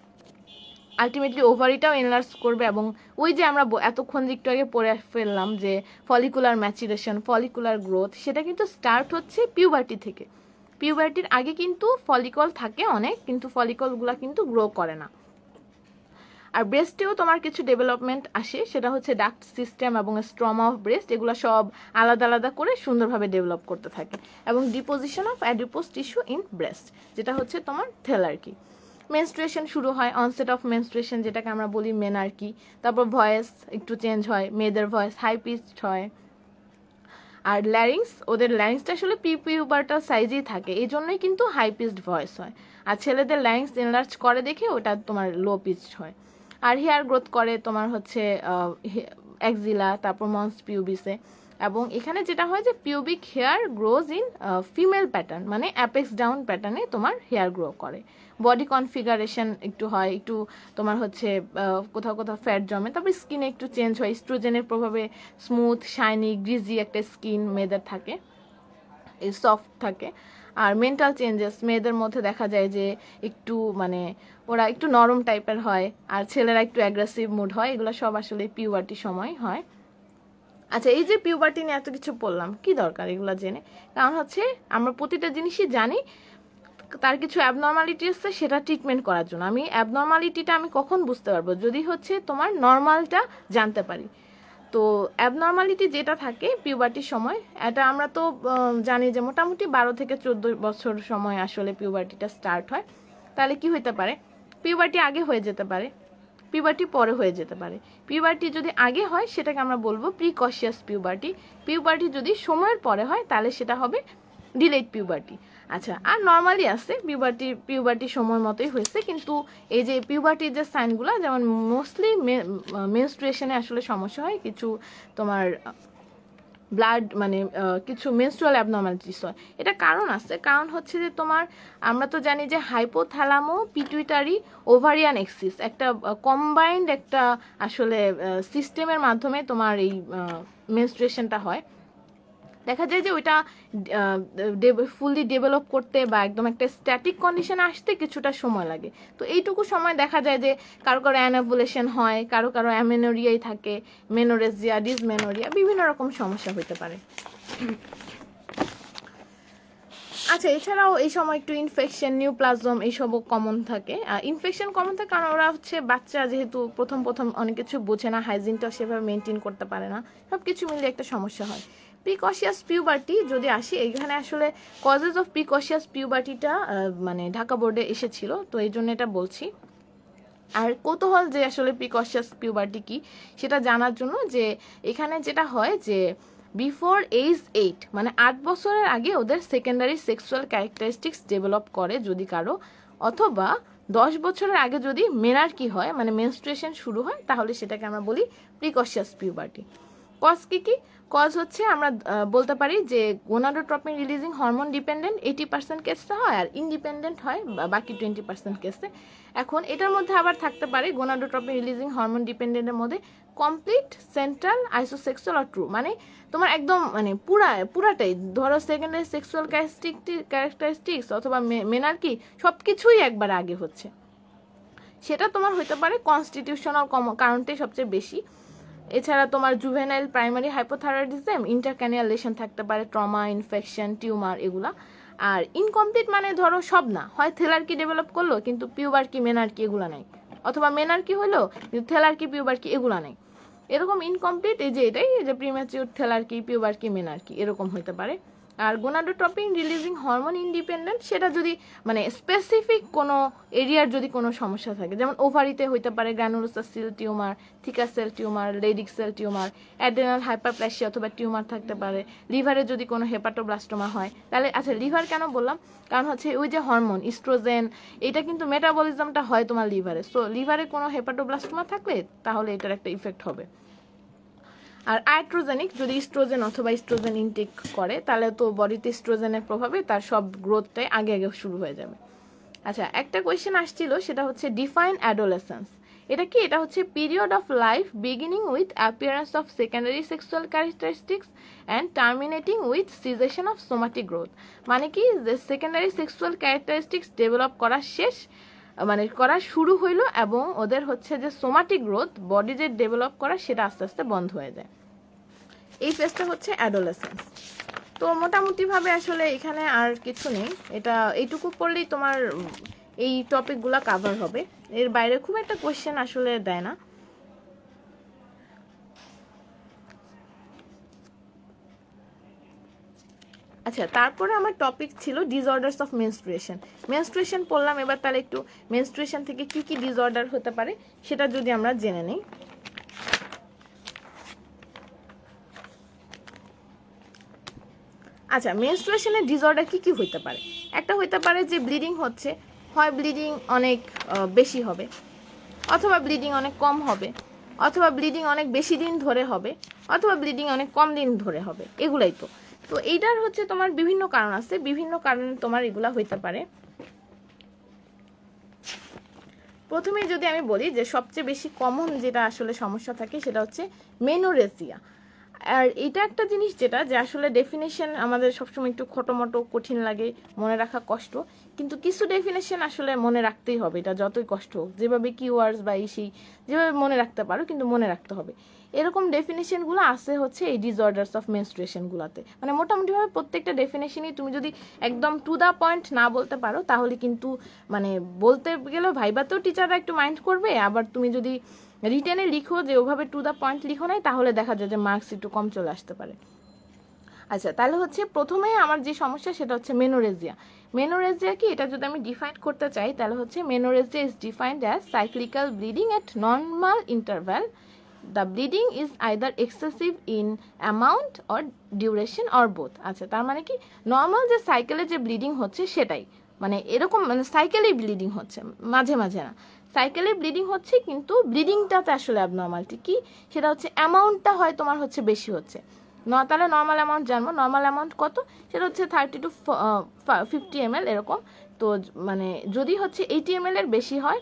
Ultimately ওভারিটাও এনলার্জ করবে এবং ওই যে আমরা এতক্ষণ একটু আগে পড়ে ফেললাম যে ফলিকুলার ম্যাচুরেশন, ফলিকুলার গ্রোথ, সেটা কিন্তু স্টার্ট হচ্ছে পিউবার্টি থেকে। পিউবার্টির আগে কিন্তু ফলিকল থাকে অনেক, কিন্তু ফলিকলগুলো কিন্তু গ্রো করে না। আর ব্রেস্টেও তোমার কিছু ডেভেলপমেন্ট আসে, সেটা হচ্ছে ডাক্ট সিস্টেম এবং স্ট্রমা অফ ব্রেস্ট, এগুলো সব আলাদা আলাদা করে সুন্দরভাবে ডেভেলপ করতে থাকে। এবং deposition of adipose tissue in breast, যেটা হচ্ছে তোমার থেলার্কি। মেনস্ট্রুয়েশন শুরু হয়, অনসেট অফ মেনস্ট্রুয়েশন যেটাকে আমরা বলি মেনার্কি। তারপর ভয়েস একটু চেঞ্জ হয়, মেয়েদের ভয়েস হাই পিচড হয়। আর ল্যারিংস, ওদের ল্যারিংসটা আসলে পিউবার্টাল সাইজেই থাকে, এই জন্যই কিন্তু হাই পিচড ভয়েস হয়। আর ছেলেদের ল্যারিংস এনলার্জ করে দেখে ওটা তোমার লো পিচড হয়। আর হেয়ার গ্রোথ করে তোমার হচ্ছে এক্সিলা, তারপর মন্স পিউবিসে। এবং এখানে যেটা হয় যে pubic hair grows in female pattern, মানে অ্যাপেক্স ডাউন প্যাটার্নে তোমার হেয়ার গ্রো করে। বডি কনফিগারেশন একটু হয়, একটু তোমার হচ্ছে কোথাও কোথাও ফ্যাট জমে। তারপর স্কিনে একটু চেঞ্জ হয়, ইস্ট্রোজেনের প্রভাবে স্মুথ শাইনি গ্রিজি একটা স্কিন মেয়েদের থাকে, সফট থাকে। আর মেন্টাল চেঞ্জেস মেয়েদের মধ্যে দেখা যায় যে একটু মানে ওরা একটু নরম টাইপের হয়, আর ছেলেরা একটু অ্যাগ্রেসিভ মুড হয়। এগুলো সব আসলে পিউবার্টি সময় হয়। আচ্ছা এই যে পিউবার্টি নিয়ে এত কিছু বললাম, কি দরকার এগুলো জেনে? কারণ হচ্ছে আমরা প্রতিটা জিনিসই জানি তার কিছু অ্যাবনর্মালিটি আছে, সেটা ট্রিটমেন্ট করার জন্য। আমি অ্যাবনর্মালিটিটা আমি কখন বুঝতে পারবো, যদি হচ্ছে তোমার নর্মালটা জানতে পারি। তো অ্যাবনর্মালিটি যেটা থাকে পিউবার্টির সময়, এটা আমরা তো জানি যে মোটামুটি 12 থেকে 14 বছর সময় আসলে পিউবার্টিটা স্টার্ট হয়। তাহলে কি হইতে পারে, পিউবার্টি আগে হয়ে যেতে পারে, পিউবার্টি পরে হয়ে যেতে পারে। পিউবার্টি যদি আগে হয় সেটাকে আমরা বলবো প্রিকশিয়াস পিউবার্টি। পিউবার্টি যদি সময়ের পরে হয় তাহলে সেটা হবে ডিলেড পিউবার্টি। আচ্ছা আর নর্মালি আছে পিউবার্টি সময় মতোই হয়েছে, কিন্তু এই যে পিউবার্টির যে সাইনগুলো, যেমন মোস্টলি মেনস্ট্রুয়েশনে আসলে সমস্যা হয়, কিছু তোমার ব্লাড মানে কিছু মেনস্ট্রুয়াল অ্যাবনর্মালিটিস হয়। এটা কারণ আছে, কারণ হচ্ছে যে তোমার আমরা তো জানি যে হাইপোথ্যালামো পিটুইটারি ওভারিয়ান এক্সিস একটা কম্বাইন্ড একটা আসলে সিস্টেমের মাধ্যমে তোমার এই মেনস্ট্রুয়েশনটা হয়। দেখা যায় যে ওইটা ফুললি ডেভেলপ করতে বা একদম একটা স্ট্যাটিক কন্ডিশনে আসতে কিছুটা সময় লাগে। তো এইটুকু সময় দেখা যায় যে কারো কারো অ্যানাভুলেশন হয়, কারো কারো অ্যামেনোরিয়াই থাকে, মেনোরেজিয়া, ডিসমেনোরিয়া, বিভিন্ন রকম সমস্যা হতে পারে। আচ্ছা, এছাড়াও এই সময় একটু ইনফেকশন, নিউপ্লাজম এইসবও কমন থাকে। ইনফেকশন কমন থাকে কারণ ওরা হচ্ছে বাচ্চা, যেহেতু প্রথম অনেক কিছু বোঝে না, হাইজিনটাও সেভাবে মেনটেন করতে পারে না, সব কিছু মিলিয়ে একটা সমস্যা হয়। প্রিকশিয়াস পিউবার্টি যদি আসি, এইখানে আসলে কজেস অফ প্রিকশিয়াস পিউবার্টিটা মানে ঢাকা বোর্ডে এসেছিল, তো এই জন্য এটা বলছি। আর কৌতূহল যে আসলে প্রিকশিয়াস পিউবার্টি কি সেটা জানার জন্য, যে এখানে যেটা হয় যে বিফোর এজ 8 মানে 8 বছরের আগে ওদের সেকেন্ডারি সেক্সুয়াল ক্যারেক্টারিস্টিক্স ডেভেলপ করে যদি কারো, অথবা 10 বছরের আগে যদি মেনার্কি হয় মানে মেনস্ট্রুয়েশন শুরু হয়, তাহলে সেটাকে আমরা বলি প্রিকশিয়াস পিউবার্টি। কজ কি কজ হচ্ছে আমরা বলতে পারি যে গোনাডোট্রপিন রিলিজিং হরমোন ডিপেন্ডেন্ট 80% কেসে হয়, আর ইন্ডিপেন্ডেন্ট হয় বাকি 20% কেসে। এখন এটার মধ্যে আবার থাকতে পারে গোনাডোট্রপিন রিলিজিং হরমোন ডিপেন্ডেন্টের মধ্যে কমপ্লিট, সেন্ট্রাল, আইসোসেক্সুয়াল আর ট্রু, মানে তোমার একদম মানে পুরাটাই ধরো সেকেন্ডারি সেক্সুয়াল ক্যারেক্টারিস্টিক্স অথবা মেনার্কি সব কিছুই একবার আগে হচ্ছে, সেটা তোমার হইতে পারে কনস্টিটিউশনাল কারণটাই সবচেয়ে বেশি। এছাড়া তোমার জুভেনাইল প্রাইমারি হাইপোথাইরয়েডিজম, ইন্টারক্যানিয়াল লেশন থাকতে পারে, ট্রমা, ইনফেকশন, টিউমার এগুলা। আর ইনকমপ্লিট মানে ধরো সব না, হয় থেলার্কি ডেভেলপ করলো কিন্তু পিউবার্কি, মেনার্কি এগুলা নাই, অথবা মেনার্কি হলো কিন্তু থেলার্কি, পিউবার্কি এগুলা নাই, এরকম ইনকমপ্লিট। এই যে এটাই যে প্রিম্যাচিউর, থেলার্কি, পিউবার্কি, মেনার্কি এরকম হতে পারে। আর গোনাডোট্রপিন রিলিজিং হরমোন ইন্ডিপেন্ডেন্ট, সেটা যদি মানে স্পেসিফিক কোনো এরিয়ার যদি কোনো সমস্যা থাকে, যেমন ওভারিতে হইতে পারে granulosa cell tumour, theca cell tumour, Leydig cell tumour, adrenal hyperplasia অথবা টিউমার থাকতে পারে। লিভারে যদি কোনো হেপাটোব্লাস্টোমা হয়, তাহলে আচ্ছা লিভার কেন বললাম, কারণ হচ্ছে ওই যে হরমোন ইস্ট্রোজেন, এটা কিন্তু মেটাবলিজমটা হয় তোমার লিভারে, সো লিভারে কোনো হেপাটোব্লাস্টোমা থাকলে তাহলে এটার একটা ইফেক্ট হবে। আর আইট্রোজেনিক, যদি ইস্ট্রোজেন অথবা ইস্ট্রোজেন ইনটেক করে তাহলে তো বডিতে ইস্ট্রোজেনের প্রভাবে তার সব গ্রোথটাই আগে শুরু হয়ে যাবে। আচ্ছা, একটা কোয়েশ্চেন আসছিল, সেটা হচ্ছে ডিফাইন অ্যাডোলেসেন্স। এটা কি? এটা হচ্ছে period of life beginning with appearance of secondary sexual characteristics and terminating with cessation of somatic growth. মানে কি, যে সেকেন্ডারি সেক্সুয়াল ক্যারেক্টারিস্টিক্স ডেভেলপ করা শেষ মানে করা শুরু হইলো এবং ওদের হচ্ছে যে সোমাটিক গ্রোথ, বডি যে ডেভেলপ করা সেটা আস্তে আস্তে বন্ধ হয়ে যায়। এই ফেজটা হচ্ছে অ্যাডোলেসেন্স। তো মোটামুটিভাবে আসলে এখানে আর কিছু নেই, এটা এইটুকু পড়লেই তোমার এই টপিকগুলো কাভার হবে, এর বাইরে খুব একটা কোয়েশ্চেন আসলে দেয় না। আচ্ছা, তারপরে আমার টপিক ছিল ডিসঅর্ডারস অফ মেনস্ট্রুয়েশন। মেনস্ট্রুয়েশন পড়লাম, এবার তাহলে একটু মেনস্ট্রুয়েশন থেকে কি কি ডিসঅর্ডার হতে পারে সেটা যদি আমরা জেনে নিই। আচ্ছা, মেনস্ট্রুয়েশনের ডিসঅর্ডার কি কি হইতে পারে? একটা হইতে পারে যে ব্লিডিং হচ্ছে, হয় ব্লিডিং অনেক বেশি হবে, অথবা ব্লিডিং অনেক কম হবে, অথবা ব্লিডিং অনেক বেশি দিন ধরে হবে, অথবা ব্লিডিং অনেক কম দিন ধরে হবে, এগুলাই তো। তো এইটার হচ্ছে তোমার বিভিন্ন কারণ আছে, বিভিন্ন কারণে তোমার এগুলা হইতে পারে। প্রথমে যদি আমি বলি যে সবচেয়ে বেশি কমন যেটা আসলে সমস্যা থাকে সেটা হচ্ছে মেনোরেজিয়া। আর এটা একটা জিনিস যেটা যে আসলে ডেফিনেশন আমাদের সবসময় একটু খটোমটো কঠিন লাগে, মনে রাখা কষ্ট, কিন্তু কিছু ডেফিনেশন আসলে মনে রাখতেই হবে, এটা যতই কষ্ট হোক, যেভাবে কিওয়ার্ডস বা সেই যেভাবে মনে রাখতে পারো কিন্তু মনে রাখতে হবে। এরকম ডেফিনেশনগুলো আছে হচ্ছে এই ডিসঅর্ডারস অফ মেনস্ট্রুয়েশনগুলোতে, মানে মোটামুটিভাবে প্রত্যেকটা ডেফিনেশনই তুমি যদি একদম টু দ্য পয়েন্ট না বলতে পারো তাহলে কিন্তু মানে বলতে গেলেও ভাইবাতেও টিচাররা একটু মাইন্ড করবে, আবার তুমি যদি রিটেনে লিখো যে ওভাবে টু দ্য পয়েন্ট লিখো নাই, তাহলে দেখা যায় যে মার্কস একটু কম চলে আসতে পারে। আচ্ছা, তাহলে হচ্ছে প্রথমে আমার যে সমস্যা সেটা হচ্ছে মেনোরেজিয়া। মেনোরেজিয়া কি, এটা যদি আমি ডিফাইন করতে চাই তাহলে হচ্ছে menorrhagia is defined as cyclical bleeding at normal interval. The bleeding is either excessive in amount or duration or both. আচ্ছা, তার মানে কি, নর্মাল যে সাইকেলে যে ব্লিডিং হচ্ছে সেটাই, মানে এরকম মানে সাইকেলেই ব্লিডিং হচ্ছে, মাঝে মাঝে না, সাইকেলে ব্লিডিং হচ্ছে, কিন্তু ব্লিডিংটাতে আসলে অ্যাবনর্মালিটি কি, সেটা হচ্ছে অ্যামাউন্টটা হয় তোমার হচ্ছে বেশি হচ্ছে। তাহলে নর্মাল অ্যামাউন্ট জানবো, নর্মাল অ্যামাউন্ট কত, সেটা হচ্ছে 30 to 50 ml এরকম। তো মানে যদি হচ্ছে 80 ml এর বেশি হয়,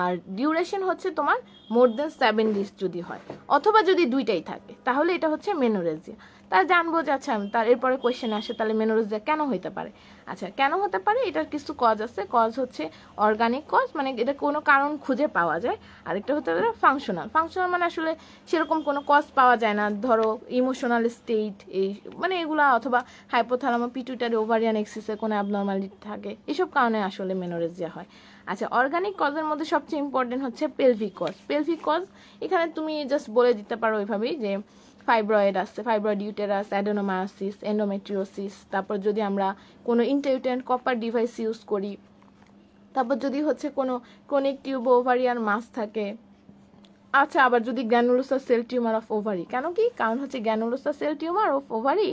আর ডিউরেশন হচ্ছে তোমার মোর দেন 7 days যদি হয়, অথবা যদি দুইটাই থাকে, তাহলে এটা হচ্ছে মেনোরেজিয়া। তাহলে জানবো যে আচ্ছা তার এরপরে কোয়েশ্চেন আসে তাহলে মেনোরেজিয়া কেন হইতে পারে। আচ্ছা কেন হতে পারে, এটার কিছু কজ আছে। কজ হচ্ছে অর্গানিক কজ, মানে এটা কোনো কারণ খুঁজে পাওয়া যায়। আরেকটা হতে পারে ফাংশনাল। ফাংশনাল মানে আসলে সেরকম কোনো কজ পাওয়া যায় না, ধরো ইমোশনাল স্টেট এই মানে এগুলা, অথবা হাইপোথ্যালামো পিটুইটারি ওভারিয়ান এক্সিসে কোনো অ্যাবনর্মালিটি থাকে, এসব কারণে আসলে মেনোরেজিয়া হয়। আচ্ছা অর্গানিক কজের মধ্যে সবচেয়ে ইম্পর্টেন্ট হচ্ছে পেলভিক কজ। পেলভিক কজ এখানে তুমি জাস্ট বলে দিতে পারো ওইভাবেই যে ফাইব্রয়েড আছে, ফাইব্রয়েড ইউটেরাস, অ্যাডেনোমায়োসিস, এন্ডোমেট্রিওসিস, তারপর যদি আমরা কোনো ইন্টারইউটেরাইন কপার ডিভাইস ইউজ করি, তারপর যদি হচ্ছে কোনো ক্রনিক টিউব ওভারিয়ান মাস থাকে। আচ্ছা আবার যদি গ্র্যানুলোসার সেল টিউমার অফ ওভারি, কেন কি কারণ হচ্ছে গ্র্যানুলোসার সেল টিউমার অফ ওভারি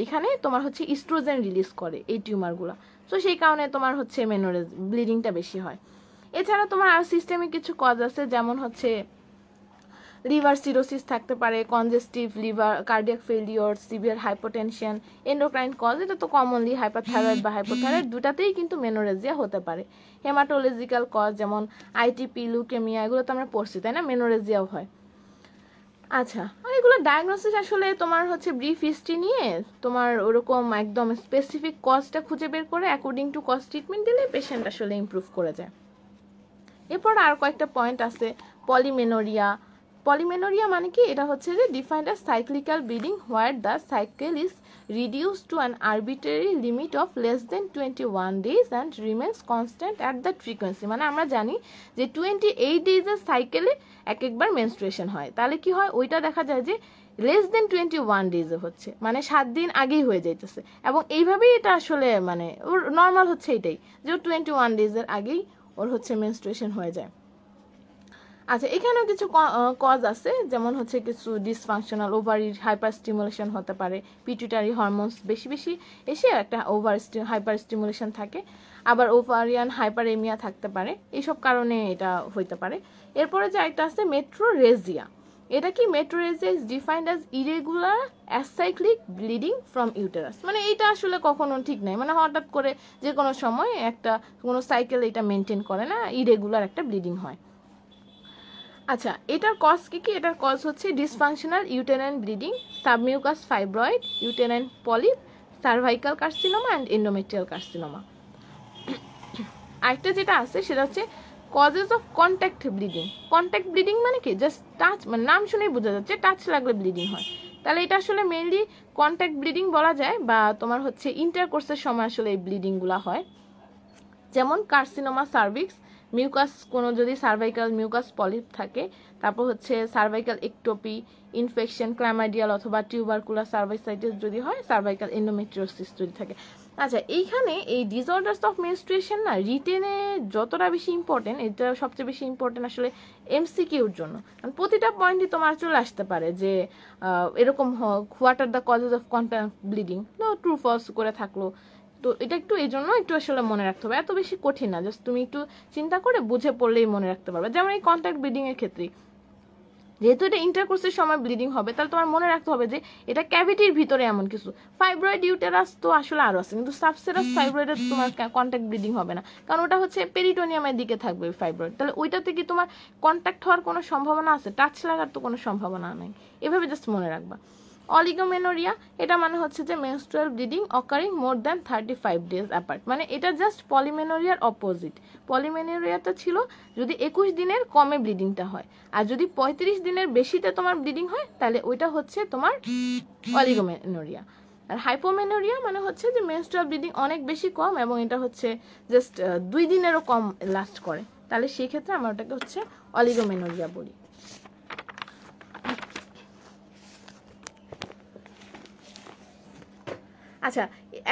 এখানে তোমার হচ্ছে ইস্ট্রোজেন রিলিজ করে এই টিউমারগুলো, তো সেই কারণে তোমার হচ্ছে মেনোরেজ ব্লিডিংটা বেশি হয়। এছাড়া তোমার আর সিস্টেমিক কিছু কজ আছে, যেমন হচ্ছে লিভার সিরোসিস থাকতে পারে, congestive liver, cardiac failure, severe hypotension, endocrine cause, এটা তো কমনলি হাইপারথাইরয়েড বা হাইপোথাইরয়েড দুটাতেই কিন্তু মেনোরেজিয়া হতে পারে। হেমাটোলজিক্যাল কজ যেমন আইটিপি, লুকেমিয়া, এগুলো তো আমরা পড়ছি তাই না, মেনোরেজিয়াও হয়। আচ্ছা আর এগুলো ডায়াগনোসিস আসলে তোমার হচ্ছে ব্রিফ হিস্ট্রি নিয়ে তোমার ওরকম একদম স্পেসিফিক কজটা খুঁজে বের করে অ্যাকর্ডিং টু কজ ট্রিটমেন্ট দিলে পেশেন্ট আসলে ইমপ্রুভ করে যায়। এরপর আর কয়েকটা পয়েন্ট আছে। পলিমেনোরিয়া। পলিমেনোরিয়া মানে কি, এটা হচ্ছে যে defined as cyclical bleeding where the cycle is reduced to an arbitrary limit of less than 21 days and remains constant at that frequency। মানে আমরা জানি যে 28 ডেজের সাইকেলে একবার মেনস্ট্রুয়েশন হয়, তাহলে কি হয় ওইটা দেখা যায় যে লেস দেন 21 ডেজে হচ্ছে, মানে 7 দিন আগেই হয়ে যাইতেছে, এবং এইভাবেই এটা আসলে মানে ওর নর্মাল হচ্ছে এটাই যে 21 ডেজের আগেই ওর হচ্ছে মেনস্ট্রুয়েশন হয়ে যায়। আচ্ছা এখানেও কিছু কজ আছে, যেমন হচ্ছে কিছু ডিসফাংশনাল ওভারির হাইপার স্টিমুলেশন হতে পারে, পিটুইটারি হরমোনস বেশি বেশি এসে একটা হাইপার স্টিমুলেশন থাকে, আবার ওভারিয়ান হাইপারেমিয়া থাকতে পারে, এইসব কারণে এটা হইতে পারে। এরপরে যে একটা আছে মেট্রোরেজিয়া। এটা কি, metrorrhagia is defined as irregular acyclic bleeding from uterus. মানে এটা আসলে কখনো ঠিক নাই, মানে হঠাৎ করে যে কোনো সময় একটা কোনো সাইকেল এটা মেনটেন করে না, ইরেগুলার একটা ব্লিডিং হয়। আচ্ছা এটার কজ কি কি, এটার কজ হচ্ছে dysfunctional uterine bleeding, submucous fibroid, uterine polyp, cervical carcinoma and endometrial carcinoma. আরেকটা যেটা আছে সেটা হচ্ছে causes of contact bleeding. Contact bleeding মানে কি, জাস্ট টাচ, মানে নাম শুনেই বোঝা যাচ্ছে টাচ লাগলে ব্লিডিং হয়, তাহলে এটা আসলে মেইনলি কন্ট্যাক্ট ব্লিডিং বলা যায়, বা তোমার হচ্ছে ইন্টারকোর্সের সময় আসলে এই ব্লিডিংগুলো হয়। যেমন কার্সিনোমা সার্ভিক্স, মিউকাস, কোনো যদি সার্ভাইকাল মিউকাস পলিপ থাকে, তারপর হচ্ছে সার্ভাইকাল একটোপি, ইনফেকশন, ক্ল্যামাইডিয়াল অথবা টিউবারকুলার সার্ভাইসাইটিস যদি হয়, সার্ভাইকাল এন্ডোমেট্রিওসিস যদি থাকে। আচ্ছা এইখানে এই ডিসঅর্ডার্স অফ মেনস্ট্রুয়েশন না রিটেনে যতটা বেশি ইম্পর্টেন্ট, এটা সবচেয়ে বেশি ইম্পর্টেন্ট আসলে এমসিকিউর জন্য, কারণ প্রতিটা পয়েন্টই তোমার চলে আসতে পারে যে এরকম what are the causes of contact bleeding, true false করে থাকলো। তো এটা একটু এই জন্য একটু আসলে মনে রাখতে হবে, এত বেশি কঠিন না, জাস্ট তুমি একটু চিন্তা করে বুঝে পড়লেই মনে রাখতে পারবে। যেমন এই কন্ট্যাক্ট ব্লিডিং এর ক্ষেত্রে যেহেতু এটা ইন্টারকোর্সের সময় ব্লিডিং হবে, তাহলে তোমার মনে রাখতে হবে যে এটা ক্যাভিটির ভিতরে এমন কিছু। ফাইব্রয়েড ইউটেরাস তো আসলে আরো আছে, কিন্তু সাবসেরাস ফাইব্রয়েডে তোমার কন্ট্যাক্ট ব্লিডিং হবে না, কারণ ওটা হচ্ছে পেরিটোনিয়ামের দিকে থাকবে ফাইব্রয়েড, তাহলে ওইটাতে কি তোমার কন্ট্যাক্ট হওয়ার কোনো সম্ভাবনা আছে? টাচ লাগার তো কোনো সম্ভাবনা নাই, এভাবে জাস্ট মনে রাখবা। অলিগোমেনোরিয়া, এটা মানে হচ্ছে যে menstrual bleeding occurring more than 35 days apart, মানে এটা জাস্ট পলিমেনোরিয়ার অপোজিট। পলিমেনোরিয়াটা ছিল যদি 21 দিনের কমে ব্লিডিংটা হয়, আর যদি 35 দিনের বেশিতে তোমার ব্লিডিং হয় তাহলে ওইটা হচ্ছে তোমার অলিগোমেনোরিয়া। আর হাইপোমেনোরিয়া মানে হচ্ছে যে মেনস্ট্রুয়াল ব্লিডিং অনেক বেশি কম এবং এটা হচ্ছে জাস্ট 2 দিনেরও কম লাস্ট করে, তাহলে সেই ক্ষেত্রে আমরা ওটাকে হচ্ছে অলিগোমেনোরিয়া বলি। আচ্ছা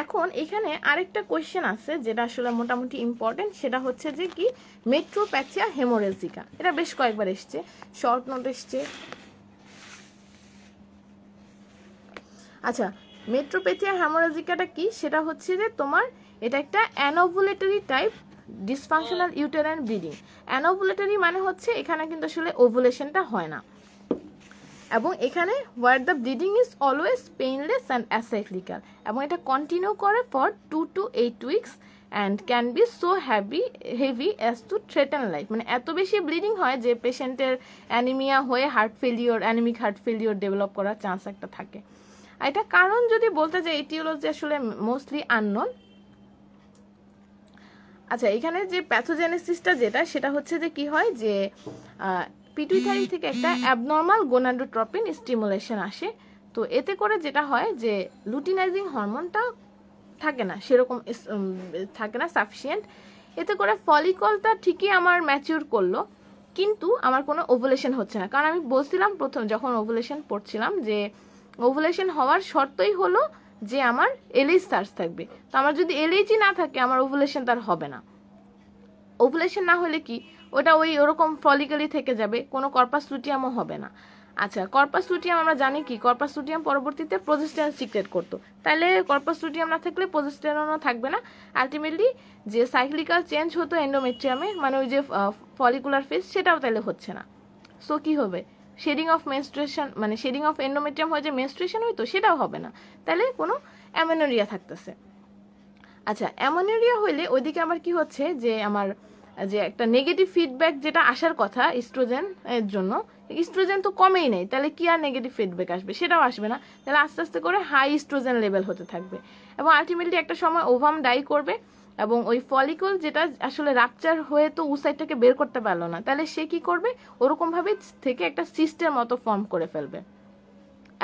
এখন এখানে আরেকটা কোয়েশ্চেন আছে যেটা আসলে মোটামুটি ইম্পর্টেন্ট, সেটা হচ্ছে যে কি মেট্রোপ্যাথিয়া হেমোরেজিকা। এটা বেশ কয়েকবার এসছে, শর্ট নোট এসছে। আচ্ছা মেট্রোপ্যাথিয়া হেমোরেজিকাটা কি, সেটা হচ্ছে যে তোমার এটা একটা অ্যানোভুলেটরি টাইপ ডিসফাংশনাল ইউটেরাইন ব্লিডিং। অ্যানোভুলেটরি মানে হচ্ছে এখানে কিন্তু আসলে ওভুলেশনটা হয় না, এবং এখানে where the bleeding is always painless and acyclical, এবং এটা কন্টিনিউ করে for 2 to 8 weeks and can be so heavy as to threaten life. মানে এত বেশি ব্লিডিং হয় যে পেশেন্টের অ্যানিমিয়া হয়ে অ্যানিমিক হার্ট ফেলিওর ডেভেলপ করার চান্স একটা থাকে। এটা কারণ যদি বলতে যাই এটিওলজি আসলে মোস্টলি আননোন। আচ্ছা, এখানে যে প্যাথোজেনেসিসটা যেটা সেটা হচ্ছে যে কি হয় যে পিটুইটারি থেকে একটা অ্যাবনর্মাল গোনাডোট্রপিন স্টিমুলেশন আসে। তো এতে করে যেটা হয় যে লুটিনাইজিং হরমোনটা থাকে না, সেরকম থাকে না সাফিসিয়েন্ট। এতে করে ফলিকলটা ঠিকই আমার ম্যাচিউর করলো, কিন্তু আমার কোনো ওভুলেশন হচ্ছে না। কারণ আমি বলছিলাম প্রথম যখন ওভুলেশন পড়ছিলাম যে ওভুলেশন হওয়ার শর্তই হলো যে আমার এলএইচ সার্চ থাকবে। তো আমার যদি এলএইচই না থাকে আমার ওভুলেশন তার হবে না। ওভুলেশন না হলে কি ওটা ওরকম ফলিকলই থেকে যাবে, কোনো কর্পাস লুটিয়ামও হবে না। আচ্ছা, কর্পাস লুটিয়াম আমরা জানি কি কর্পাস লুটিয়াম পরবর্তীতে প্রজেস্টেরন সিক্রেট করতো, তাহলে কর্পাস লুটিয়াম না থাকলে প্রজেস্টেরনও থাকবে না। আলটিমেটলি যে সাইক্লিক্যাল চেঞ্জ হতো এন্ডোমেট্রিয়ামে, মানে ওই যে ফলিকুলার ফেজ, সেটাও তাহলে হচ্ছে না। সো কি হবে, শেডিং অফ মেনস্ট্রুয়েশন, মানে শেডিং অফ এন্ডোমেট্রিয়াম হয়ে যে মেনস্ট্রুয়েশন হইতো সেটাও হবে না, তাহলে কোনো অ্যামেনোরিয়া থাকতেছে। আচ্ছা, অ্যামেনোরিয়া হইলে ওইদিকে আমার কি হচ্ছে যে আমার যে একটা নেগেটিভ ফিডব্যাক যেটা আসার কথা ইস্ট্রোজেন এর জন্য, ইস্ট্রোজেন তো কমেই নেই, তাহলে কি আর নেগেটিভ ফিডব্যাক আসবে, সেটাও আসবে না। তাহলে আস্তে আস্তে করে হাই ইস্ট্রোজেন লেভেল হতে থাকবে এবং আলটিমেটলি একটা সময় ওভাম ডাই করবে এবং ওই ফলিকল যেটা আসলে রাপচার হয়ে তো উসাইডটাকে বের করতে পারলো না, তাহলে সে কি করবে ওরকমভাবে থেকে একটা সিস্টের মতো ফর্ম করে ফেলবে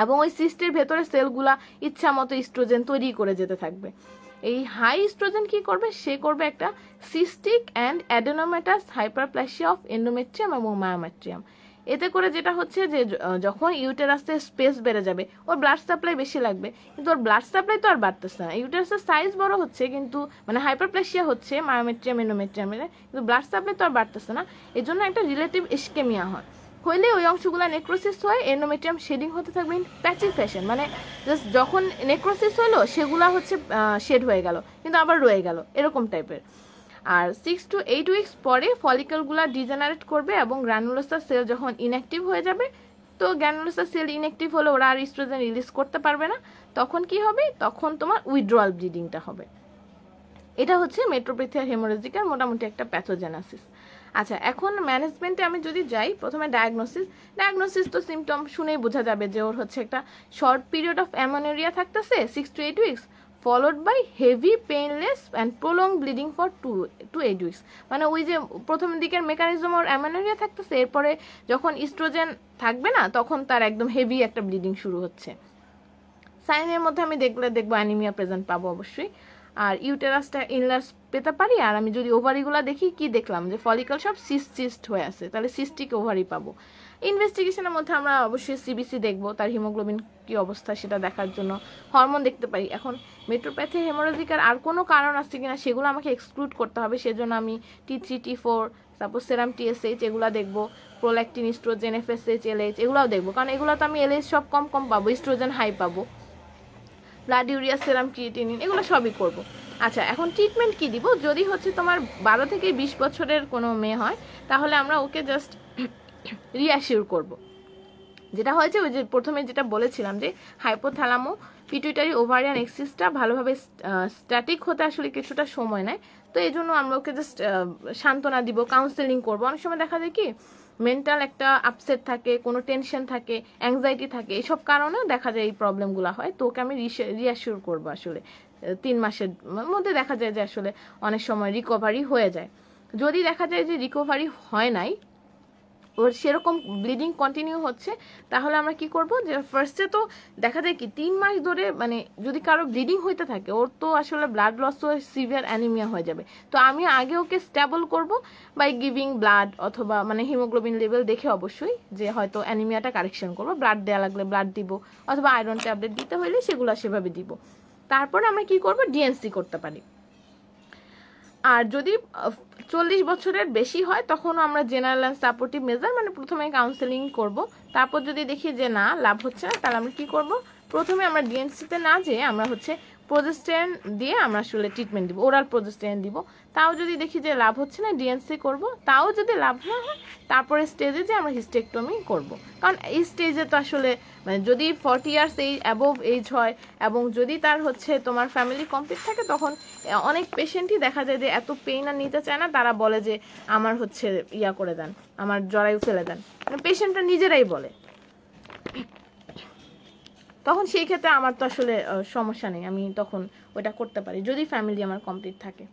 এবং ওই সিস্টের ভেতরে সেলগুলা ইচ্ছা মতো ইস্ট্রোজেন তৈরি করে যেতে থাকবে। এই হাই ইস্ট্রোজেন কি করবে, সে করবে একটা cystic and adenomatous hyperplasia of endometrium এবং মায়োমেট্রিয়াম। এতে করে যেটা হচ্ছে যে যখন ইউটেরাসের স্পেস বেড়ে যাবে ওর ব্লাড সাপ্লাই বেশি লাগবে, কিন্তু ওর ব্লাড সাপ্লাই তো আর বাড়তেছে না, ইউটেরাসের সাইজ বড় হচ্ছে কিন্তু মানে হাইপারপ্লাসিয়া হচ্ছে মায়োমেট্রিয়াম এন্ডোমেট্রিয়ামের, কিন্তু ব্লাড সাপ্লাই তো আর বাড়তেছে না, এই জন্য একটা রিলেটিভ ইস্কেমিয়া হয়। হইলে ওই অংশগুলো নেক্রোসিস হয়ে এন্ডোমেট্রিয়াম শেডিং হতে থাকবে ইন প্যাচিভ ফ্যাশন, মানে জাস্ট যখন নেক্রোসিস হলো সেগুলা হচ্ছে শেড হয়ে গেল কিন্তু আবার রয়ে গেল, এরকম টাইপের। আর 6 to 8 উইকস পরে ফলিকলগুলা ডিজেনারেট করবে এবং গ্র্যানুলোসার সেল যখন ইনঅ্যাক্টিভ হয়ে যাবে, তো গ্র্যানুলোসার সেল ইনঅ্যাক্টিভ হলে ওরা আর ইস্ট্রোজেন রিলিজ করতে পারবে না, তখন কি হবে, তখন তোমার উইথড্রয়াল ব্লিডিংটা হবে। এটা হচ্ছে মেট্রোপেথিয়া হেমোরেজিকের মোটামুটি একটা প্যাথোজেনাসিস। আচ্ছা, এখন ম্যানেজমেন্টে আমি যদি যাই, প্রথমে ডায়াগনোসিস তো সিমটম শুনেই বোঝা যাবে যে ওর হচ্ছে একটা শর্ট পিরিয়ড অফ অ্যামেনোরিয়া থাকতেছে 6 to 8 weeks, followed by heavy painless and prolong bleeding for 2 to 8 weeks. মানে ওই যে প্রথম দিকের মেকানিজম ওর অ্যামেনোরিয়া থাকতেছে, এরপরে যখন ইস্ট্রোজেন থাকবে না তখন তার একদম হেভি একটা ব্লিডিং শুরু হচ্ছে। সাইনের মধ্যে আমি দেখবো অ্যানিমিয়া প্রেজেন্ট পাবো অবশ্যই, আর ইউটেরাসটা ইনলার্জ পেতে পারি। আর আমি যদি ওভারিগুলো দেখি, কি দেখলাম যে ফলিকল সব সিস্ট হয়ে আছে, তাহলে সিস্টিক ওভারি পাবো। ইনভেস্টিগেশনের মধ্যে আমরা অবশ্যই সিবিসি দেখবো, তার হিমোগ্লোবিন কি অবস্থা সেটা দেখার জন্য হরমোন দেখতে পারি। এখন মেট্রোপ্যাথি হেমোরেজিকের আর কোনো কারণ আছে কিনা সেগুলো আমাকে এক্সক্লুড করতে হবে, সেজন্য আমি T3 T4 সাপোজ সেরাম TSH এগুলো দেখবো, প্রোল্যাকটিন ইস্ট্রোজেন FSH LH এগুলোও দেখবো, কারণ এগুলো তো আমি LH সব কম পাবো, ইস্ট্রোজেন হাই পাবো, ব্লাড ইউরিয়া সেরাম ক্রিয়েটিনিন এগুলো সবই করব। আচ্ছা, এখন ট্রিটমেন্ট কি দিব, যদি হচ্ছে তোমার 12 থেকে 20 বছরের কোনো মেয়ে হয় তাহলে আমরা ওকে জাস্ট রিঅ্যাসিওর করব। যেটা হয়েছে ওই যে প্রথমে যেটা বলেছিলাম যে হাইপোথ্যালামো পিটুইটারি ওভারিয়ান এক্সিসটা ভালোভাবে স্ট্যাটিক হতে আসলে কিছুটা সময় নেয়, তো এই জন্য আমরা ওকে জাস্ট সান্ত্বনা দিব, কাউন্সেলিং করব। অনেক সময় দেখা যায় কি মেন্টাল একটা আপসেট থাকে, কোনো টেনশন থাকে, অ্যাংজাইটি থাকে, এইসব কারণে দেখা যায় এই প্রবলেমগুলো হয়। তো ওকে আমি রিঅ্যাসিওর করবো আসলে 3 মাসের মধ্যে দেখা যায় যে আসলে অনেক সময় রিকভারি হয়ে যায়। যদি দেখা যায় যে রিকভারি হয় নাই, ওর সেরকম ব্লিডিং কন্টিনিউ হচ্ছে, তাহলে আমরা কি করব যে ফার্স্টে তো দেখা যায় কি 3 মাস ধরে মানে যদি কারো ব্লিডিং হইতে থাকে ওর তো আসলে ব্লাড লস হয়ে সিভিয়ার অ্যানিমিয়া হয়ে যাবে। তো আমি আগে ওকে স্টেবল করব বাই গিভিং ব্লাড, অথবা মানে হিমোগ্লোবিন লেভেল দেখে অবশ্যই যে হয়তো অ্যানিমিয়াটা কারেকশন করব, ব্লাড দেওয়া লাগলে ব্লাড দিব, অথবা আয়রন ট্যাবলেট দিতে হইলে সেগুলো সেভাবে দিব। তারপরে আমরা কি করব, ডিএনসি করতে পারি। আর যদি 40 বছরের বেশি হয় তখন আমরা জেনারেল অ্যান্ড সাপোর্টিভ মেজার মানে প্রথমে কাউন্সেলিং করব। তারপর যদি দেখি যে না লাভ হচ্ছে না, তাহলে আমরা কি করব, প্রথমে আমরা ডিএনসিতে না যেয়ে আমরা হচ্ছে প্রোজেস্টেরন দিয়ে আমরা আসলে ট্রিটমেন্ট দিব, ওরাল প্রোজেস্টেরন দিব। তাও যদি দেখি যে লাভ হচ্ছে না, ডিএনসি করব। তাও যদি লাভ না হয় তারপরে স্টেজে যে আমরা হিস্টেক্টমি করব। কারণ এই স্টেজে তো আসলে মানে যদি 40 ইয়ার্স এই অ্যাবোভ এজ হয় এবং যদি তার হচ্ছে তোমার ফ্যামিলি কমপ্লিট থাকে, তখন অনেক পেশেন্টই দেখা যায় যে এত পেইন আর নিতে চায় না, তারা বলে যে আমার হচ্ছে ইয়া করে দেন, আমার জরায়ু ফেলে দেন, মানে পেশেন্টরা নিজেরাই বলে। তখন সেই ক্ষেত্রে আমার তো আসলে সমস্যা নেই, আমি তখন ওটা করতে পারি যদি ফ্যামিলি আমার কমপ্লিট থাকে।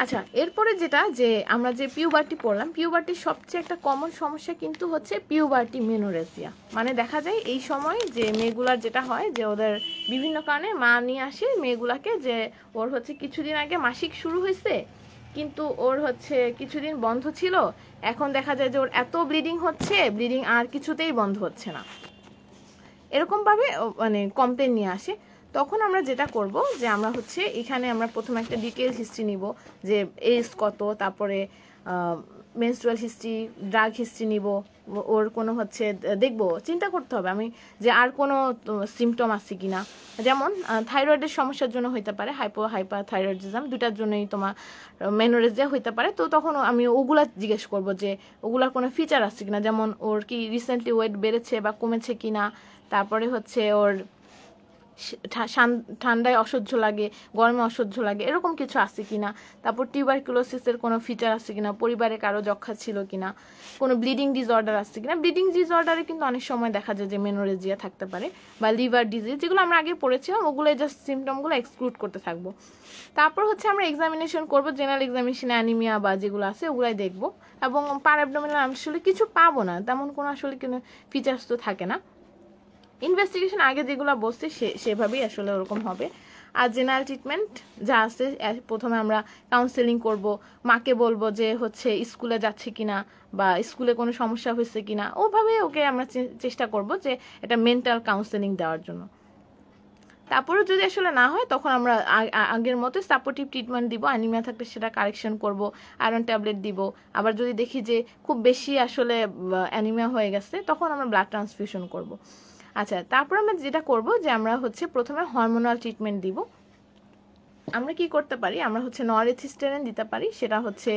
আচ্ছা, এরপরে যেটা যে আমরা যে পিউবার্টি পড়লাম, পিউবার্টির সবচেয়ে একটা কমন সমস্যা কিন্তু হচ্ছে পিউবার্টি মেনোরেসিয়া। মানে দেখা যায় এই সময় যে মেয়েগুলার যেটা হয় যে ওদের বিভিন্ন কারণে মা নিয়ে আসে মেয়েগুলাকে, যে ওর হচ্ছে কিছুদিন আগে মাসিক শুরু হয়েছে কিন্তু ওর হচ্ছে কিছুদিন বন্ধ ছিল, এখন দেখা যায় যে ওর এত ব্লিডিং হচ্ছে, ব্লিডিং আর কিছুতেই বন্ধ হচ্ছে না, এরকমভাবে মানে কমপ্লেন নিয়ে আসে। তখন আমরা যেটা করব যে আমরা হচ্ছে এখানে আমরা প্রথমে একটা ডিটেলস হিস্ট্রি নিব, যে এজ কত, তারপরে মেনস্ট্রুয়াল হিস্ট্রি, ড্রাগ হিস্ট্রি নিব, ওর কোনো হচ্ছে দেখব, চিন্তা করতে হবে আমি যে আর কোনো সিমটম আছে কিনা, যেমন থাইরয়েডের সমস্যার জন্য হইতে পারে, হাইপারথাইরয়েডিজম, দুটার জন্যই তোমার মেনোরেজিয়া হইতে পারে। তো তখন আমি ওগুলা জিজ্ঞেস করব যে ওগুলার কোনো ফিচার আছে কিনা, যেমন ওর কি রিসেন্টলি ওয়েট বেড়েছে বা কমেছে কিনা, তারপরে হচ্ছে ওর ঠান্ডায় অসহ্য লাগে, গরমে অসহ্য লাগে, এরকম কিছু আছে কিনা, তারপর টিউবারকুলোসিসের কোনো ফিচার আছে কিনা, পরিবারে কারো যক্ষা ছিল কিনা, কোনো ব্লিডিং ডিসঅর্ডার আছে কিনা। ব্লিডিং ডিসঅর্ডারে কিন্তু অনেক সময় দেখা যায় যে মেনোরেজিয়া থাকতে পারে, বা লিভার ডিজিজ, যেগুলো আমরা আগে পড়েছিলাম ওগুলো জাস্ট সিমটমগুলো এক্সক্লুড করতে থাকবো। তারপর হচ্ছে আমরা এক্সামিনেশন করবো, জেনারেল এক্সামিনেশনে অ্যানিমিয়া বা যেগুলো আছে ওগুলাই দেখবো, এবং পার অ্যাবডোমিনাল আসলে কিছু পাবো না, তেমন কোনো আসলে কোনো ফিচার্স তো থাকে না। ইনভেস্টিগেশন আগে যেগুলো বসছে সেভাবেই আসলে ওরকম হবে। আর জেনারেল ট্রিটমেন্ট যা আছে, প্রথমে আমরা কাউন্সেলিং করব, মাকে বলবো যে হচ্ছে স্কুলে যাচ্ছে কিনা বা স্কুলে কোনো সমস্যা হয়েছে কিনা, ওভাবে ওকে আমরা চেষ্টা করব যে এটা মেন্টাল কাউন্সেলিং দেওয়ার জন্য। তারপরে যদি আসলে না হয় তখন আমরা আগের মতো সাপোর্টিভ ট্রিটমেন্ট দিব, অ্যানিমিয়া থাকলে সেটা কারেকশন করব, আয়রন ট্যাবলেট দিব। আবার যদি দেখি যে খুব বেশি আসলে অ্যানিমিয়া হয়ে গেছে তখন আমরা ব্লাড ট্রান্সফিউশন করব। আচ্ছা, তারপর আমরা যেটা করব যে আমরা হচ্ছে প্রথমে হরমোনাল ট্রিটমেন্ট দিব। আমরা কি করতে পারি, আমরা হচ্ছে নরএথিস্টেরিন দিতে পারি, সেটা হচ্ছে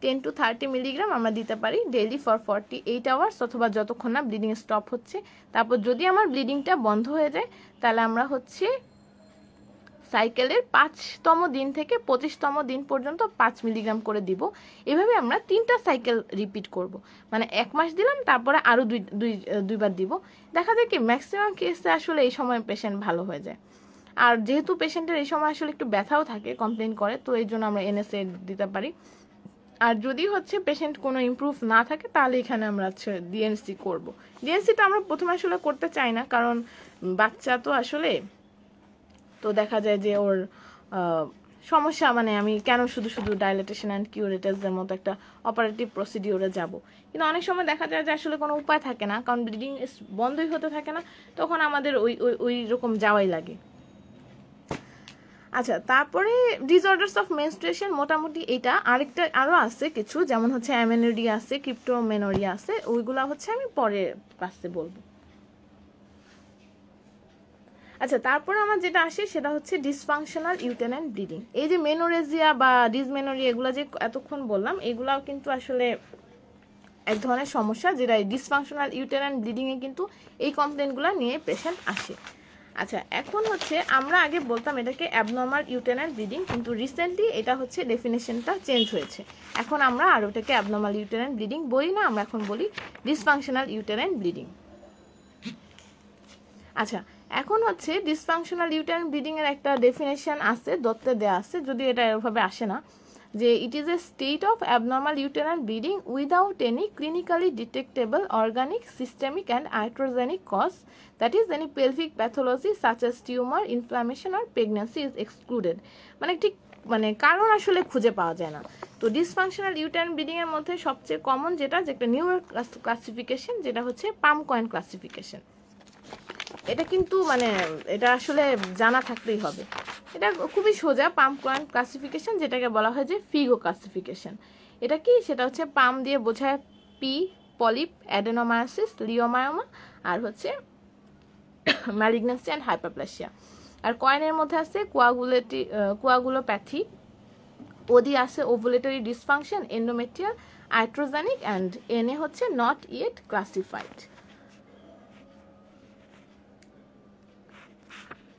10 to 30 মিলিগ্রাম আমরা দিতে পারি ডেইলি ফর 48 আওয়ার্স, অথবা যতক্ষণ না ব্লিডিং স্টপ হচ্ছে। তারপর যদি আমার ব্লিডিংটা বন্ধ হয়ে যায় তাহলে আমরা হচ্ছে সাইকেলের 5তম দিন থেকে 25তম দিন পর্যন্ত 5 মিলিগ্রাম করে দিব। এভাবে আমরা 3টা সাইকেল রিপিট করব, মানে 1 মাস দিলাম, তারপরে আরও দুইবার দিব। দেখা যায় কি ম্যাক্সিমাম কেসে আসলে এই সময় পেশেন্ট ভালো হয়ে যায়। আর যেহেতু পেশেন্টের এই সময় আসলে একটু ব্যথাও থাকে, কমপ্লেন করে, তো এই জন্য আমরা এনএসএ দিতে পারি। আর যদি হচ্ছে পেশেন্ট কোনো ইমপ্রুভ না থাকে তাহলে এখানে আমরা হচ্ছে ডিএনসি করব। ডিএনসিটা আমরা প্রথমে আসলে করতে চাই না, কারণ বাচ্চা তো আসলে, তো দেখা যায় যে ওর সমস্যা, মানে আমি কেন শুধু শুধু ডাইলেটেশন অ্যান্ড কিউরেটাসের মতো একটা অপারেটিভ প্রসিডিওরে যাব। কিন্তু অনেক সময় দেখা যায় যে আসলে কোনো উপায় থাকে না, কারণ ব্লিডিং বন্ধই হতে থাকে না, তখন আমাদের ওই রকম যাওয়াই লাগে। আচ্ছা, তারপরে ডিসঅর্ডারস অফ মেনস্ট্রুয়েশন, মোটামুটি এটা আরেকটা আরও আছে কিছু, যেমন হচ্ছে অ্যামেনোরিয়া আছে, ক্রিপ্টোমেনোরিয়া আছে, ওইগুলা হচ্ছে আমি পরে ক্লাসে বলবো। আচ্ছা, তারপরে আমার যেটা আসে সেটা হচ্ছে ডিসফাংশনাল ইউটেরাইন ব্লিডিং। এই যে মেনোরেজিয়া বা ডিসমেনোরিয়া এগুলো যে এতক্ষণ বললাম, এগুলাও কিন্তু আসলে এক ধরনের সমস্যা, যেটা ডিসফাংশনাল ইউটেরাইন ব্লিডিংয়ে কিন্তু এই কমপ্লেনগুলো নিয়ে পেশেন্ট আসে। আচ্ছা, এখন হচ্ছে আমরা আগে বলতাম এটাকে অ্যাবনর্মাল ইউটেরাইন ব্লিডিং, কিন্তু রিসেন্টলি এটা হচ্ছে ডেফিনেশনটা চেঞ্জ হয়েছে। এখন আমরা আর ওটাকে অ্যাবনর্মাল ইউটেরাইন ব্লিডিং বলি না, আমরা এখন বলি ডিসফাংশনাল ইউটেরাইন ব্লিডিং। আচ্ছা, এখন হচ্ছে ডিসফাংশনাল ইউটেরাইন ব্লিডিং এর একটা ডেফিনেশন আছে, দত্তে দেয়া আছে, যদি এটা এভাবে আসে না, যে it is a state of abnormal uterine bleeding without any clinically detectable organic, systemic and iatrogenic cause, that is any pelvic pathology such as tumour, inflammation or pregnancy is excluded. মানে ঠিক কারণ আসলে খুঁজে পাওয়া যায় না। তো ডিসফাংশনাল ইউটেরাইন ব্লিডিং এর মধ্যে সবচেয়ে কমন যেটা, যে একটা নিউরো ক্লাসিফিকেশন, যেটা হচ্ছে পামকয়েন ক্লাসিফিকেশন। এটা কিন্তু এটা আসলে জানা থাকতেই হবে, এটা খুবই সোজা। পামকয়েন ক্লাসিফিকেশন, যেটাকে বলা হয় যে ফিগো ক্লাসিফিকেশন। এটা কি, সেটা হচ্ছে পাম দিয়ে বোঝায় পি, পলিপ, অ্যাডেনোমায়োসিস, লিওমায়োমা, আর হচ্ছে ম্যালিগন্যান্সি অ্যান্ড হাইপারপ্লাসিয়া। আর কয়েনের মধ্যে আছে কোয়াগুলোপ্যাথি, ওডি আছে ovulatory dysfunction, endometrial, iatrogenic, and NA হচ্ছে নট ইয়েট ক্লাসিফাইড।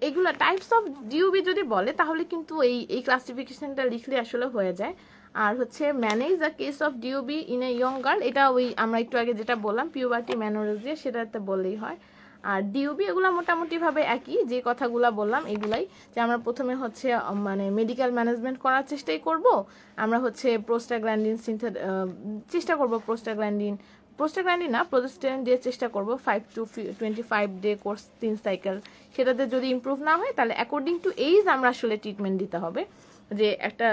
এগুলো টাইপস অফ ডিউবি যদি বলে তাহলে কিন্তু এই ক্লাসিফিকেশনটা লিখলে আসলে হয়ে যায়। আর হচ্ছে manage the case of DUB in a young girl, এটা ওই আমরা একটু আগে যেটা বললাম পিউবার্টি মেনোরেজিয়া, সেটাতে বললেই হয়। আর ডিউবি এগুলো মোটামুটিভাবে একই, যে কথাগুলো বললাম এগুলাই, যে আমরা প্রথমে হচ্ছে মানে মেডিকেল ম্যানেজমেন্ট করার চেষ্টাই করব, আমরা হচ্ছে প্রোস্টাগ্ল্যান্ডিন চেষ্টা করব, প্রোস্টাগ্ল্যান্ডিন না প্রোজেস্টেরন দিয়ে চেষ্টা করব 5 to 25 ডে কোর্স 3 সাইকেল। সেটাতে যদি ইমপ্রুভ না হয় তাহলে অ্যাকর্ডিং টু এইজ আমরা আসলে ট্রিটমেন্ট দিতে হবে, যে একটা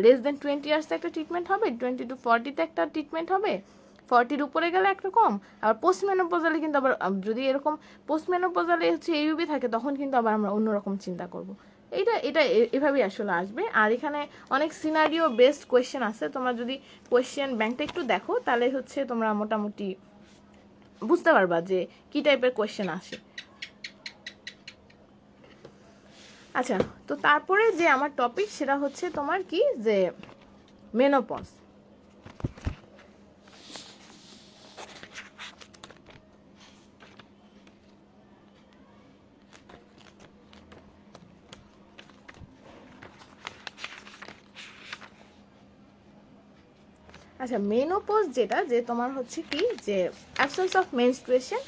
লেস দেন 20 ইয়ার্সে একটা ট্রিটমেন্ট হবে, 20 to 40-তে একটা ট্রিটমেন্ট হবে, 40-র উপরে গেলে একরকম, আবার পোস্টমেনোপজালে কিন্তু আবার যদি এরকম পোস্টমেনোপজালে হচ্ছে এইউবি থাকে তখন কিন্তু আবার আমরা অন্যরকম চিন্তা করব। এটা এভাবেই আসলে আসবে। আর এখানে অনেক সিনারিও বেসড কোয়েশ্চেন আছে, তোমরা যদি কোয়েশ্চেন ব্যাংকটা একটু দেখো তাহলে হচ্ছে তোমরা মোটামুটি বুঝতে পারবা যে কি টাইপের কোয়েশ্চেন আসে। আচ্ছা, তো তারপরে যে আমার টপিক সেটা হচ্ছে তোমার কি, যে মেনোপজ। আচ্ছা, মেনোপজ যেটা, যে তোমার হচ্ছে কি, যে অ্যাবসেন্স অফ মেনস্ট্রুয়েশন।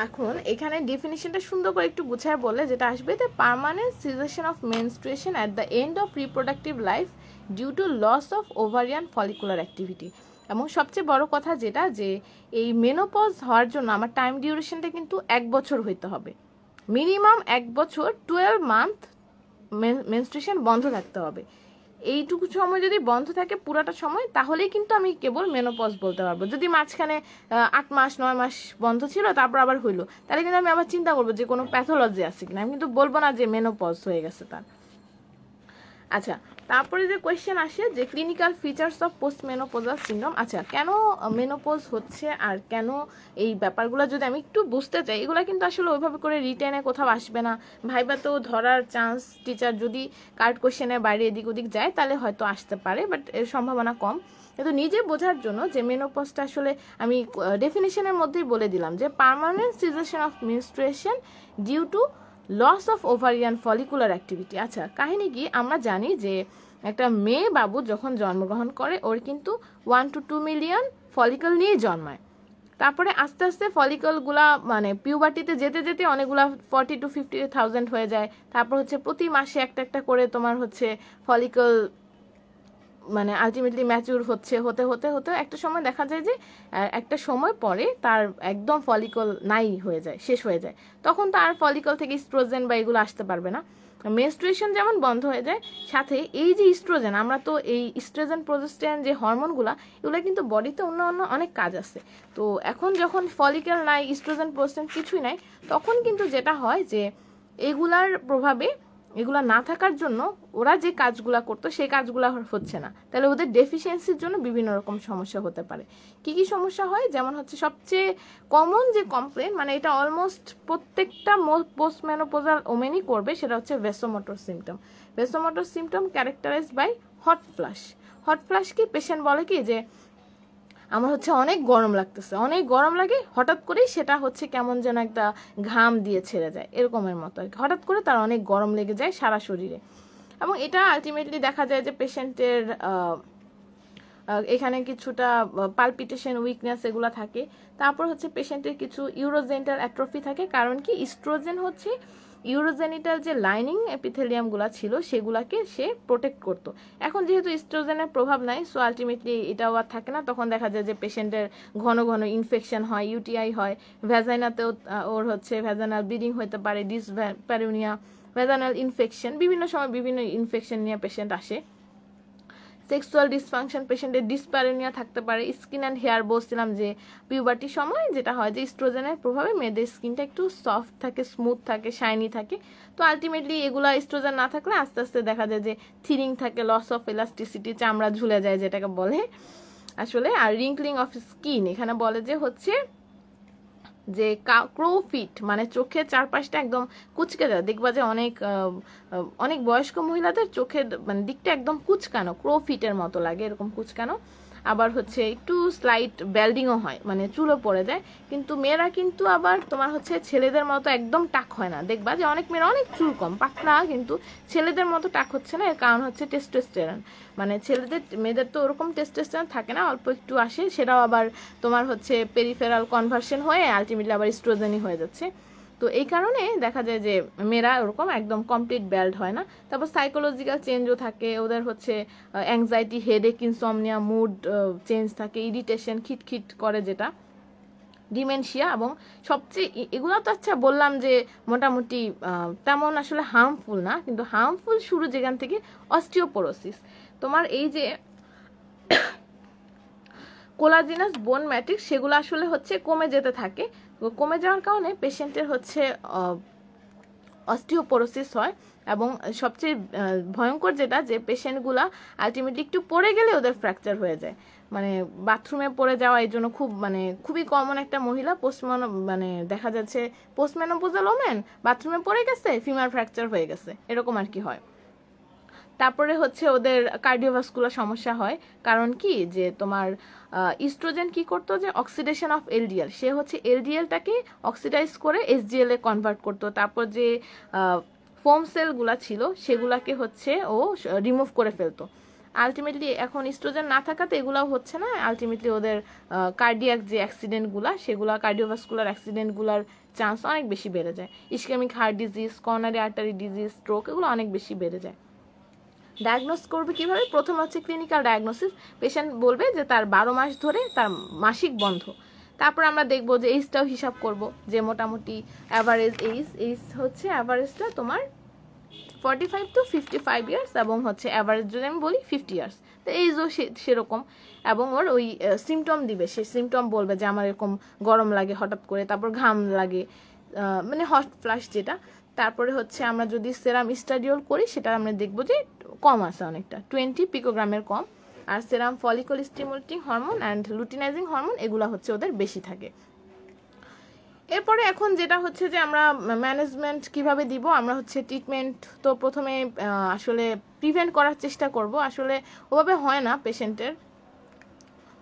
এখন এখানে ডেফিনিশনটা সুন্দর করে একটু গুছায় বললে যেটা আসবে, the permanent cessation of menstruation at the end of reproductive life due to loss of ovarian follicular activity. এবং সবচেয়ে বড় কথা যেটা, যে এই মেনোপজ হওয়ার জন্য আমার টাইম ডিউরেশনটা কিন্তু 1 বছর হইতে হবে, মিনিমাম 1 বছর 12 মান্থ মেনস্ট্রুয়েশন বন্ধ থাকতে হবে। এইটুকু সময় যদি বন্ধ থাকে পুরাটা সময়, তাহলেই কিন্তু আমি কেবল মেনোপজ বলতে পারবো। যদি মাঝখানে 8 মাস 9 মাস বন্ধ ছিল তারপর আবার হইলো, তাহলে কিন্তু আমি আবার চিন্তা করবো যে কোনো প্যাথোলজি আছে কিনা, আমি কিন্তু বলবো না যে মেনোপজ হয়ে গেছে তার। আচ্ছা, তারপরে যে কোয়েশ্চেন আসে যে clinical features of post menopausal syndrome. আচ্ছা, কেন মেনোপজ হচ্ছে আর কেন এই ব্যাপারগুলো যদি আমি একটু বুঝতে চাই, এগুলো কিন্তু আসলে ওইভাবে করে রিটেনে কোথাও আসবে না, ভাইবাতেও ধরার চান্স, টিচার যদি কার্ড কোয়েশ্চেনের বাইরে এদিক ওদিক যায় তাহলে হয়তো আসতে পারে, বাট এর সম্ভাবনা কম। কিন্তু নিজে বোঝার জন্য যে মেনোপজটা আসলে আমি ডেফিনেশনের মধ্যেই বলে দিলাম, যে permanent cessation of menstruation due to loss of ovarian follicular activity. আচ্ছা, কাহিনী কি, আমরা জানি যে একটা মেয়ে বাবু যখন জন্মগ্রহণ করে ওর কিন্তু 1 to 2 মিলিয়ন ফলিকল নিয়ে জন্মায়। তারপরে আস্তে আস্তে ফলিকলগুলা মানে পিউবার্টিতে যেতে যেতে অনেকগুলা 40 to 50,000 হয়ে যায়। তারপর হচ্ছে প্রতি মাসে একটা একটা করে তোমার হচ্ছে ফলিকল মানে আলটিমেটলি ম্যাচিউর হতে হতে হতে একটা সময় দেখা যায় যে একটা সময় পরে তার একদম ফলিকল নাই হয়ে যায়, শেষ হয়ে যায়। তখন তার ফলিকল থেকে ইস্ট্রোজেন বা এগুলো আসতে পারবে না, মেনস্ট্রুয়েশন যেমন বন্ধ হয়ে যায়, সাথে এই যে ইস্ট্রোজেন, আমরা তো এই ইস্ট্রোজেন প্রোজেস্টেরন যে হরমোনগুলো, এগুলো কিন্তু বডিতে অন্য অন্য অনেক কাজ আছে। তো এখন যখন ফলিকল নাই, ইস্ট্রোজেন প্রোজেস্টেরন কিছুই নাই, তখন কিন্তু যেটা হয় যে এগুলার প্রভাবে, এগুলা না থাকার জন্য ওরা যে কাজগুলা করতো সেই কাজগুলা হচ্ছে না, তাহলে ওদের ডেফিসিয়েন্সির জন্য বিভিন্ন রকম সমস্যা হতে পারে। কি কি সমস্যা হয়, যেমন হচ্ছে সবচেয়ে কমন যে কমপ্লেন, মানে এটা অলমোস্ট প্রত্যেকটা পোস্ট মেনোপজাল ওমেনই করবে, সেটা হচ্ছে vasomotor symptom. Vasomotor symptom characterised by hot flush. Hot flush কি, পেশেন্ট বলে কি যে আমার হচ্ছে অনেক গরম লাগতেছে, অনেক গরম লাগে, হঠাৎ করেই সেটা হচ্ছে কেমন যেন একটা ঘাম দিয়ে ছেড়ে যায়, এরকমের মতো আর কি। হঠাৎ করে তার অনেক গরম লেগে যায় সারা শরীরে, এবং এটা আলটিমেটলি দেখা যায় যে পেশেন্টের এখানে কিছুটা পালপিটেশন, উইকনেস এগুলো থাকে। তারপর হচ্ছে পেশেন্টের কিছু ইউরোজেনিটাল অ্যাট্রফি থাকে, কারণ কি ইস্ট্রোজেন হচ্ছে ইউরোজেনিটাল যে লাইনিং এপিথেলিয়ামগুলো ছিল সেগুলাকে সে প্রোটেক্ট করতো। এখন যেহেতু ইস্ট্রোজেনের প্রভাব নাই, সো আলটিমেটলি এটাও আর থাকে না, তখন দেখা যায় যে পেশেন্টের ঘন ঘন ইনফেকশন হয়, ইউটিআই হয়, ভ্যাজাইনাতেও ওর হচ্ছে ভ্যাজানাল ব্লিডিং হতে পারে, ডিসপ্যারিউনিয়া, ভ্যাজানাল ইনফেকশন, বিভিন্ন সময় বিভিন্ন ইনফেকশন নিয়ে পেশেন্ট আসে। সেক্সুয়াল ডিসফাংশন, পেশেন্টের ডিসপ্যারিউনিয়া থাকতে পারে। স্কিন অ্যান্ড হেয়ার বলছিলাম যে পিউবার্টির সময় যেটা হয় যে ইস্ট্রোজেনের প্রভাবে মেয়েদের স্কিনটা একটু সফট থাকে, স্মুথ থাকে, শাইনি থাকে। তো আলটিমেটলি এগুলা ইস্ট্রোজেন না থাকলে আস্তে আস্তে দেখা যায় যে থিনিং থাকে, লস অফ এলাস্টিসিটি, চামড়া ঝুলে যায় যেটাকে বলে আসলে। আর রিঙ্কলিং অফ স্কিন, এখানে বলে যে হচ্ছে যে ক্রোফিট, মানে চোখের চারপাশটা একদম কুচকে যায়, দেখবা যে অনেক অনেক বয়স্ক মহিলাদের চোখের মানে দিকটা একদম কুচকানো, ক্রোফিটের মতো লাগে, এরকম কুচকানো। আবার হচ্ছে একটু স্লাইট বেল্ডিংও হয়, মানে চুলও পড়ে যায়। কিন্তু মেয়েরা কিন্তু আবার তোমার হচ্ছে ছেলেদের মতো একদম টাক হয় না, দেখবা যে অনেক মেয়েরা অনেক চুল কম পাতলা, কিন্তু ছেলেদের মতো টাক হচ্ছে না। এর কারণ হচ্ছে টেস্টোস্টেরন, মানে মেয়েদের তো ওরকম টেস্টোস্টেরন থাকে না, অল্প একটু আসে, সেটাও আবার তোমার হচ্ছে পেরিফেরাল কনভার্সন হয়ে আলটিমেটলি আবার ইস্ট্রোজেনই হয়ে যাচ্ছে। তো এই কারণে দেখা যায় যে মেয়েরা ওরকম একদম কমপ্লিট বেল্ট হয় না। তারপর সাইকোলজিক্যাল চেঞ্জও থাকে ওদের, হচ্ছে anxiety, headache, insomnia, mood change থাকে, ইরিটেশন, খিটখিট করে যেটা, ডিমেনশিয়া, এবং সবচেয়ে এগুলো তো আচ্ছা বললাম যে মোটামুটি তেমন আসলে হার্মফুল না, কিন্তু হার্মফুল শুরু যেখান থেকে অস্টিওপোরোসিস। তোমার এই যে কোলাজিনাস বোন ম্যাট্রিক্স সেগুলো আসলে হচ্ছে কমে যেতে থাকে, কমে যাওয়ার কারণে পেশেন্টের হচ্ছে অস্টিওপোরোসিস হয়। এবং সবচেয়ে ভয়ঙ্কর যেটা, যে পেশেন্টগুলা আলটিমেটলি একটু পড়ে গেলে ওদের ফ্র্যাকচার হয়ে যায়, মানে বাথরুমে পড়ে যাওয়া। এই জন্য খুবই কমন একটা মহিলা মানে দেখা যাচ্ছে পোস্টমেনোপজাল ওমেন বাথরুমে পড়ে গেছে, ফিমার ফ্র্যাকচার হয়ে গেছে, এরকম আর কি হয়। তারপরে হচ্ছে ওদের কার্ডিওভাস্কুলার সমস্যা হয়, কারণ কি যে তোমার ইস্ট্রোজেন কি করতো, যে অক্সিডেশন অফ এলডিএল, সে হচ্ছে এলডিএলটাকে অক্সিডাইজ করে এসডিএল এ কনভার্ট করতো। তারপর যে ফোম সেলগুলা ছিল সেগুলাকে হচ্ছে ও রিমুভ করে ফেলতো। আলটিমেটলি এখন ইস্ট্রোজেন না থাকাতে এগুলাও হচ্ছে না, আলটিমেটলি ওদের কার্ডিয়াক যে অ্যাক্সিডেন্টগুলা, সেগুলা কার্ডিওভাস্কুলার অ্যাক্সিডেন্টগুলার চান্স অনেক বেশি বেড়ে যায়। Ischaemic heart disease, coronary artery disease, stroke, এগুলো অনেক বেশি বেড়ে যায়। ডায়াগনোস করবে কিভাবে? প্রথম হচ্ছে ক্লিনিক্যাল ডায়াগনোসিস, পেশেন্ট বলবে যে তার 12 মাস ধরে তার মাসিক বন্ধ। তারপর আমরা দেখবো যে এইজটাও হিসাব করব, যে মোটামুটি অ্যাভারেজ এইজ হচ্ছে অ্যাভারেজটা তোমার 45 to 55 ইয়ার্স, এবং হচ্ছে অ্যাভারেজ যদি আমি বলি 50 ইয়ার্স। তো এইজও সেরকম, এবং ওর ওই সিমটম দিবে, সে সিমটম বলবে যে আমার এরকম গরম লাগে হঠাৎ করে, তারপর ঘাম লাগে, মানে হট ফ্লাশ যেটা। তারপরে হচ্ছে আমরা যদি সেরাম স্টাডিওল করি, সেটা আমরা দেখবো যে কম আছে অনেকটা, 20 পিকোগ্রামের কম। আর serum follicle stimulating hormone and luteinising hormone এগুলো হচ্ছে ওদের বেশি থাকে। এরপরে এখন যেটা হচ্ছে যে আমরা ম্যানেজমেন্ট কিভাবে দিব, আমরা হচ্ছে ট্রিটমেন্ট তো প্রথমে আসলে প্রিভেন্ট করার চেষ্টা করব। আসলে ওভাবে হয় না পেশেন্টের,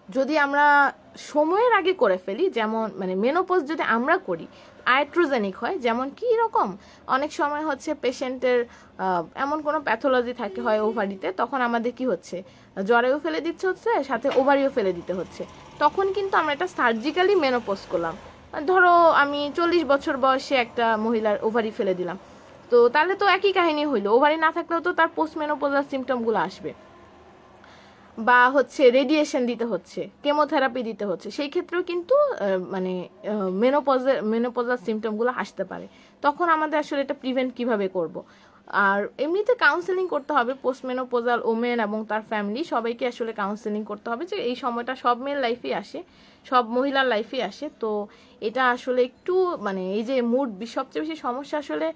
যদি আমরা সময়ের আগে করে ফেলি, যেমন মানে মেনোপজ যদি আমরা করি, আয়াট্রোজেনিক হয়, যেমন কি রকম অনেক সময় হচ্ছে পেশেন্টের এমন কোনো প্যাথোলজি থাকে হয় ওভারিতে, তখন আমাদের কি হচ্ছে, জ্বরেও ফেলে দিচ্ছে হচ্ছে, সাথে ওভারিও ফেলে দিতে হচ্ছে। তখন কিন্তু আমরা এটা সার্জিক্যালি মেনোপজ করলাম। ধরো আমি 40 বছর বয়সে একটা মহিলার ওভারি ফেলে দিলাম, তো তাহলে তো একই কাহিনী হইলো, ওভারি না থাকলেও তো তার পোস্ট মেনোপজাল সিমটমগুলো আসবে, বা হচ্ছে রেডিয়েশন দিতে হচ্ছে, কেমোথেরাপি দিতে হচ্ছে, সেই ক্ষেত্রেও কিন্তু মানে মেনোপজাল সিমটমগুলো আসতে পারে। তখন আমাদের আসলে এটা প্রিভেন্ট কিভাবে করব। আর এমনিতে কাউন্সেলিং করতে হবে পোস্ট মেনোপজাল ওমেন এবং তার ফ্যামিলি সবাইকে আসলে কাউন্সেলিং করতে হবে, যে এই সময়টা সব মেয়ের লাইফে আসে, সব মহিলার লাইফে আসে। তো এটা আসলে একটু মানে এই যে মুড সবচেয়ে বেশি সমস্যা আসলে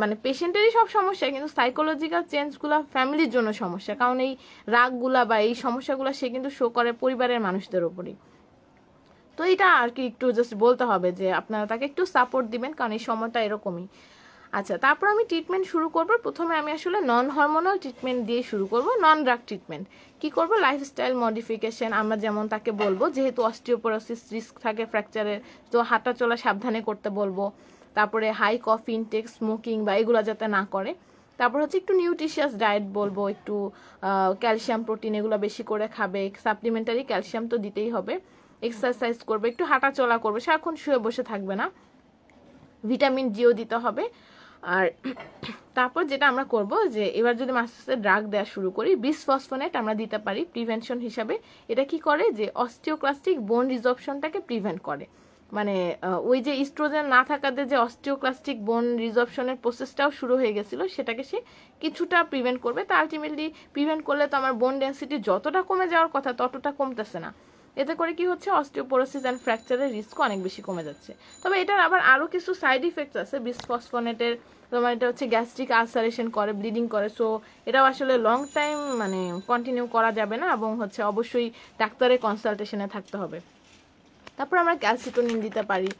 মানে পেশেন্টেরই সব সমস্যা, কিন্তু সাইকোলজিক্যাল চেঞ্জগুলো ফ্যামিলির জন্য সমস্যা, কারণ এই রাগগুলা বা এই সমস্যাগুলো সে কিন্তু শো করে পরিবারের মানুষদের উপরই। তো এটা আর কি একটু জাস্ট বলতে হবে যে আপনারা তাকে একটু সাপোর্ট দিবেন, কারণ এই সময়টা এরকমই। আচ্ছা, তারপর আমি ট্রিটমেন্ট শুরু করব। প্রথমে আমি আসলে নন হরমোনাল ট্রিটমেন্ট দিয়ে শুরু করব, নন ড্রাগ ট্রিটমেন্ট। কি করব? লাইফস্টাইল মডিফিকেশন আমরা যেমন তাকে বলবো, যেহেতু অস্টিওপোরোসিস রিস্ক থাকে ফ্র্যাকচারের, তো হাঁটা চলা সাবধানে করতে বলবো। তারপরে হাই কফি ইনটেক, স্মোকিং বা এগুলো যাতে না করে। তারপর হচ্ছে একটু নিউট্রিশিয়াস ডায়েট বলবো, একটু ক্যালসিয়াম প্রোটিন এগুলো বেশি করে খাবে, সাপ্লিমেন্টারি ক্যালসিয়াম তো দিতেই হবে। এক্সারসাইজ করবে, একটু হাঁটা চলা করবে, সারাক্ষণ শুয়ে বসে থাকবে না, ভিটামিন ডিও দিতে হবে। আর তারপর যেটা আমরা করব, যে এবার যদি মাস্টার্সের ড্রাগ দেওয়া শুরু করি, বিসফসফোনেট আমরা দিতে পারি প্রিভেনশন হিসাবে। এটা কি করে, যে অস্টিওক্লাস্টিক বোন রিজর্পশনটাকে প্রিভেন্ট করে, মানে ওই যে ইস্ট্রোজেন না থাকাতে যে অস্টিওক্লাস্টিক বোন রিজর্পশনের প্রসেসটাও শুরু হয়ে গেছিল, সেটাকে সে কিছুটা প্রিভেন্ট করবে। তা আলটিমেটলি প্রিভেন্ট করলে তো আমার বোন ডেন্সিটি যতটা কমে যাওয়ার কথা ততটা কমতেছে না। এতে করে কি হচ্ছে, অস্টিওপোরোসিস অ্যান্ড ফ্র্যাকচারের রিস্ক অনেক বেশি কমে যাচ্ছে। তবে এটার আবার আরও কিছু সাইড ইফেক্টস আছে বিসফসফোনেটের। তোমার এটা হচ্ছে গ্যাস্ট্রিক আলসারেশন করে, ব্লিডিং করে, সো এটাও আসলে লং টাইম মানে কন্টিনিউ করা যাবে না, এবং হচ্ছে অবশ্যই ডাক্তারের কনসালটেশনে থাকতে হবে। তারপর আমরা ক্যালসিটোনিন দিতে পারি।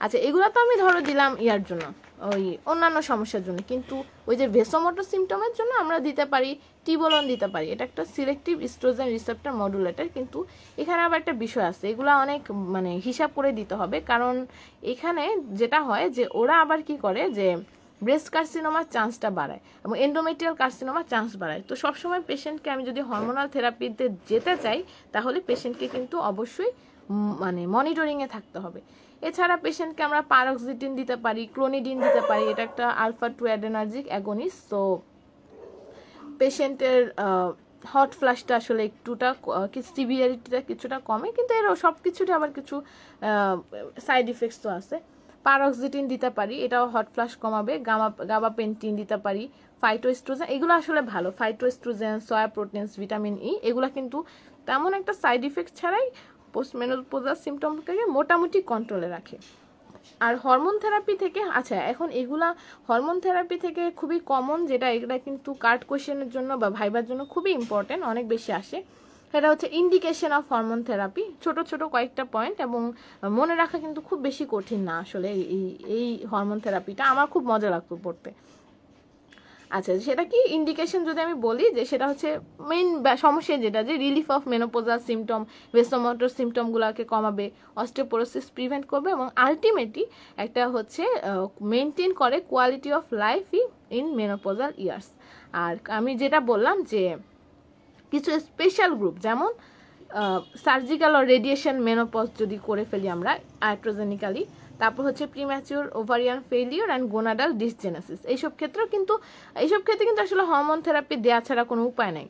আচ্ছা, এগুলো তো আমি ধরো দিলাম ইয়ার জন্য, ওই অন্যান্য সমস্যার জন্য, কিন্তু ওই যে ভেসোমোটর সিমটমের জন্য আমরা দিতে পারি টিবোলন দিতে পারি। এটা একটা সিলেক্টিভ ইস্ট্রোজেন রিসেপ্টর মডুলেটর। কিন্তু এখানে আবার একটা বিষয় আছে, এগুলো অনেক মানে হিসাব করে দিতে হবে, কারণ এখানে যেটা হয় যে ওরা আবার কি করে যে ব্রেস্ট কার্সিনোমার চান্সটা বাড়ায় এবং এন্ডোমেট্রিয়াল কার্সিনোমার চান্স বাড়ায়। তো সবসময় পেশেন্টকে আমি যদি হরমোনাল থেরাপিতে যেতে চাই, তাহলে পেশেন্টকে কিন্তু অবশ্যই মানে মনিটরিংয়ে থাকতে হবে। এছাড়া পেশেন্টকে আমরা পারক্সিটিন দিতে পারি, ক্লোনিডিন দিতে পারি, এটা একটা আলফা 2 অ্যাডেনার্জিক অ্যাগনিস্ট। তো পেশেন্টের হট ফ্লাশটা আসলে একটুটা সিভিয়ারিটিটা কিছুটা কমে, কিন্তু এর সব কিছুটা আবার কিছু সাইড ইফেক্টস তো আছে। পারক্সিটিন দিতে পারি, এটাও হট ফ্লাশ কমাবে। গাবাপেন্টিন দিতে পারি, ফাইটোএস্ট্রোজেন, এগুলো আসলে ভালো। ফাইটোএস্ট্রোজেন, সয়া প্রোটিনস, ভিটামিন ই, এগুলো কিন্তু তেমন একটা সাইড ইফেক্ট ছাড়াই পোস্টমেনোপজাল সিমটমকে মোটামুটি কন্ট্রোলে রাখে। আর হরমোন থেরাপি থেকে, আচ্ছা এখন এগুলা হরমোন থেরাপি থেকে খুবই কমন, যেটা এটা কিন্তু কার্ড কোয়েশ্চেনের জন্য বা ভাইবার জন্য খুবই ইম্পর্টেন্ট, অনেক বেশি আসে। সেটা হচ্ছে ইন্ডিকেশন অফ হরমোন থেরাপি, ছোট ছোট কয়েকটা পয়েন্ট, এবং মনে রাখা কিন্তু খুব বেশি কঠিন না আসলে। এই হরমোন থেরাপিটা আমার খুব মজা লাগতো পড়তে। আচ্ছা, সেটা কি ইন্ডিকেশন যদি আমি বলি, যে সেটা হচ্ছে মেইন সমস্যা যেটা, যে relief of menopausal symptom, vasomotor সিমটমগুলোকে কমাবে, অস্টিওপোরোসিস প্রিভেন্ট করবে, এবং আলটিমেটলি একটা হচ্ছে মেনটেন করে quality of life in menopausal years. আর আমি যেটা বললাম যে কিছু স্পেশাল গ্রুপ, যেমন সার্জিক্যাল ও রেডিয়েশন মেনোপজ যদি করে ফেলি আমরা আইট্রোজেনিক্যালি, তারপর হচ্ছে premature ovarian failure and gonadal dysgenesis, এইসব ক্ষেত্রে কিন্তু আসলে হরমোন থেরাপি দেওয়া ছাড়া কোনো উপায় নেই।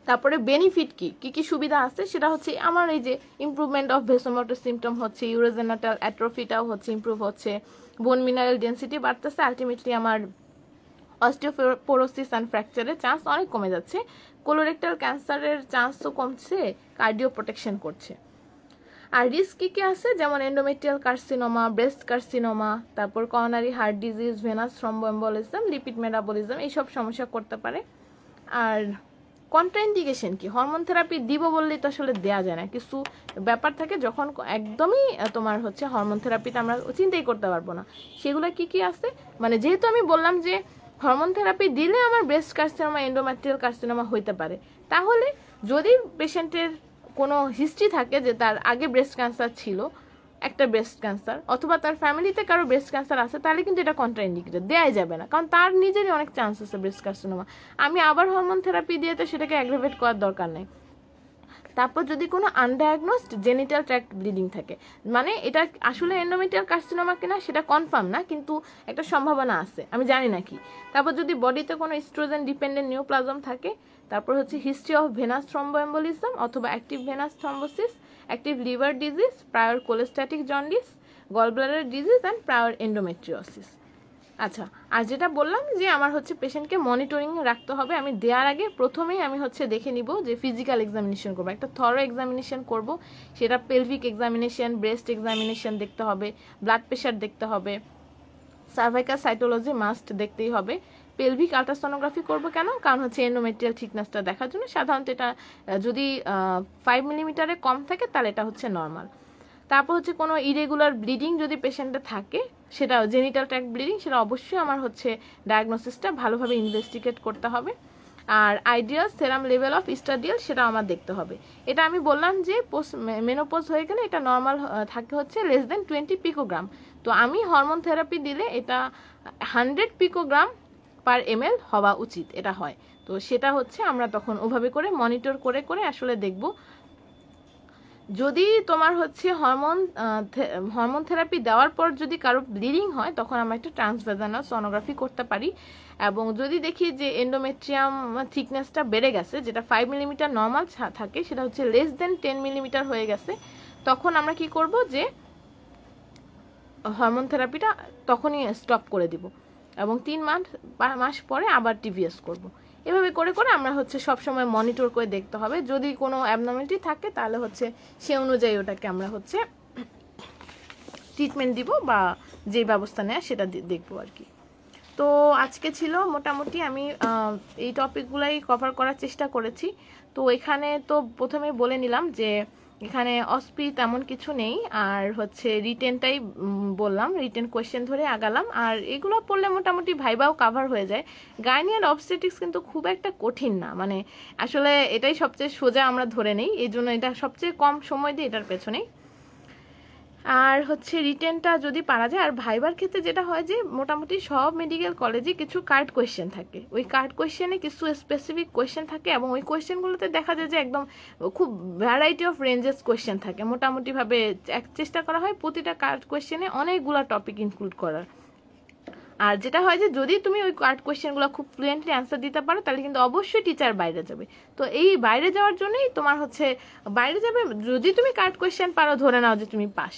তারপরে বেনিফিট কি সুবিধা আছে, সেটা হচ্ছে আমার এই যে ইমপ্রুভমেন্ট অফ ভেসোমোটর সিমটম হচ্ছে, ইউরোজেনাটাল অ্যাট্রোফিটাও হচ্ছে ইমপ্রুভ হচ্ছে, বোন মিনারেল ডেন্সিটি বাড়তেছে, আলটিমেটলি আমার অস্টিওপোরোসিস অ্যান্ড ফ্র্যাকচারের চান্স অনেক কমে যাচ্ছে, কোলোরেক্টাল ক্যান্সারের চান্সও কমছে, কার্ডিও প্রোটেকশন করছে। আর রিস্ক কী আছে, যেমন এন্ডোমেট্রিয়াল কার্সিনোমা, ব্রেস্ট কার্সিনোমা, তারপর coronary heart disease, venous thromboembolism, lipid metabolism, এইসব সমস্যা করতে পারে। আর কন্ট্রাইন্ডিকেশন কি, হরমোন থেরাপি দিব বললেই তো আসলে দেওয়া যায় না, কিছু ব্যাপার থাকে যখন একদমই তোমার হচ্ছে হরমোন থেরাপিটা আমরা চিন্তাই করতে পারবো না। সেগুলো কি আছে, মানে যেহেতু আমি বললাম যে হরমোন থেরাপি দিলে আমার ব্রেস্ট কার্সিনোমা, এন্ডোমেট্রিয়াল কার্সিনোমা হইতে পারে, তাহলে যদি পেশেন্টের কোনো হিস্ট্রি থাকে যে তার আগে ব্রেস্ট ক্যান্সার ছিল, একটা ব্রেস্ট ক্যান্সার, অথবা তার ফ্যামিলিতে কারো ব্রেস্ট ক্যান্সার আছে, তাহলে কিন্তু এটা কন্ট্রাইন্ডিকেটেড, দেওয়াই যাবে না, কারণ তার নিজেরই অনেক চান্স আছে ব্রেস্ট কার্সিনোমা। আমি আবার হরমোন থেরাপি দিয়ে তো সেটাকে অ্যাগ্রাভেট করার দরকার নেই। তারপর যদি কোনো আনডায়াগনোসড জেনিটাল ট্র্যাক্ট ব্লিডিং থাকে, মানে এটা আসলে এন্ডোমেট্রিয়াল কার্সিনোমা কিনা সেটা কনফার্ম না, কিন্তু একটা সম্ভাবনা আছে, আমি জানি না কি। তারপর যদি বডিতে কোনো ইস্ট্রোজেন ডিপেন্ডেন্ট নিওপ্লাজম থাকে, তারপর হচ্ছে হিস্ট্রি অফ ভেনাস থ্রম্বোএম্বোলিজম অথবা active venous thrombosis, active liver disease, prior cholestatic jaundice, gallbladder disease and prior endometriosis. আচ্ছা, আর যেটা বললাম যে আমার হচ্ছে পেশেন্টকে মনিটরিং রাখতে হবে, আমি দেওয়ার আগে প্রথমেই আমি হচ্ছে দেখে নিব যে ফিজিক্যাল এক্সামিনেশন করবো, একটা থরো এক্সামিনেশন করব, সেটা পেলভিক এক্সামিনেশন, ব্রেস্ট এক্সামিনেশন দেখতে হবে, ব্লাড প্রেশার দেখতে হবে, সার্ভাইকাল সাইটোলজি মাস্ট দেখতেই হবে, পেলভিক আলট্রাসোনোগ্রাফি করব কেন, কারণ হচ্ছে এন্ডোমেট্রিয়াল থিকনেসটা দেখার জন্য। সাধারণত এটা যদি 5 মিলিমিটারে কম থাকে তাহলে এটা হচ্ছে নর্মাল। তারপর হচ্ছে কোনো ইরেগুলার ব্লিডিং যদি পেশেন্টে থাকে, সেটা জেনিটাল ট্র্যাক্ট ব্লিডিং, সেটা অবশ্যই আমার হচ্ছে ডায়াগনোসিসটা ভালোভাবে ইনভেস্টিগেট করতে হবে। আর আইডিয়াল সেরাম লেভেল অফ ইস্ট্রাডিয়াল, সেটা আমার দেখতে হবে। এটা আমি বললাম যে পোস্ট মেনোপজ হয়ে গেলে এটা নর্মাল থাকে হচ্ছে লেস দেন 20 পিকোগ্রাম। তো আমি হরমোন থেরাপি দিলে এটা 100 পিকোগ্রাম পার ml হওয়া উচিত, এটা হয়। তো সেটা হচ্ছে আমরা তখন ওভাবে করে মনিটর করে আসলে দেখব। যদি তোমার হচ্ছে হরমোন থেরাপি দেওয়ার পর যদি কারো ব্লিডিং হয়, তখন আমরা একটা ট্রান্সভেজানাল সোনোগ্রাফি করতে পারি। এবং যদি দেখি যে এন্ডোমেট্রিয়াম থিকনেসটা বেড়ে গেছে, যেটা 5 মিলিমিটার নর্মাল থাকে, সেটা হচ্ছে লেস দেন 10 মিলিমিটার হয়ে গেছে, তখন আমরা কি করব যে হরমোন থেরাপিটা তখনই স্টপ করে দিব এবং 3 মাস পরে আবার টিভিএস করব। এভাবে করে আমরা হচ্ছে সবসময় মনিটর করে দেখতে হবে, যদি কোনো অ্যাবনর্মালিটি থাকে তাহলে হচ্ছে সে অনুযায়ী ওটাকে আমরা হচ্ছে ট্রিটমেন্ট দিব বা যে ব্যবস্থা নেয় সেটা দেখবো আর কি। তো আজকে ছিল মোটামুটি আমি এই টপিকগুলাই কভার করার চেষ্টা করেছি। তো এখানে তো প্রথমে বলে নিলাম যে এখানে অস্পি তেমন কিছু নেই। আর হচ্ছে রিটেনটাই বললাম, রিটেন কোয়েশ্চেন ধরে আগালাম। আর এগুলো পড়লে মোটামুটি ভাইবাও কাভার হয়ে যায়। গাইনি অ্যান্ড অবস্টেটিক্স কিন্তু খুব একটা কঠিন না, মানে আসলে এটাই সবচেয়ে সোজা আমরা ধরে নেই, এই জন্য এটা সবচেয়ে কম সময় দিই এটার পেছনেই। আর হচ্ছে রিটেনটা যদি পারা যায়। আর ভাইবার ক্ষেত্রে যেটা হয় যে মোটামুটি সব মেডিকেল কলেজে কিছু কার্ড কোয়েশ্চেন থাকে, ওই কার্ড কোয়েশ্চেনে কিছু স্পেসিফিক কোয়েশ্চেন থাকে এবং ওই কোয়েশ্চেনগুলোতে দেখা যায় যে একদম খুব ভ্যারাইটি অফ রেঞ্জেস কোয়েশ্চেন থাকে। মোটামুটিভাবে চেষ্টা করা হয় প্রতিটা কার্ড কোয়েশ্চেনে অনেকগুলো টপিক ইনক্লুড করার। আর যেটা হয় যে যদি তুমি ওই কার্ড কোয়েশ্চেনগুলো খুব ফ্লুয়েন্টলি অ্যান্সার দিতে পারো তাহলে কিন্তু অবশ্যই টিচার বাইরে যাবে। তো এই বাইরে যাওয়ার জন্যই তোমার হচ্ছে বাইরে যাবে, যদি তুমি কার্ড কোয়েশ্চেন পারো ধরে নাও যে তুমি পাস।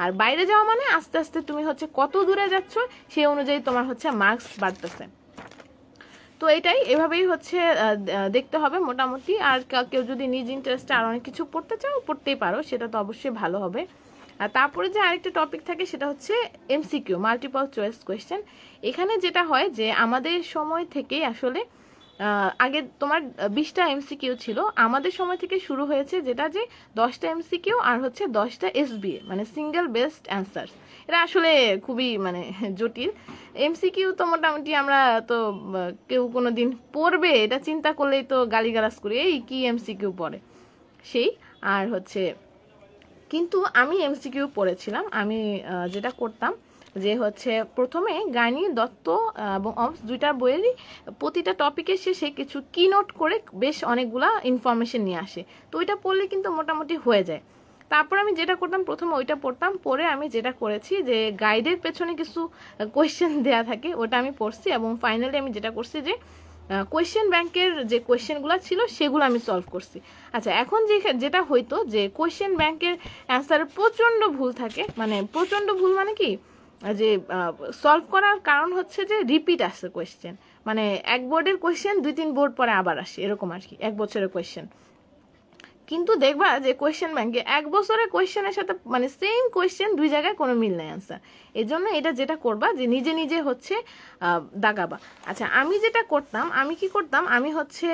আর বাইরে যাওয়া মানে আস্তে আস্তে তুমি হচ্ছে কত দূরে যাচ্ছ সেই অনুযায়ী তোমার হচ্ছে মার্কস বাড়তেছে। তো এটাই এভাবেই হচ্ছে দেখতে হবে মোটামুটি। আর কেউ যদি নিজ ইন্টারেস্টে আর অনেক কিছু পড়তে চাও পড়তেই পারো, সেটা তো অবশ্যই ভালো হবে। আর তারপরে যে আরেকটা টপিক থাকে সেটা হচ্ছে এমসিকিউ, মাল্টিপল চয়েস কোয়েশ্চেন। এখানে যেটা হয় যে আমাদের সময় থেকেই আসলে আগে তোমার 20টা এমসিকিউ ছিল, আমাদের সময় থেকে শুরু হয়েছে যেটা যে 10টা এমসিকিউ আর হচ্ছে 10টা এসবিএ, মানে সিঙ্গেল বেস্ট অ্যান্সার। এটা আসলে খুবই মানে জটিল। এমসিকিউ তো মোটামুটি আমরা তো কেউ কোনো দিন পড়বে এটা চিন্তা করলেই তো গালিগালাজ করি, এই কি এমসিকিউ পড়ে সেই। আর হচ্ছে কিন্তু আমি এমসিকিউ পড়েছিলাম। আমি যেটা করতাম যে হচ্ছে প্রথমে গাইনি, দত্ত এবং অবস দুইটার বইয়েরই প্রতিটা টপিকের শেষে কিছু কি নোট করে বেশ অনেকগুলা ইনফরমেশন নিয়ে আসে, তো ওইটা পড়লে কিন্তু মোটামুটি হয়ে যায়। তারপর আমি যেটা করতাম প্রথমে ওইটা পড়তাম, পরে আমি যেটা করেছি যে গাইডের পেছনে কিছু কোয়েশ্চেন দেয়া থাকে ওটা আমি পড়ছি এবং ফাইনালি আমি যেটা করছি যে কোয়েশ্চেন ব্যাংকের যে কোয়েশ্চেনগুলো ছিল সেগুলো আমি সলভ করছি। আচ্ছা, এখন যেটা হইতো যে কোয়েশ্চেন ব্যাংকের অ্যান্সার প্রচণ্ড ভুল থাকে, মানে প্রচণ্ড ভুল মানে কি যে সলভ করার কারণ হচ্ছে যে রিপিট আসছে কোয়েশ্চেন, মানে এক বোর্ডের কোয়েশ্চেন 2-3 বোর্ড পরে আবার আসে এরকম আর কি, এক বছরের কোয়েশ্চেন। কিন্তু দেখবা যে কোয়েশ্চেন ব্যাংকে এক বছরের কোয়েশ্চেনের সাথে মানে সেম কোয়েশ্চেন দুই জায়গায় কোনো মিল নেই অ্যান্সার। এই জন্য এটা যেটা করবা যে নিজে নিজে হচ্ছে দাগাবা। আচ্ছা, আমি যেটা করতাম, আমি কি করতাম, আমি হচ্ছে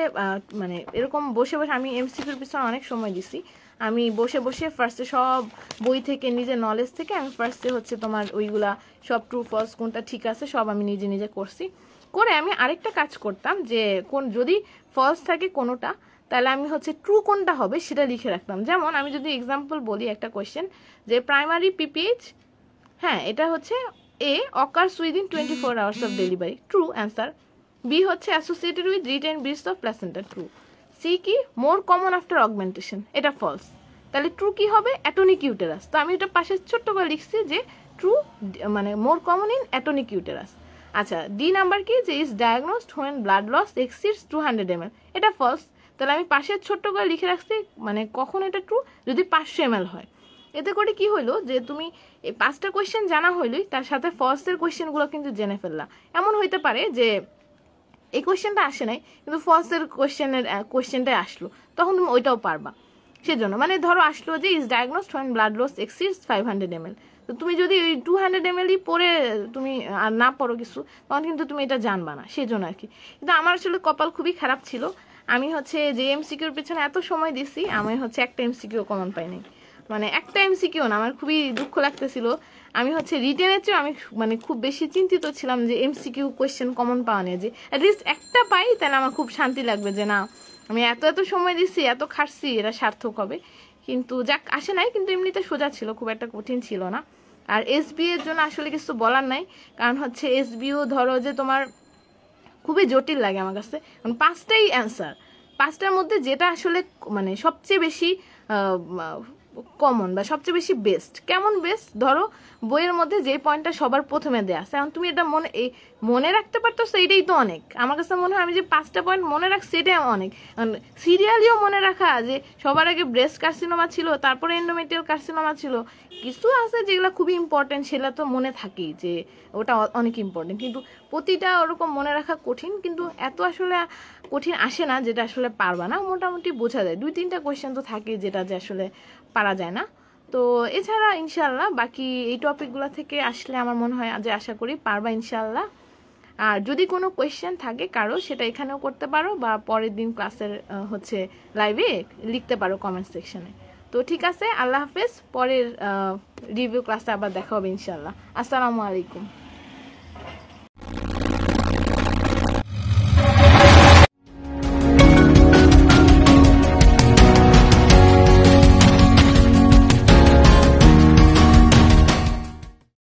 মানে এরকম বসে বসে আমি এমসিকিউর পিছনে অনেক সময় দিছি। আমি বসে বসে ফার্স্টে সব বই থেকে নিজের নলেজ থেকে আমি ফার্স্টে হচ্ছে তোমার ওইগুলা সব ট্রু ফলস কোনটা ঠিক আছে সব আমি নিজে নিজে করছি। করে আমি আরেকটা কাজ করতাম যে যদি ফলস থাকে কোনোটা তাহলে আমি হচ্ছে ট্রু কোনটা হবে সেটা লিখে রাখতাম। যেমন আমি যদি এক্সাম্পল বলি একটা কোয়েশ্চেন যে প্রাইমারি পিপিএইচ, হ্যাঁ এটা হচ্ছে A occurs within 24 hours of delivery, true answer. B হচ্ছে associated with retained bits of placenta, true. C কি মোর কমন আফটার অগমেন্টেশন, এটা ফলস। তাহলে ট্রু কি হবে, অ্যাটনিক ইউটেরাস। তো আমি এটা পাশে ছোট্ট করে লিখছি যে ট্রু মানে more common in atonic uterus. আচ্ছা, ডি নাম্বার কি যে is diagnosed when blood loss exceeds 200 ml, এটা ফলস। তাহলে আমি পাশে ছোট্ট করে লিখে রাখছি মানে কখন এটা ট্রু, যদি 500 ml হয়। এতে করে কি হইলো যে তুমি এই 5টা কোয়েশ্চেন জানা হইলই তার সাথে ফলসের কোয়েশ্চেনগুলো কিন্তু জেনে ফেললা। এমন হইতে পারে যে এই কোয়েশ্চেনটা আসে নাই কিন্তু ফলসের কোয়েশ্চেনটাই আসলো, তখন তুমি ওইটাও পারবা। সেজন্য মানে ধরো আসলো যে is diagnosed when blood loss exceeds 500 ml, তো তুমি যদি ওই 200 ml পরে তুমি আর না পড়ো কিছু তখন কিন্তু তুমি এটা জানবা না, সেজন্য আর কি। কিন্তু আমার আসলে কপাল খুবই খারাপ ছিল, আমি হচ্ছে যে এমসিকিউর পেছনে এত সময় দিছি আমি হচ্ছে একটা এমসিকিউ কমন পাই নাই, মানে একটা এমসিকিউ না, আমার খুবই দুঃখ লাগতেছিল। আমি হচ্ছে রিটেনের চেয়েও আমি মানে খুব বেশি চিন্তিত ছিলাম যে এমসিকিউ কোয়েশ্চেন কমন পাওয়া নিয়ে, যে অ্যাটলিস্ট একটা পাই তাহলে আমার খুব শান্তি লাগবে যে না আমি এত এত সময় দিচ্ছি এত খাটছি এটা সার্থক হবে। কিন্তু যাক আসে নাই, কিন্তু এমনিতে সোজা ছিল, খুব একটা কঠিন ছিল না। আর এসবি এর জন্য আসলে কিছু বলার নাই, কারণ হচ্ছে এসবিও ধরো যে তোমার খুবই জটিল লাগে আমার কাছে, কারণ 5টাই অ্যান্সার, 5টার মধ্যে যেটা আসলে মানে সবচেয়ে বেশি কমন বা সবচেয়ে বেশি বেস্ট, কেমন বেস্ট, ধরো বইয়ের মধ্যে যে পয়েন্টটা সবার প্রথমে দেয়া আছে এখন তুমি এটা মনে রাখতে পারতো সেইটাই তো অনেক। আমার কাছে মনে হয় আমি যে 5টা পয়েন্ট মনে রাখছি সেটাই অনেক। সিরিয়ালিও মনে রাখা যে সবার আগে ব্রেস্ট কার্সিনোমা ছিল, তারপরে এন্ডোমেট্রিয়াল কার্সিনোমা ছিল, কিছু আছে যেগুলো খুবই ইম্পর্টেন্ট সেটা তো মনে থাকেই যে ওটা অনেক ইম্পর্টেন্ট, কিন্তু প্রতিটা ওরকম মনে রাখা কঠিন, কিন্তু এত আসলে কঠিন আসে না যেটা আসলে পারবা না, মোটামুটি বোঝা যায়। 2-3টা কোয়েশ্চেন তো থাকে যেটা যে আসলে পারা যায় না। তো এছাড়া ইনশাল্লাহ বাকি এই টপিকগুলো থেকে আসলে আমার মনে হয় যে আশা করি পারবা ইনশাল্লাহ। আর যদি কোনো কোয়েশ্চেন থাকে কারো সেটা এখানেও করতে পারো বা পরের দিন ক্লাসের হচ্ছে লাইভে লিখতে পারো কমেন্ট সেকশনে। তো তো ঠিক আছে, আল্লাহ হাফেজ। পরের রিভিউ ক্লাসে আবার দেখা হবে ইনশাল্লাহ। আসসালামু আলাইকুম।